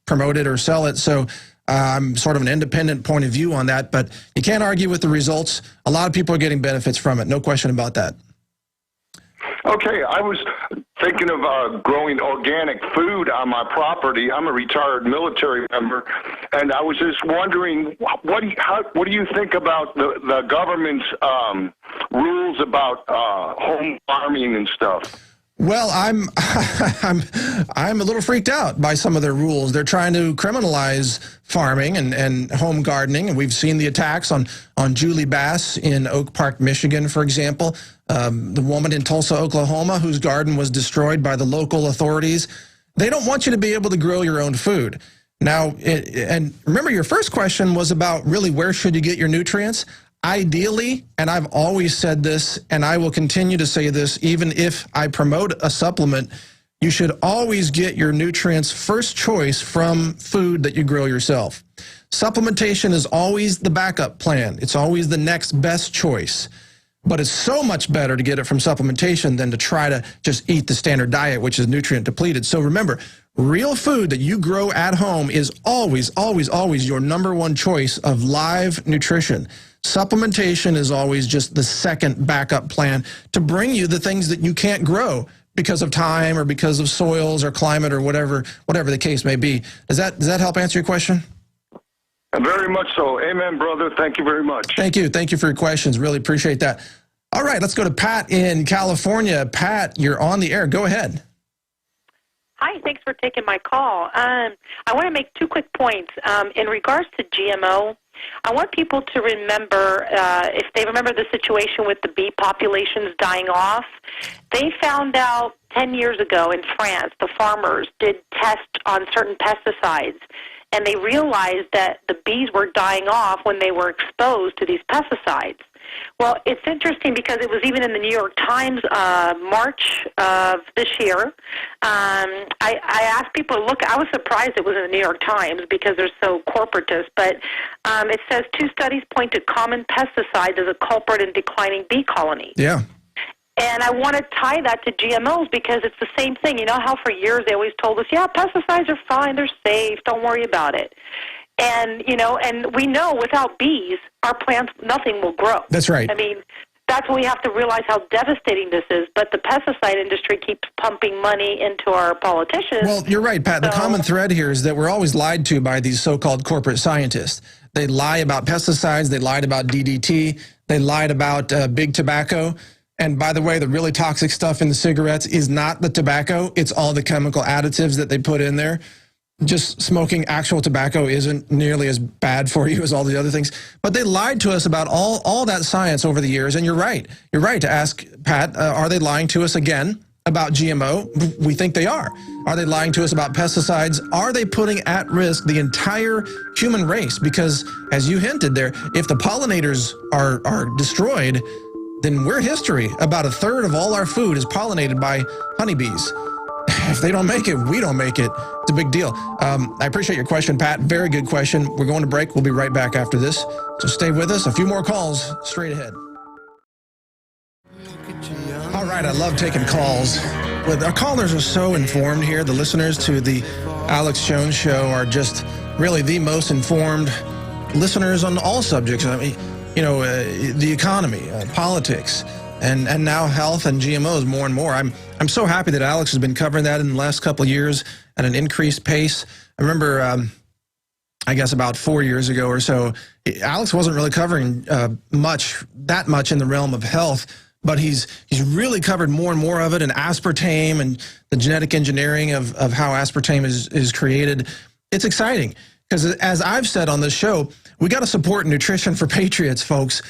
promote it or sell it. So I'm sort of an independent point of view on that. But you can't argue with the results. A lot of people are getting benefits from it. No question about that. Okay, I was thinking of growing organic food on my property. I'm a retired military member, and I was just wondering, what do you think about the government's rules about home farming and stuff? Well, I'm a little freaked out by some of their rules. They're trying to criminalize farming and home gardening, and we've seen the attacks on Julie Bass in Oak Park, Michigan, for example. The woman in Tulsa, Oklahoma, whose garden was destroyed by the local authorities. They don't want you to be able to grow your own food. Now, and remember, your first question was about really where should you get your nutrients? Ideally, and I've always said this, and I will continue to say this, even if I promote a supplement, you should always get your nutrients first choice from food that you grow yourself. Supplementation is always the backup plan. It's always the next best choice. But it's so much better to get it from supplementation than to try to just eat the standard diet, which is nutrient depleted. So remember, real food that you grow at home is always, always, always your #1 choice of live nutrition. Supplementation is always just the second backup plan to bring you the things that you can't grow because of time or because of soils or climate or whatever the case may be. Does that help answer your question? Very much so. Amen, brother. Thank you very much. Thank you. Thank you for your questions. Really appreciate that. All right, let's go to Pat in California. Pat, you're on the air. Go ahead. Hi, thanks for taking my call. I want to make 2 quick points. In regards to GMO, I want people to remember, if they remember the situation with the bee populations dying off, they found out 10 years ago in France, the farmers did tests on certain pesticides, and they realized that the bees were dying off when they were exposed to these pesticides. Well, it's interesting because it was even in the New York Times, March of this year. I asked people to look. I was surprised it was in the New York Times because they're so corporatist. But it says 2 studies point to common pesticides as a culprit in declining bee colonies. Yeah. And I want to tie that to GMOs because it's the same thing. You know how for years they always told us, yeah, pesticides are fine, they're safe, don't worry about it. And, and we know without bees, our plants, nothing will grow. That's right. I mean, that's when we have to realize how devastating this is. But the pesticide industry keeps pumping money into our politicians. Well, you're right, Pat. The common thread here is that we're always lied to by these so-called corporate scientists. They lie about pesticides. They lied about DDT. They lied about big tobacco. And by the way, the really toxic stuff in the cigarettes is not the tobacco. It's all the chemical additives that they put in there. Just smoking actual tobacco isn't nearly as bad for you as all the other things. But they lied to us about all that science over the years. And you're right. You're right to ask, Pat, are they lying to us again about GMO? We think they are. Are they lying to us about pesticides? Are they putting at risk the entire human race? Because as you hinted there, if the pollinators are destroyed, then we're history. About 1/3 of all our food is pollinated by honeybees. If they don't make it, we don't make it. It's a big deal. I appreciate your question, Pat. Very good question. We're going to break. We'll be right back after this. So stay with us. A few more calls straight ahead. All right, I love taking calls. Our callers are so informed here. The listeners to the Alex Jones Show are just really the most informed listeners on all subjects. I mean, the economy, politics, and now health and GMOs more and more. I'm so happy that Alex has been covering that in the last couple of years at an increased pace. I remember, I guess about 4 years ago or so, Alex wasn't really covering that much in the realm of health. but he's really covered more and more of it, and aspartame and the genetic engineering of how aspartame is created. It's exciting because, as I've said on this show, we got to support nutrition for patriots, folks.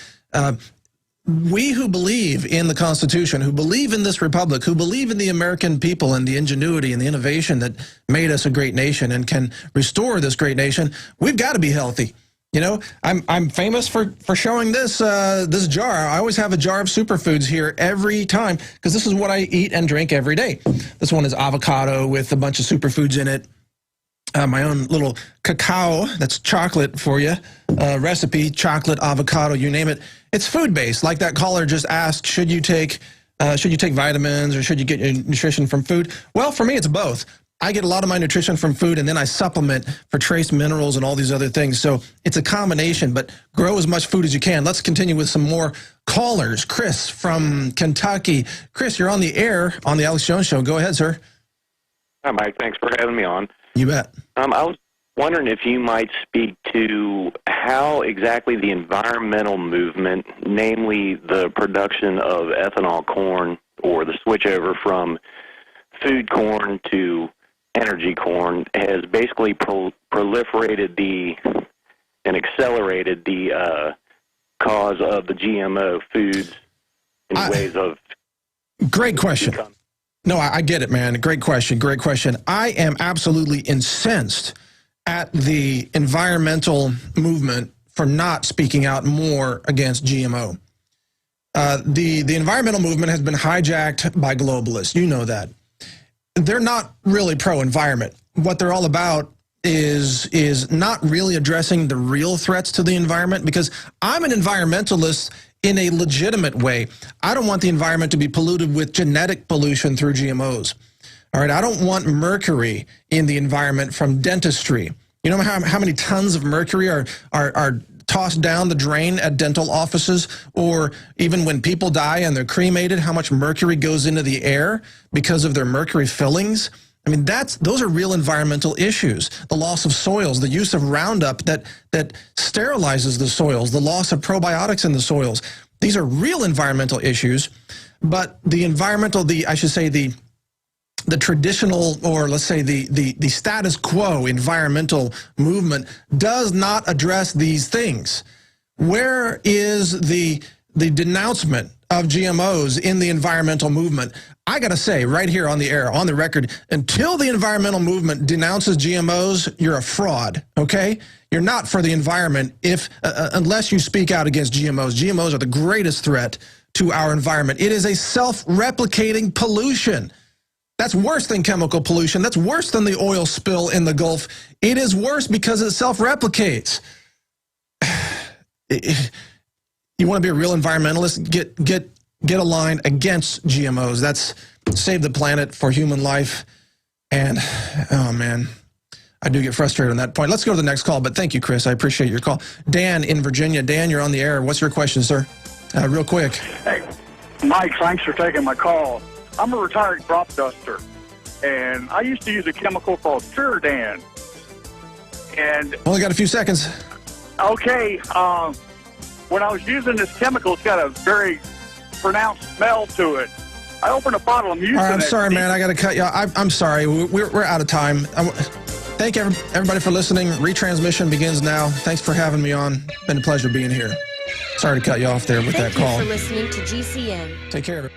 We who believe in the Constitution, who believe in this republic, who believe in the American people and the ingenuity and the innovation that made us a great nation and can restore this great nation, we've got to be healthy. You know, I'm famous for showing this this jar. I always have a jar of superfoods here every time because this is what I eat and drink every day. This one is avocado with a bunch of superfoods in it. My own little cacao, that's chocolate for you, recipe, chocolate, avocado, you name it. It's food-based. Like that caller just asked, should you take vitamins or should you get your nutrition from food? Well, for me, it's both. I get a lot of my nutrition from food, and then I supplement for trace minerals and all these other things. So it's a combination, but grow as much food as you can. Let's continue with some more callers. Chris from Kentucky. Chris, you're on the air on the Alex Jones Show. Go ahead, sir. Hi, Mike. Thanks for having me on. You bet. I was wondering if you might speak to how exactly the environmental movement, namely the production of ethanol corn or the switchover from food corn to energy corn, has basically proliferated and accelerated the cause of the GMO foods in ways of... Great question. No, I get it, man. Great question. Great question. I am absolutely incensed at the environmental movement for not speaking out more against GMO. The environmental movement has been hijacked by globalists. You know that. They're not really pro-environment. What they're all about is not really addressing the real threats to the environment, because I'm an environmentalist in a legitimate way. I don't want the environment to be polluted with genetic pollution through GMOs. All right, I don't want mercury in the environment from dentistry. You know how many tons of mercury are tossed down the drain at dental offices, or even when people die and they're cremated, how much mercury goes into the air because of their mercury fillings? I mean, those are real environmental issues. The loss of soils, the use of Roundup that sterilizes the soils, the loss of probiotics in the soils. These are real environmental issues, but the traditional, or let's say the status quo environmental movement does not address these things. Where is the denouncement of GMOs in the environmental movement? I got to say right here on the air, on the record, until the environmental movement denounces GMOs, you're a fraud, okay? You're not for the environment unless you speak out against GMOs. GMOs are the greatest threat to our environment. It is a self-replicating pollution. That's worse than chemical pollution. That's worse than the oil spill in the Gulf. It is worse because it self-replicates. You want to be a real environmentalist? Get a line against GMOs. That's save the planet for human life. And, oh, man, I do get frustrated on that point. Let's go to the next call, but thank you, Chris. I appreciate your call. Dan in Virginia. Dan, you're on the air. What's your question, sir? Real quick. Hey, Mike, thanks for taking my call. I'm a retired crop duster, and I used to use a chemical called Puridan. And only got a few seconds. Okay, when I was using this chemical, it's got a very pronounced smell to it. I opened a bottle. I'm using it. I'm sorry, man. I got to cut you off. I'm sorry. We're out of time. Thank everybody for listening. Retransmission begins now. Thanks for having me on. Been a pleasure being here. Sorry to cut you off there with that call. Thank you for listening to GCN. Take care of it.